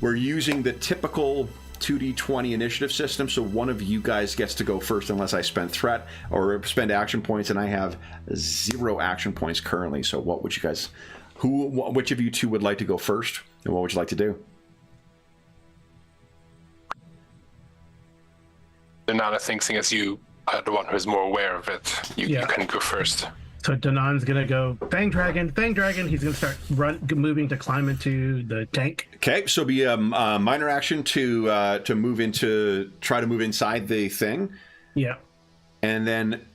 We're using the typical 2d20 initiative system, so one of you guys gets to go first unless I spend threat or spend action points, and I have 0 action points currently. So what would you guys, which of you two would like to go first, and what would you like to do? Danana thinks as you are the one who's more aware of it, you can go first. So Danan's gonna go Fang Dragon. He's gonna start moving to climb into the tank. Okay, so be a minor action to move into, try to move inside the thing. Yeah. And then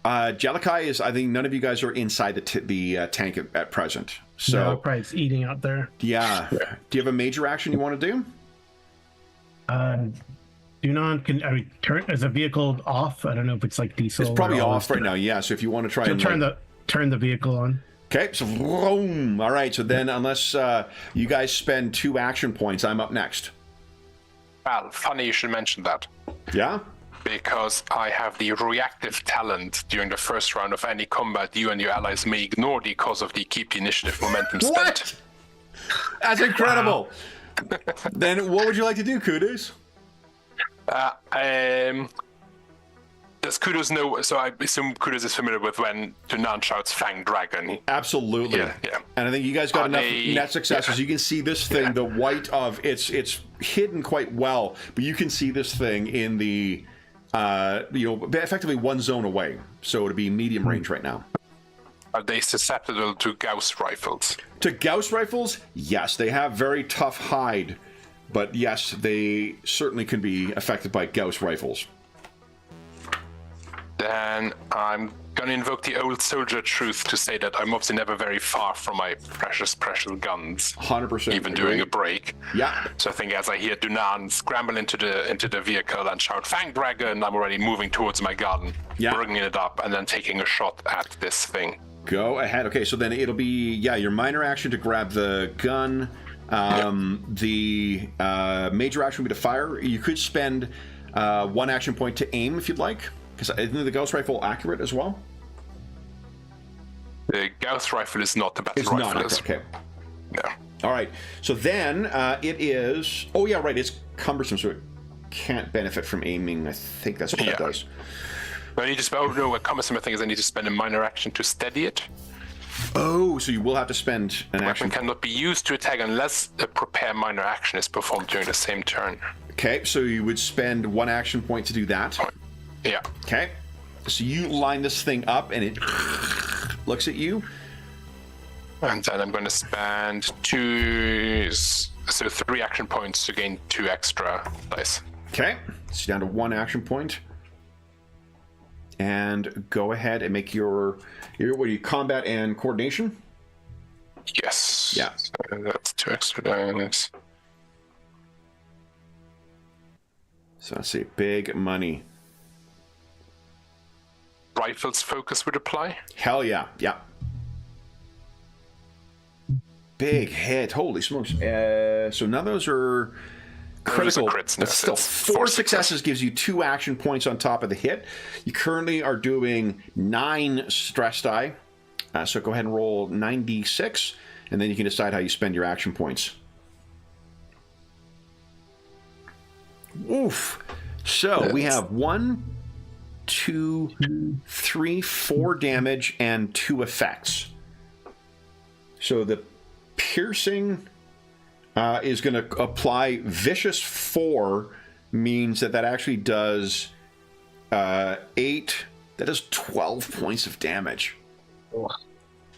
Jelikai is, I think none of you guys are inside the tank at present. So no, probably it's eating out there. Yeah. Do you have a major action you want to do? Dunan can turn as a vehicle off. I don't know if it's like diesel. It's probably off right now. Yeah. So if you want to try and turn the vehicle on. Okay. So boom. All right. So then, unless you guys spend 2 action points, I'm up next. Well, funny you should mention that. Yeah. Because I have the reactive talent during the first round of any combat. You and your allies may ignore because of the keep the initiative momentum spent. What? That's incredible. Then what would you like to do, Kudus? Does Kudus know? So I assume Kudus is familiar with when Dunan shouts "Fang Dragon." Absolutely. Yeah. And I think you guys got enough net successes. You can see this thing. The white of it's hidden quite well, but you can see this thing in the effectively 1 zone away. So it'd be medium range right now. Are they susceptible to Gauss rifles? To Gauss rifles, yes, they have very tough hide. But yes, they certainly can be affected by Gauss rifles. Then I'm Gonna invoke the old soldier truth to say that I'm obviously never very far from my precious guns. 100%. Even during a break. Yeah. So I think as I hear Dunan scramble into the vehicle and shout "Fang Dragon," I'm already moving towards my gun, bringing it up, and then taking a shot at this thing. Go ahead. Okay, so then it'll be your minor action to grab the gun. The major action would be to fire. You could spend 1 action point to aim if you'd like, because isn't the Gauss rifle accurate as well? The Gauss rifle is not the battle rifle. It's not. Okay. No. All right. So then it is. Oh yeah, right. It's cumbersome, so it can't benefit from aiming. I think that's what that does. I need to spend. Oh no, what cumbersome thing is I need to spend a minor action to steady it. Oh, so you will have to spend an action. Weapon cannot be used to attack unless a prepare minor action is performed during the same turn. Okay, so you would spend 1 action point to do that. Yeah. Okay. So you line this thing up, and it looks at you. And then I'm going to spend 3 action points to gain 2 extra dice. Okay, it's down to 1 action point. And go ahead and make your what are you, combat and coordination? Yes. Yeah. So that's 2 extra dice. So let's see, big money. Rifles focus would apply? Hell yeah, yeah. Big hit, holy smokes. So none of those are critical, crits, but still 4 successes gives you 2 action points on top of the hit. You currently are doing 9 stress die, so go ahead and roll 9d6, and then you can decide how you spend your action points. Oof. So we have 1, 2, 3, 4 damage and 2 effects. So the piercing is going to apply vicious 4, means that actually does 8. That does 12 points of damage.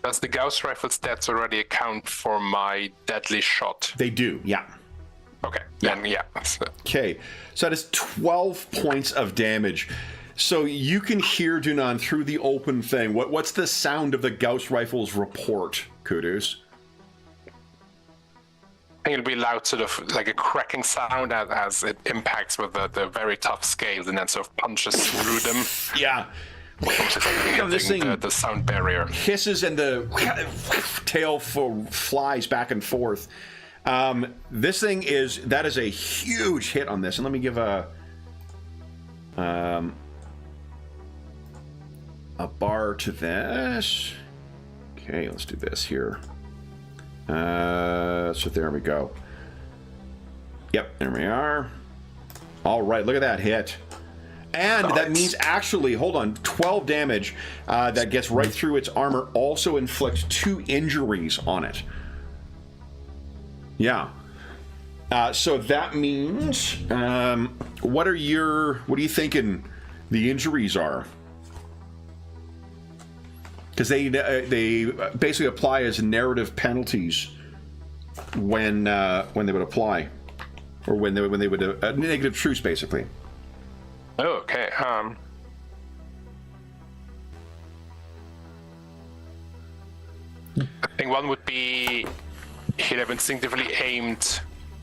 Does the Gauss rifle stats already account for my deadly shot? They do, yeah. Okay. Yeah. Okay, so that is 12 points of damage. So you can hear Dunan through the open thing. What's the sound of the Gauss rifle's report, Kudus? I think it'll be loud, sort of like a cracking sound as it impacts with the very tough scales and then sort of punches through them. Yeah. This thing, the sound barrier hisses and the tail flies back and forth. This thing is a huge hit on this, and let me give a bar to this. Okay, let's do this here. So there we go. Yep, there we are. All right, look at that hit. And that means actually, hold on, 12 damage that gets right through its armor, also inflicts 2 injuries on it. Yeah. So that means, what are you thinking the injuries are? Because they basically apply as narrative penalties when they would apply, or when they would negative truce, basically. Oh, okay. I think one would be he'd have instinctively aimed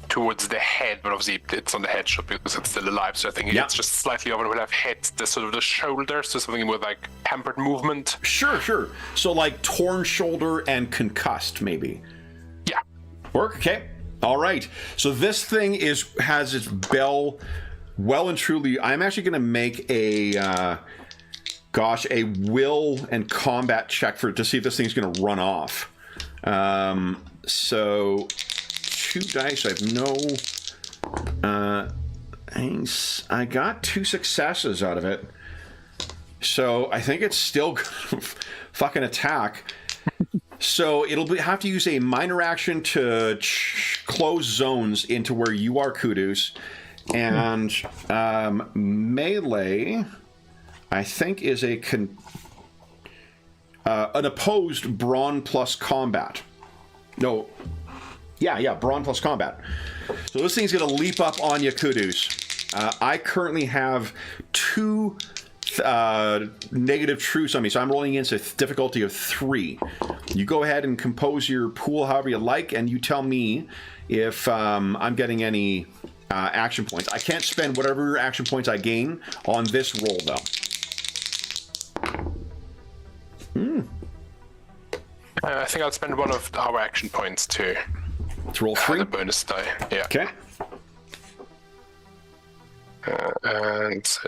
towards the head, but obviously it's on the headshot because it's still alive. So I think it's just slightly over. Would have hit the sort of the shoulder, so something with like hampered movement. Sure. So like torn shoulder and concussed, maybe. Yeah. Work. Okay. All right. So this thing has its bell well and truly. I'm actually going to make a will and combat check to see if this thing's going to run off. So 2 dice. I have no things. I got 2 successes out of it. So I think it's still gonna fucking attack. So it'll have to use a minor action to close zones into where you are, Kudus. And melee, I think, is an opposed brawn plus combat. No. Yeah, brawn plus combat. So this thing's going to leap up on you, Kudus. I currently have 2 negative truce on me, so I'm rolling against a difficulty of 3. You go ahead and compose your pool however you like, and you tell me if I'm getting any action points. I can't spend whatever action points I gain on this roll, though. I think I'll spend one of our action points to roll 3. the bonus die. Yeah. Okay. And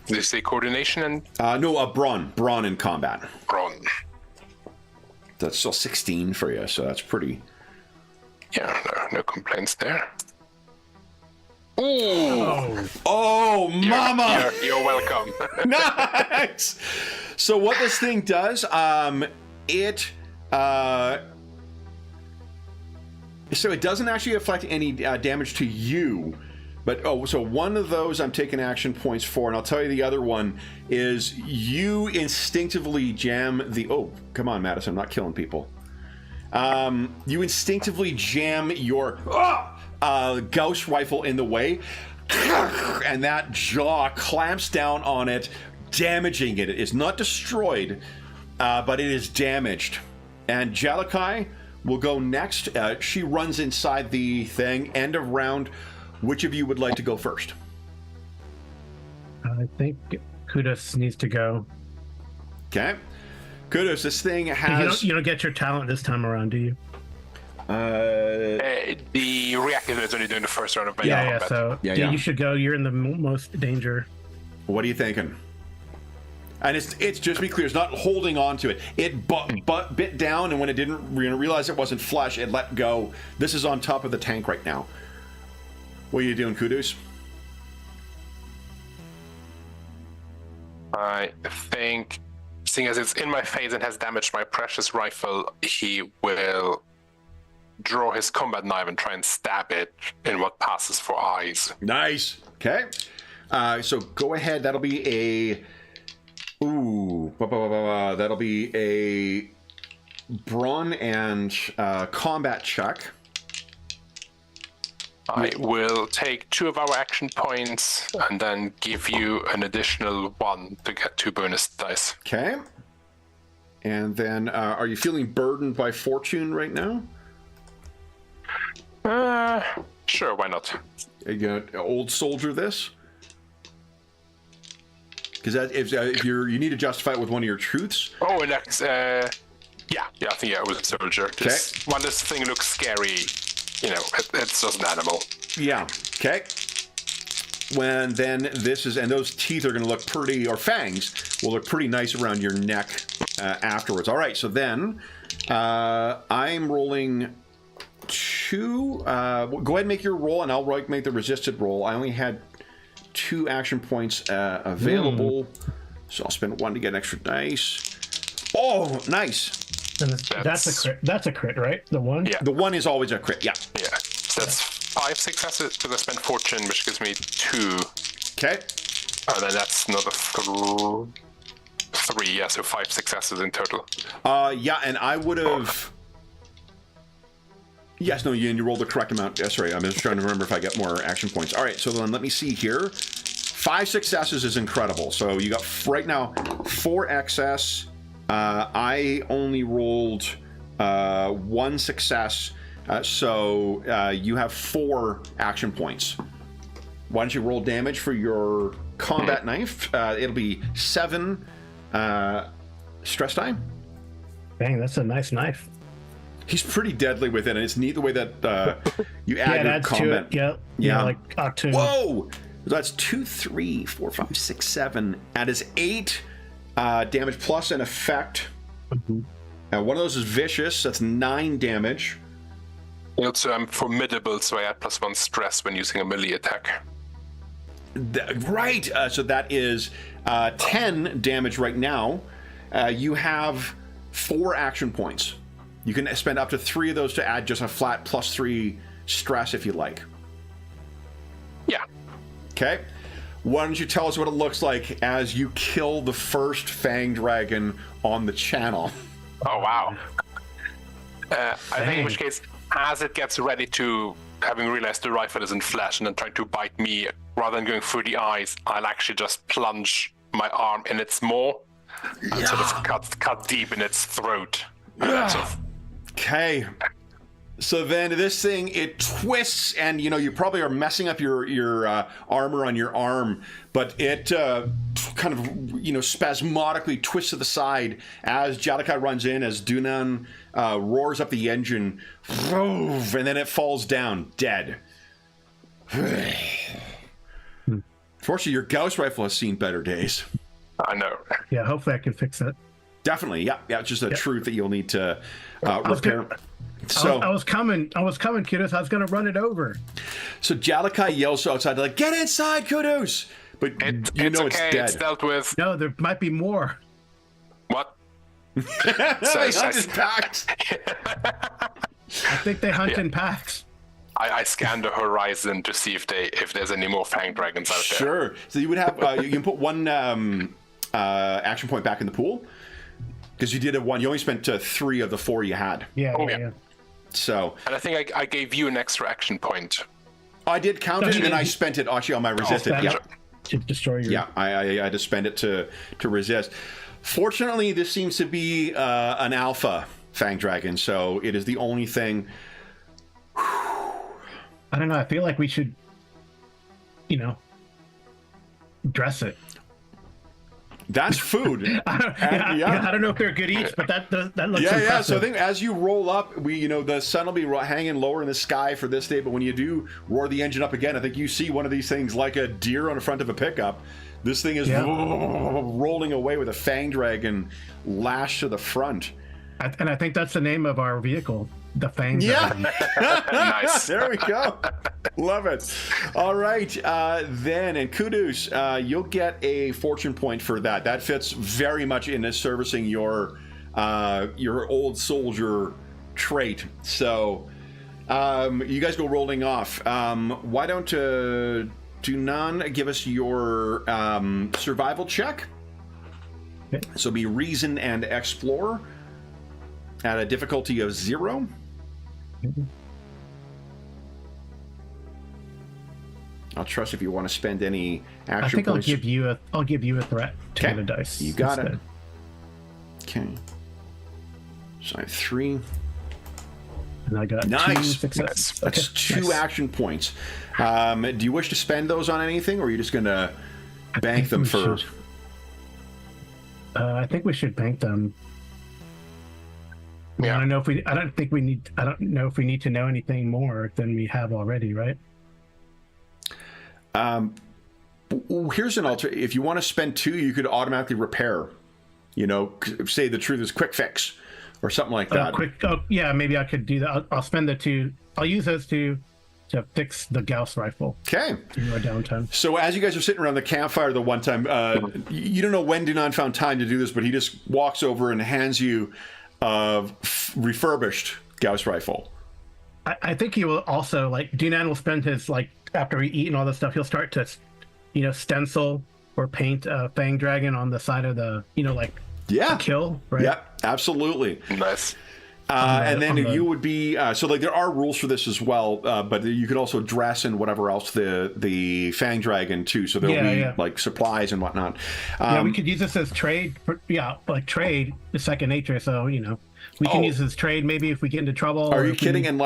did you say coordination and No, brawn in combat. brawn? That's still 16 for you, so that's pretty. Yeah, no complaints there. Ooh! Oh, mama! You're welcome. Nice. So what this thing does, it doesn't actually affect any damage to you. But, so one of those I'm taking action points for, and I'll tell you the other one is you instinctively jam the... Oh, come on, Madison, I'm not killing people. You instinctively jam your Gauss rifle in the way, and that jaw clamps down on it, damaging it. It is not destroyed, but it is damaged. And Jalakai will go next. She runs inside the thing. End of round. Which of you would like to go first? I think Kudos needs to go. Okay. Kudos, this thing has... You don't get your talent this time around, do you? The reactive is only doing the first round of melee combat. So you should go. You're in the most danger. What are you thinking? And it's just to be clear, it's not holding on to it. It bit down, and when it didn't realize it wasn't flush, it let go. This is on top of the tank right now. What are you doing, Kudos? I think, seeing as it's in my face and has damaged my precious rifle, he will draw his combat knife and try and stab it in what passes for eyes. Nice. Okay. So go ahead. That'll be a... Ooh. That'll be a brawn and combat check. I will take 2 of our action points and then give you an additional 1 to get 2 bonus dice. Okay. And then, are you feeling burdened by fortune right now? Sure, why not? You got old soldier this? Because if you need to justify it with one of your truths. Oh, and that's I think it was a soldier. Just when this thing looks scary, it's just an animal. Yeah. Okay. When then this is, and those teeth are going to look pretty, or fangs will look pretty nice around your neck afterwards. All right. So then I'm rolling 2. Go ahead and make your roll, and I'll make the resisted roll. I only had 2 action points available, so I'll spend 1 to get an extra dice. Oh, nice. And that's a crit. That's a crit, right? The 1? Yeah. The 1 is always a crit, yeah. Yeah. So that's 5 successes because I spent fortune, which gives me 2. Okay. And then that's another 3, yeah, so 5 successes in total. Yeah, and I would have... Yes, no, you rolled the correct amount. Sorry, I'm just trying to remember if I get more action points. All right, so then let me see here. 5 successes is incredible. So you got, right now, 4 excess. I only rolled 1 success. So you have 4 action points. Why don't you roll damage for your combat knife? It'll be 7 stress die. Dang, that's a nice knife. He's pretty deadly with it, and it's neat the way that you add your combat. Yeah, like Octoon. Whoa! That's 2, 3, 4, 5, 6, 7. That is 8 damage plus an effect. Mm-hmm. One of those is vicious. That's 9 damage. Also, I'm formidable, so I add +1 stress when using a melee attack. Right. So that is 10 damage right now. You have 4 action points. You can spend up to 3 of those to add just a flat +3 stress if you like. Yeah. Okay. Why don't you tell us what it looks like as you kill the first Fang Dragon on the channel? Oh, wow. I think in which case, as it gets ready to, having realized the rifle isn't flesh and then trying to bite me rather than going through the eyes, I'll actually just plunge my arm in its maw and sort of cut deep in its throat. Okay. So then this thing, it twists, and you probably are messing up your armor on your arm, but it kind of spasmodically twists to the side as Jadakai runs in, as Dunan roars up the engine, and then it falls down dead. Fortunately, your Gauss rifle has seen better days. I know. Yeah, hopefully I can fix it. Definitely, yeah. It's just a truth that you'll need to repair. So I was coming, Kudus. I was going to run it over. So Jadakai yells outside, like, "Get inside, Kudus!" But it's it's okay. dead. It's dealt with. No, there might be more. What? It's packed. I think they hunt in packs. I scan the horizon to see if there's any more fang dragons out there. Sure. So you would have you can put one action point back in the pool because you did one. You only spent 3 of the 4 you had. Yeah. So. And I think I gave you an extra action point. I did count it, and then I spent it actually on my resisted. To destroy your. Yeah, I had to spend it to resist. Fortunately, this seems to be an alpha fang dragon, so it is the only thing. I don't know. I feel like we should, dress it. That's food. I don't know if they're good eats, but that looks impressive. Yeah. So I think as you roll up, the sun will be hanging lower in the sky for this day. But when you do roar the engine up again, I think you see one of these things like a deer on the front of a pickup. This thing is rolling away with a fang dragon lashed to the front. And I think that's the name of our vehicle, the Fang Dragon. Nice. There we go. Love it. All right. Then, and Kudus, you'll get a fortune point for that. That fits very much into servicing your old soldier trait. So you guys go rolling off. Why don't Dunan give us your survival check? Okay. So be reason and explore at a difficulty of 0. I'll trust if you want to spend any action. I think points. I'll give you a threat to get a dice. You got it. Okay. So I have 3. And I got 2 successes. That's 2 action points. Do you wish to spend those on anything, or are you just going to bank them for? I think we should bank them. Yeah. I don't know if we need to know anything more than we have already, right? Here's an alter. If you want to spend 2, you could automatically repair. Say the truth is quick fix or something like that. Maybe I could do that. I'll spend the 2. I'll use those 2 to fix the Gauss rifle. Okay. In our downtime. So as you guys are sitting around the campfire the one time, you don't know when Dunan found time to do this, but he just walks over and hands you a refurbished Gauss rifle. I think he will also, Dunan will spend his, after we eat and all this stuff, he'll start to, stencil or paint a Fang Dragon on the side of the, kill, right? Yeah, absolutely. Nice. And then you would be there are rules for this as well, but you could also dress and whatever else the Fang Dragon too. So there'll be supplies and whatnot. We could use this as trade. Trade is second nature. So we can use this as trade maybe if we get into trouble. Are you kidding? And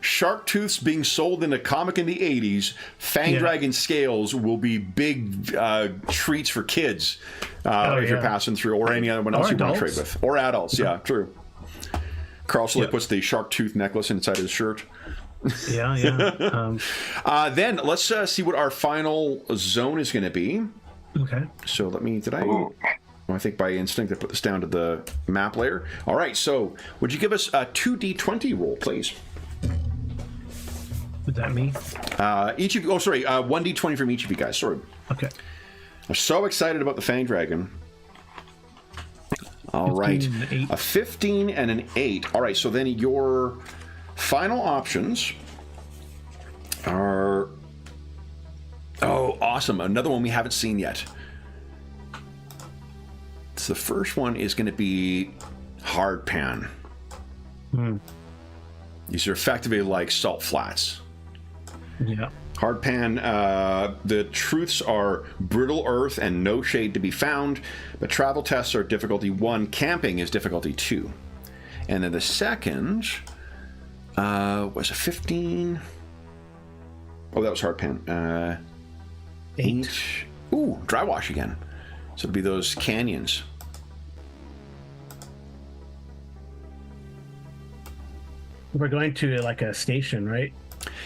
shark tooths being sold in a comic in the 80s, Fang Dragon scales will be big treats for kids if you're passing through, or any other one else you want to trade with, or adults. Yeah, true. Carl Slade puts the shark tooth necklace inside his shirt. Yeah. Then let's see what our final zone is going to be. Okay. So I think by instinct I put this down to the map layer. All right. So would you give us a 2d20 roll, please? Is that me? Each of you. Oh, sorry. 1d20 from each of you guys. Sorry. Okay. I'm so excited about the Fang Dragon. All right, a 15 and an 8. All right, so then your final options are... Oh, awesome. Another one we haven't seen yet. So the first one is going to be hard pan. These are effectively like salt flats. Yeah. Hardpan, the truths are brittle earth and no shade to be found, but travel tests are difficulty 1, camping is difficulty 2. And then the second was a 15. Oh, that was Hardpan. 8. Ooh, dry wash again. So it'll be those canyons. We're going to like a station, right?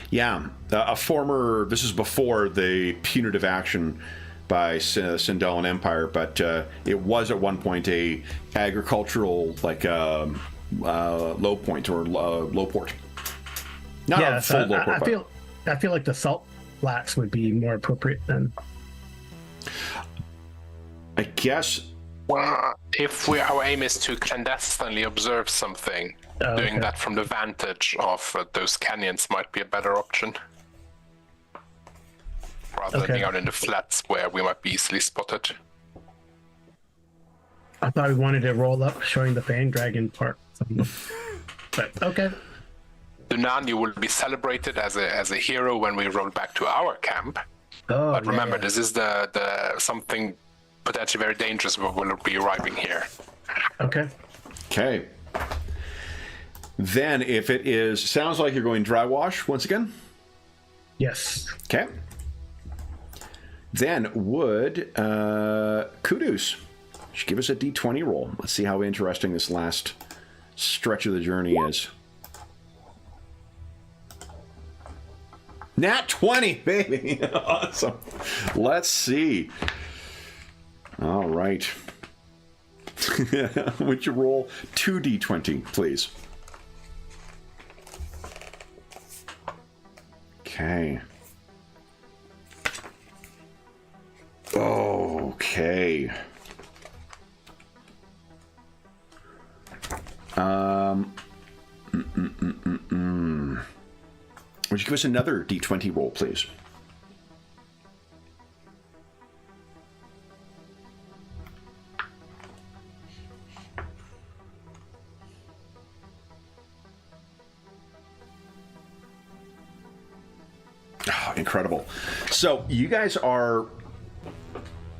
Yeah, a former. This is before the punitive action by Sindalan Empire, but it was at one point a agricultural low point or low port. Not a full low port. I feel like the salt flats would be more appropriate then. I guess. Well, if our aim is to clandestinely observe something, doing that from the vantage of those canyons might be a better option. Rather than being out in the flats where we might be easily spotted. I thought we wanted to roll up showing the Fang Dragon part. But okay. Dunan, you will be celebrated as a hero when we roll back to our camp. Oh, but remember, this is the something potentially very dangerous will be arriving here. Okay. Okay. Then, if it is, sounds like you're going dry wash once again. Yes. Okay. Then would Kudos should give us a D20 roll. Let's see how interesting this last stretch of the journey is. Nat 20, baby. Awesome. Let's see. All right. Would you roll 2d20, please? Okay. Okay. Would you give us another d20 roll, please? Oh, incredible. So you guys are,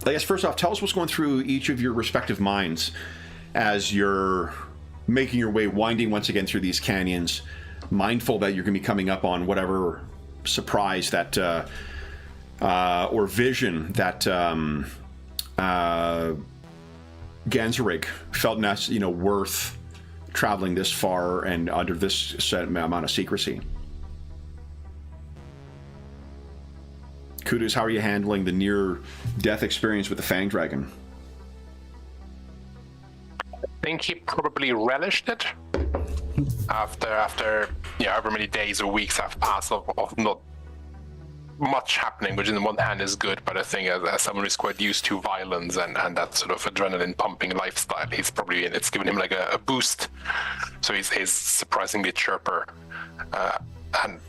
I guess, first off, tell us what's going through each of your respective minds as you're making your way, winding once again through these canyons, mindful that you're going to be coming up on whatever surprise that or vision that Ganzerig felt worth traveling this far and under this set amount of secrecy. Kudos, how are you handling the near-death experience with the Fang Dragon? I think he probably relished it after however many days or weeks have passed of not much happening, which on one hand is good, but I think as someone who's quite used to violence and that sort of adrenaline-pumping lifestyle, it's given him like a boost. So he's surprisingly chirper. And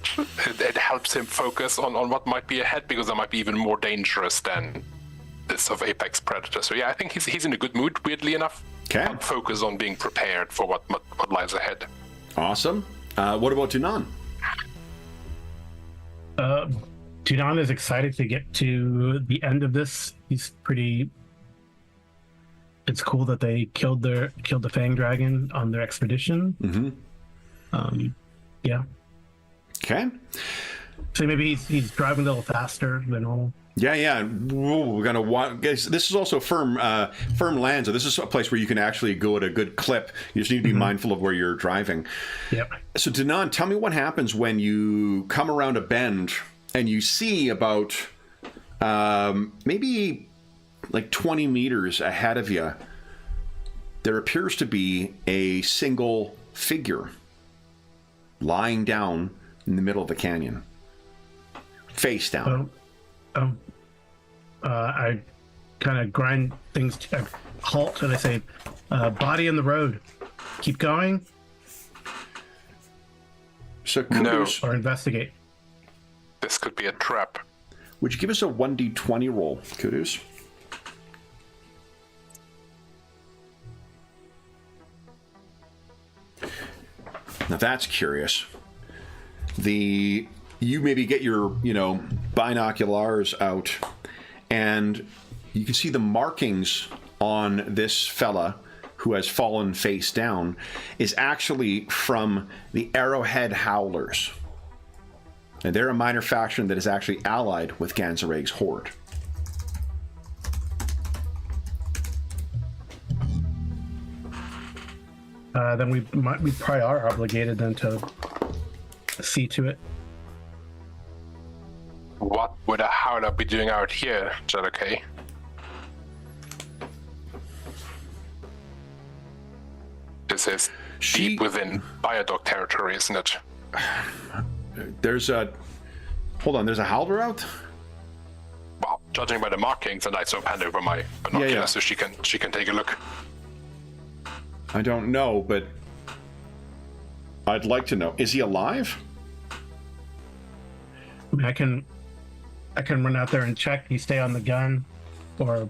it helps him focus on what might be ahead, because that might be even more dangerous than this of apex predator. So yeah, I think he's in a good mood, weirdly enough. Okay. And focus on being prepared for what lies ahead. Awesome. What about Dunan? Dunan is excited to get to the end of this. He's pretty. It's cool that they killed the Fang Dragon on their expedition. Mm-hmm. Yeah. Okay. So maybe he's driving a little faster than normal. Yeah. We're gonna want. This is also firm land, so this is a place where you can actually go at a good clip. You just need to be mindful of where you're driving. Yep. So Danan, tell me what happens when you come around a bend and you see about maybe like 20 meters ahead of you, there appears to be a single figure lying down in the middle of the canyon, face down. I kind of grind things to a halt and I say, body in the road, keep going. So Kudos, or investigate. This could be a trap. Would you give us a 1d20 roll, Kudos? Now that's curious. The you maybe get your, binoculars out, and you can see the markings on this fella who has fallen face down is actually from the Arrowhead Howlers. And they're a minor faction that is actually allied with Ganzarag's horde. Then we probably are obligated then to see to it. What would a howler be doing out here, Jellicoe? This is deep within Biodog territory, isn't it? There's a howler out? Well, judging by the markings, and I sort of hand over my binoculars so she can take a look. I don't know, but I'd like to know. Is he alive? I mean, I can run out there and check. You stay on the gun, or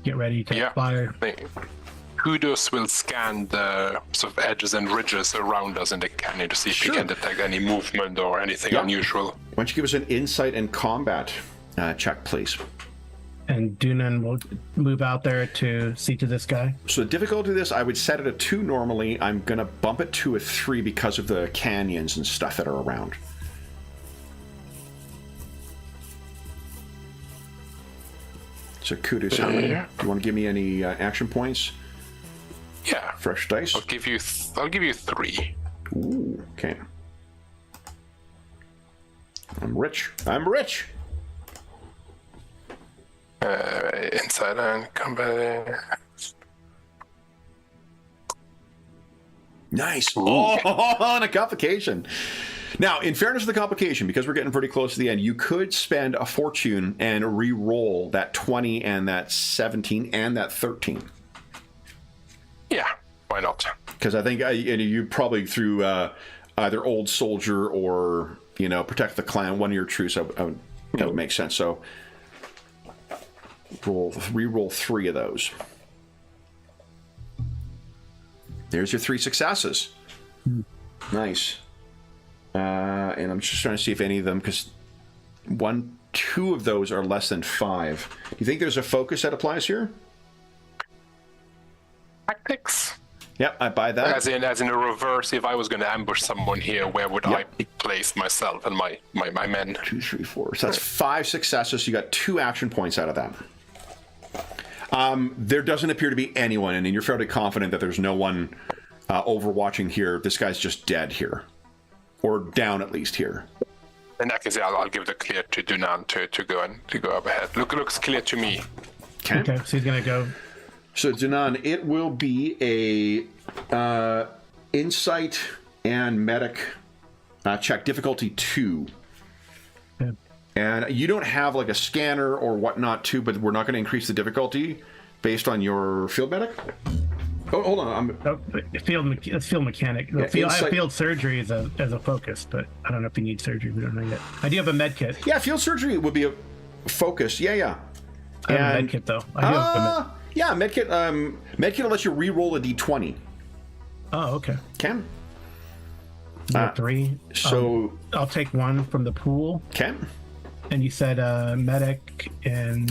get ready to fire. Kudos will scan the sort of edges and ridges around us in the canyon to see if he can detect any movement or anything unusual. Why don't you give us an insight and combat check, please? And Dunan will move out there to see to this guy. So the difficulty of this, I would set it at 2 normally. I'm going to bump it to a 3 because of the canyons and stuff that are around. So Kudus, how many? Do you want to give me any action points? Yeah. Fresh dice? I'll give you 3. Ooh, okay. I'm rich. Inside and combat. Nice. Oh, and a complication. Now, in fairness to the complication, because we're getting pretty close to the end, you could spend a fortune and re-roll that 20 and that 17 and that 13. Yeah, why not? Because I think you probably through either Old Soldier or, Protect the Clan, one of your truce, that would make sense. So re-roll 3 of those. There's your 3 successes. Nice. And I'm just trying to see if any of them, because 2 of those are less than 5. Do you think there's a focus that applies here? Tactics. Yep, I buy that. As in a reverse, if I was going to ambush someone here, where would I place myself and my men? 2, 3, 4. So that's 5 successes. So you got 2 action points out of that. There doesn't appear to be anyone, and you're fairly confident that there's no one overwatching here. This guy's just dead here. Or down at least here. In that case, I'll give the clear to Dunan to go up ahead. Looks clear to me. Okay, so he's gonna go. So Dunan, it will be a insight and medic check, difficulty 2. Yeah. And you don't have like a scanner or whatnot too, but we're not going to increase the difficulty based on your field medic. Oh, hold on. It's field mechanic. I have field surgery as a focus, but I don't know if you need surgery. We don't know yet. I do have a med kit. Yeah, field surgery would be a focus. Yeah. I have a med kit though. Yeah, med kit. Med kit will let you re-roll a d20. Oh, okay. Can. 3. So I'll take 1 from the pool. Can. And you said medic and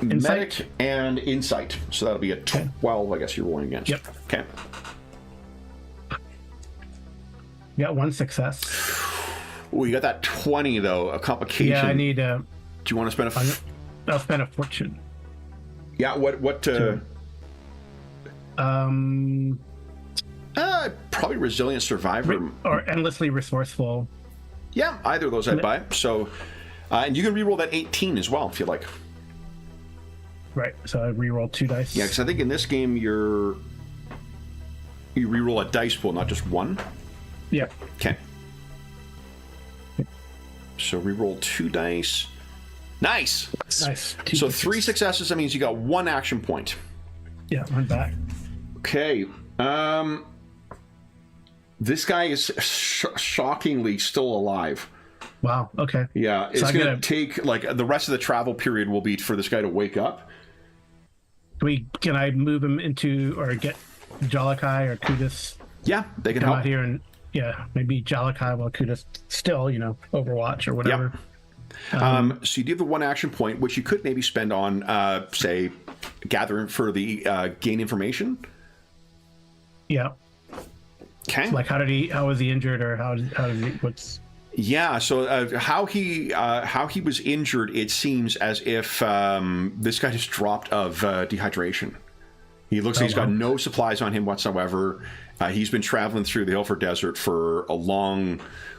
insight? Medic and insight. So that'll be a 12, I guess you're rolling against. Yep. Okay. You got 1 success. Oh, you got that 20 though. A complication. Yeah, I need. Do you want to spend I'll spend a fortune. Yeah. What? Probably resilient survivor or endlessly resourceful. Yeah, either of those I'd buy. So, and you can re-roll that 18 as well if you like. Right. So I re-roll 2 dice. Yeah, because I think in this game you re-roll a dice pool, not just 1. Yeah. Okay. So re-roll 2 dice. Nice. So 3 successes. That means you got 1 action point. Yeah, 1 back. Okay. This guy is shockingly still alive. Wow. Okay. Yeah, it's going to take the rest of the travel period will be for this guy to wake up. Can I move him into or get Jalakai or Kudus? Yeah, they can help out here and maybe Jalakai while Kudos still, Overwatch or whatever. Yep. So you do have the one action point, which you could maybe spend on, say, gathering for the gain information. Yeah. Okay. So like, how was he injured, or what's? Yeah. So how he was injured, it seems as if this guy just dropped of dehydration. He looks like he's got no supplies on him whatsoever. He's been traveling through the Hilfer Desert for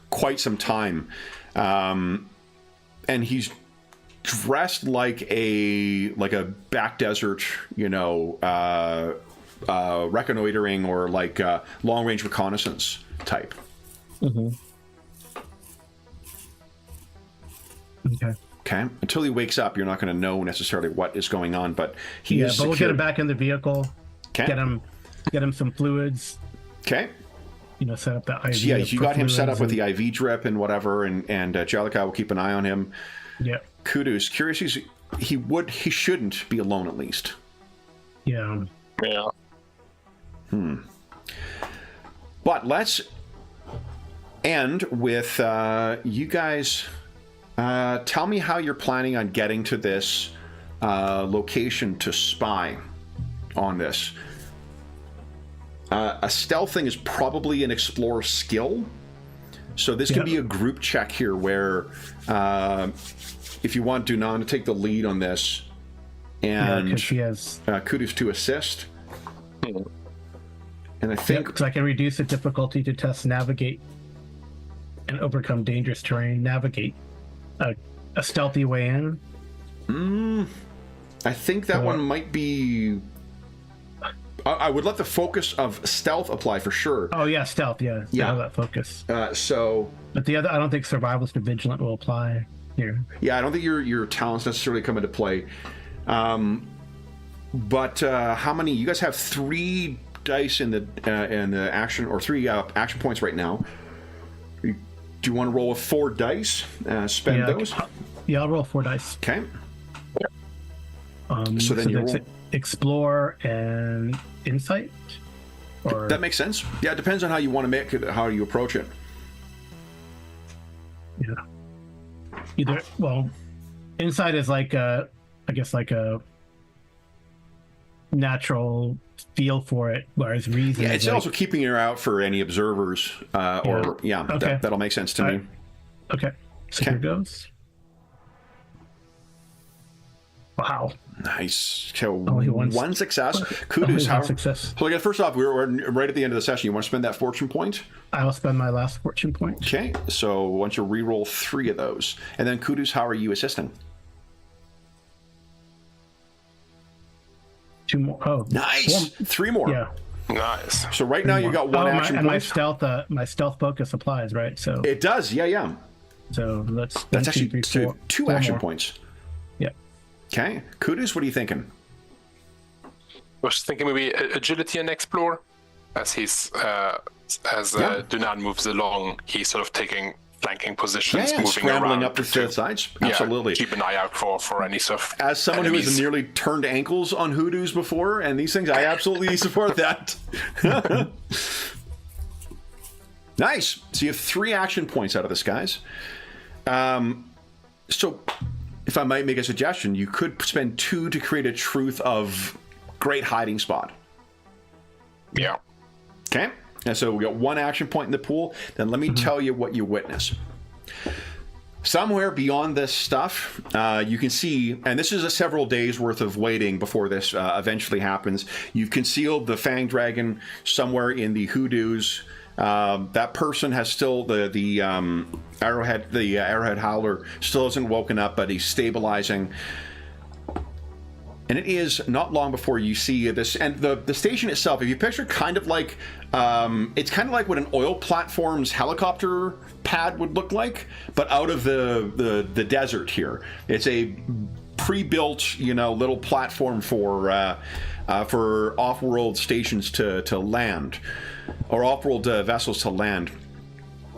quite some time. And he's dressed like a back desert, reconnoitering or like long range reconnaissance type. Mm-hmm. Okay. Until he wakes up, you're not going to know necessarily what is going on, but he is. But we'll get him back in the vehicle. Okay. Get him some fluids. Okay. Set up that IV. So yeah, you got him set up with the IV drip and whatever, and Jellicoe will keep an eye on him. Yeah. Kudos. Curious, he shouldn't be alone at least. Yeah. Yeah. But let's end with you guys. Tell me how you're planning on getting to this location to spy on this. A stealth thing is probably an explorer skill. So this can be a group check here where if you want Dunan to take the lead on this and she has Kudos to assist. And I think... because I can reduce the difficulty to test navigate and overcome dangerous terrain. Navigate a stealthy way in. I think that one might be... I would let the focus of stealth apply for sure. Oh yeah, stealth. Yeah. That focus. But the other, I don't think survivalist or vigilant will apply here. Yeah, I don't think your talents necessarily come into play. But how many? You guys have 3 dice in the action, or 3 action points right now. Do you want to roll with 4 dice? Spend those. Yeah, I'll roll 4 dice. Okay. So then you roll... explore and insight, or that makes sense. Yeah, it depends on how you want to make it, how you approach it. Yeah. Insight is like I guess like a natural feel for it, whereas reason. Yeah, it's also keeping your eye out for any observers. Okay. That'll make sense to me. Okay. So here goes. Wow. Nice. So only one success. Kudos. Success. So again, first off, we're right at the end of the session. You want to spend that fortune point? I will spend my last fortune point. Okay. So why don't you re-roll 3 of those, and then Kudos, how are you assisting? 2 more. Oh, nice. 3 more. Yeah. Nice. So right now you got 1 action point. My stealth focus applies, right? So it does. Yeah. So that's actually 2 action points. Yeah. Okay. Kudos, what are you thinking? I was thinking maybe agility and explore, as Dunan moves along, he's sort of taking flanking positions, moving scrambling around up the sides. Absolutely. Keep an eye out for any sort of as someone enemies. who has nearly turned ankles on hoodoos before and these things, I absolutely support that. Nice. So you have 3 action points out of this, guys. So if I might make a suggestion, you could spend 2 to create a truth of great hiding spot. Yeah. Okay. And so we got 1 action point in the pool. Then let me tell you what you witness. Somewhere beyond this stuff, you can see, and this is several days worth of waiting before this eventually happens. You've concealed the Fang Dragon somewhere in the hoodoos. That person has still the arrowhead howler still hasn't woken up, but he's stabilizing. And it is not long before you see this, and the station itself, if you picture kind of like, it's kind of like what an oil platform's helicopter pad would look like, but out of the desert here. It's a pre-built, little platform for off-world stations to land, or off-world vessels to land.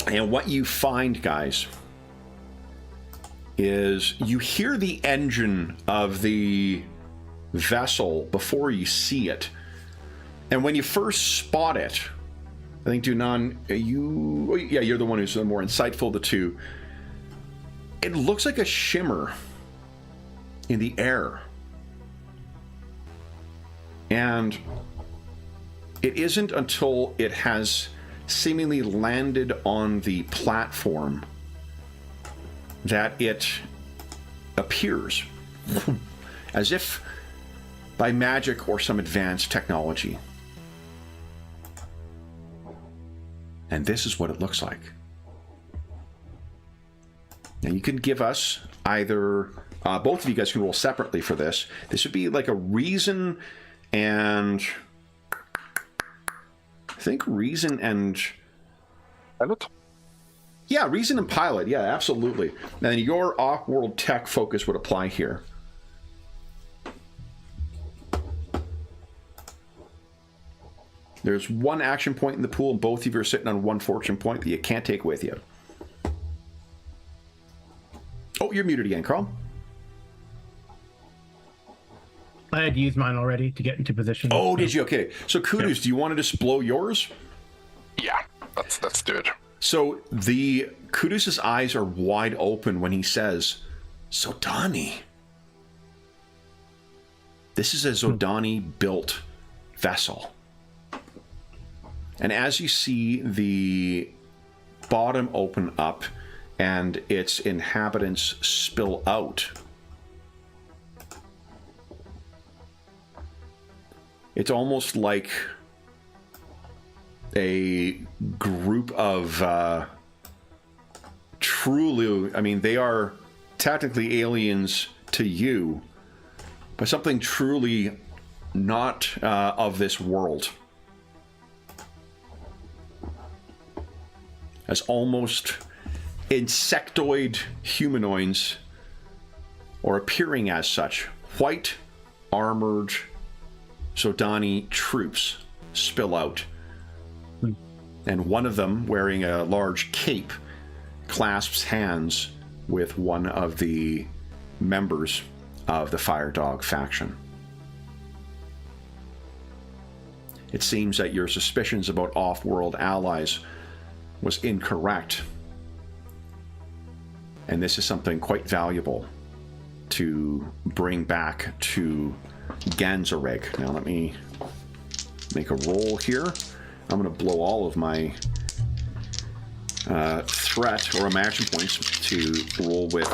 And what you find, guys, is you hear the engine of the vessel before you see it. And when you first spot it, I think Dunan, you're the one who's the more insightful of the two. It looks like a shimmer in the air. And it isn't until it has seemingly landed on the platform that it appears as if by magic or some advanced technology. And this is what it looks like. Now you can give us either, both of you guys can roll separately for this. This would be like a reason and, I think reason and... Pilot? Yeah, reason and pilot. Yeah, absolutely. And your off-world tech focus would apply here. There's one action point in the pool, and both of you are sitting on one fortune point that you can't take with you. Oh, you're muted again, Carl. I had used mine already to get into position. Oh, did you? Okay. So, Kudos, Yep. do you want to just blow yours? Yeah, let's do it. So, the Kudos' eyes are wide open when he says, Zodani. This is a Zodani-built vessel. And as you see the bottom open up and its inhabitants spill out, it's almost like a group of truly, I mean, they are technically aliens to you, but something truly not of this world. As almost insectoid humanoids, or appearing as such, white, armored Zodani troops spill out. And one of them, wearing a large cape, clasps hands with one of the members of the Fire Dog faction. It seems that your suspicions about off-world allies was incorrect. And this is something quite valuable to bring back to Ganzareg. Now let me make a roll here. I'm going to blow all of my threat or my action points to roll with.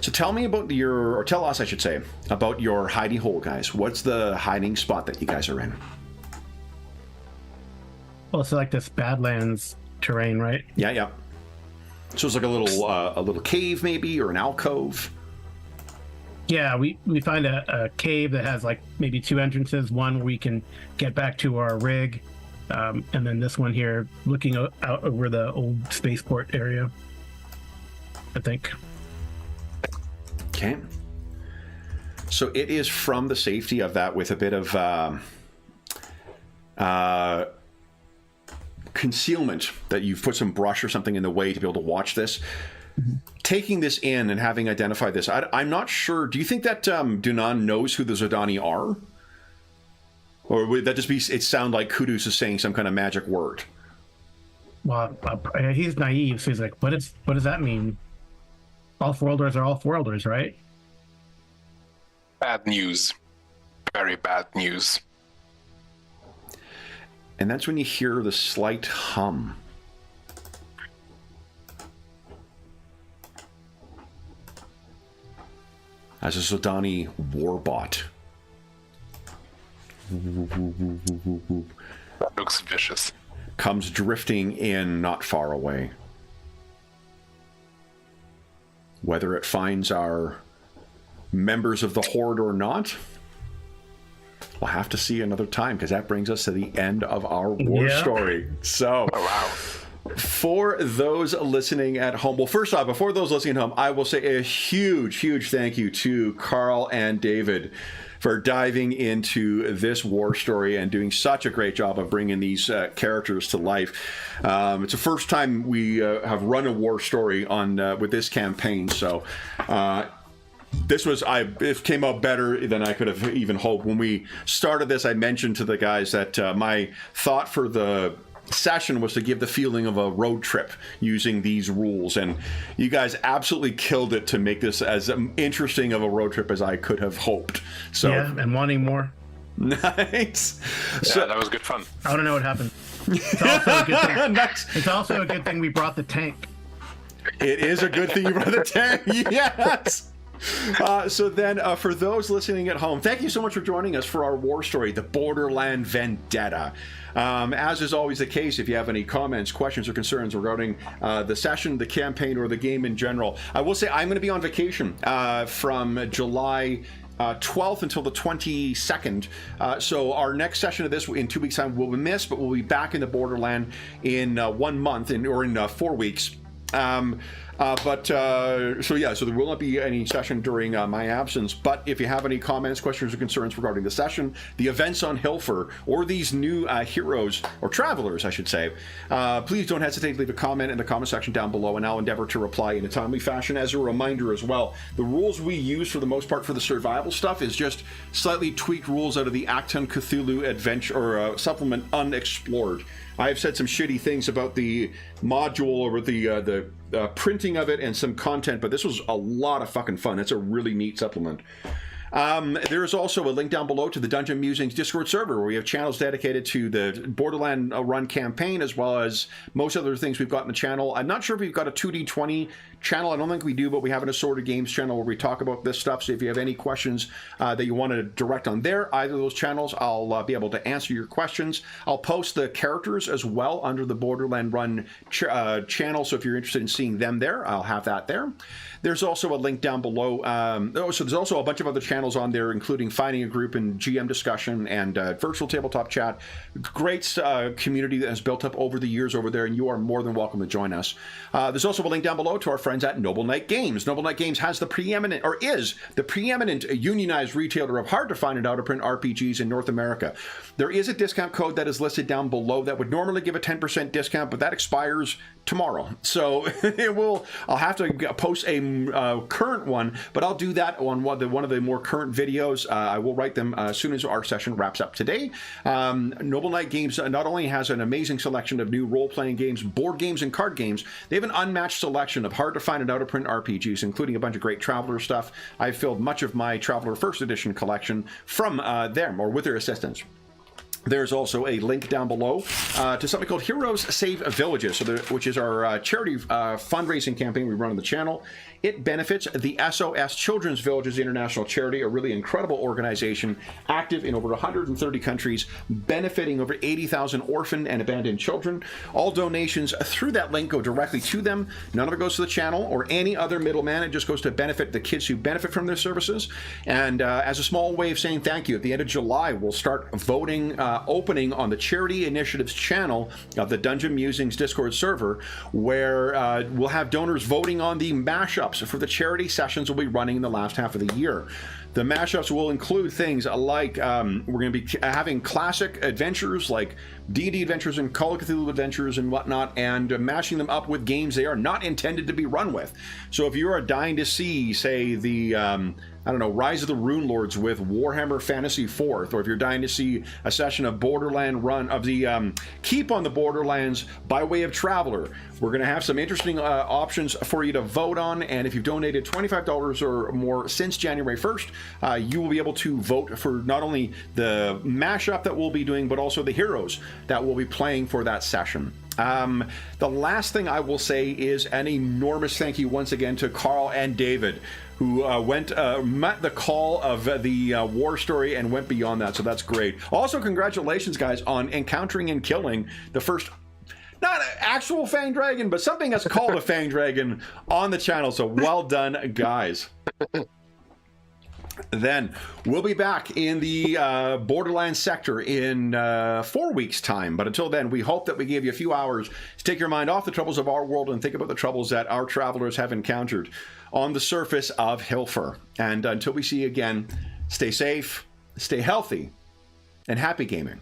So tell me about or tell us, I should say, about your hidey hole, guys. What's the hiding spot that you guys are in? Well, it's like this Badlands terrain, right? Yeah, yeah. So it's like a little cave, maybe, or an alcove. Yeah, we find a cave that has like maybe two entrances. One where we can get back to our rig, and then this one here looking out over the old spaceport area, I think. Okay. So it is from the safety of that with a bit of concealment that you've put some brush or something in the way to be able to watch this. Mm-hmm. Taking this in and having identified this, I'm not sure. Do you think that Dunan knows who the Zodani are? Or would that just be, it sound like Kudos is saying some kind of magic word? Well, he's naive, so he's like, what does that mean? Off-worlders are off-worlders, right? Bad news. Very bad news. And that's when you hear the slight hum. As a Zodani warbot. That looks vicious. Comes drifting in not far away. Whether it finds our members of the Horde or not, we'll have to see another time, because that brings us to the end of our war story. So, for those listening at home, well, first off, before those listening at home, I will say a huge, huge thank you to Carl and David for diving into this war story and doing such a great job of bringing these characters to life. It's the first time we have run a war story on with this campaign, so It came out better than I could have even hoped. When we started this, I mentioned to the guys that my thought for the session was to give the feeling of a road trip using these rules, and you guys absolutely killed it to make this as interesting of a road trip as I could have hoped. So yeah, and wanting more. Nice. Yeah, that was good fun. I don't know what happened. It's also a good thing. Nice. It's also a good thing we brought the tank. It is a good thing you brought the tank. Yes. So then, for those listening at home, thank you so much for joining us for our war story, the Borderland Vendetta. As is always the case, if you have any comments, questions, or concerns regarding the session, the campaign, or the game in general, I will say I'm going to be on vacation from July 12th until the 22nd. So our next session of this in 2 weeks' time will be missed, but we'll be back in the Borderland in 1 month or in 4 weeks. So there will not be any session during my absence. But if you have any comments, questions, or concerns regarding the session, the events on Hilfer, or these new heroes, or travelers, I should say, please don't hesitate to leave a comment in the comment section down below, and I'll endeavor to reply in a timely fashion. As a reminder as well, the rules we use for the most part for the survival stuff is just slightly tweaked rules out of the Acton Cthulhu adventure or supplement Unexplored. I have said some shitty things about the module or the printing of it and some content, but this was a lot of fucking fun. It's a really neat supplement. There is also a link down below to the Dungeon Musings Discord server, where we have channels dedicated to the Borderland Run campaign, as well as most other things we've got in the channel. I'm not sure if we've got a 2D20 channel. I don't think we do, but we have an assorted games channel where we talk about this stuff. So if you have any questions that you want to direct on there, either of those channels, I'll be able to answer your questions. I'll post the characters as well under the Borderland Run channel. So if you're interested in seeing them there, I'll have that there. There's also a link down below. So there's also a bunch of other channels on there, including Finding a Group and GM Discussion and Virtual Tabletop Chat. Great community that has built up over the years over there, and you are more than welcome to join us. There's also a link down below to our friends at Noble Knight Games. Noble Knight Games has is the preeminent unionized retailer of hard-to-find and out-of-print RPGs in North America. There is a discount code that is listed down below that would normally give a 10% discount, but that expires tomorrow. So I'll have to post a current one, but I'll do that on one of the more current videos. I will write them as soon as our session wraps up today. Noble Knight Games not only has an amazing selection of new role-playing games, board games, and card games, they have an unmatched selection of hard-to-find and out-of-print RPGs, including a bunch of great Traveler stuff. I've filled much of my Traveler First Edition collection from them, or with their assistance. There's also a link down below to something called Heroes Save Villages, which is our charity fundraising campaign we run on the channel. It benefits the SOS Children's Villages International Charity, a really incredible organization active in over 130 countries, benefiting over 80,000 orphaned and abandoned children. All donations through that link go directly to them. None of it goes to the channel or any other middleman. It just goes to benefit the kids who benefit from their services. And as a small way of saying thank you, at the end of July, we'll start voting, opening on the Charity Initiatives channel of the Dungeon Musings Discord server, where we'll have donors voting on the mashup for the charity sessions we'll be running in the last half of the year. The mashups will include things like we're going to be having classic adventures like D&D adventures and Call of Cthulhu adventures and whatnot, and mashing them up with games they are not intended to be run with. So if you are dying to see, say, the Rise of the Rune Lords with Warhammer Fantasy 4th, or if you're dying to see a session of Borderland Run, of the Keep on the Borderlands by way of Traveler, we're going to have some interesting options for you to vote on, and if you've donated $25 or more since January 1st, you will be able to vote for not only the mashup that we'll be doing, but also the heroes that we'll be playing for that session. The last thing I will say is an enormous thank you once again to Carl and David, who met the call of the war story and went beyond that, so that's great. Also, congratulations, guys, on encountering and killing the first, not an actual Fang Dragon, but something that's called a Fang Dragon on the channel, so well done, guys. Then we'll be back in the Borderlands sector in 4 weeks' time. But until then, we hope that we gave you a few hours to take your mind off the troubles of our world and think about the troubles that our travelers have encountered on the surface of Hilfer. And until we see you again, stay safe, stay healthy, and happy gaming.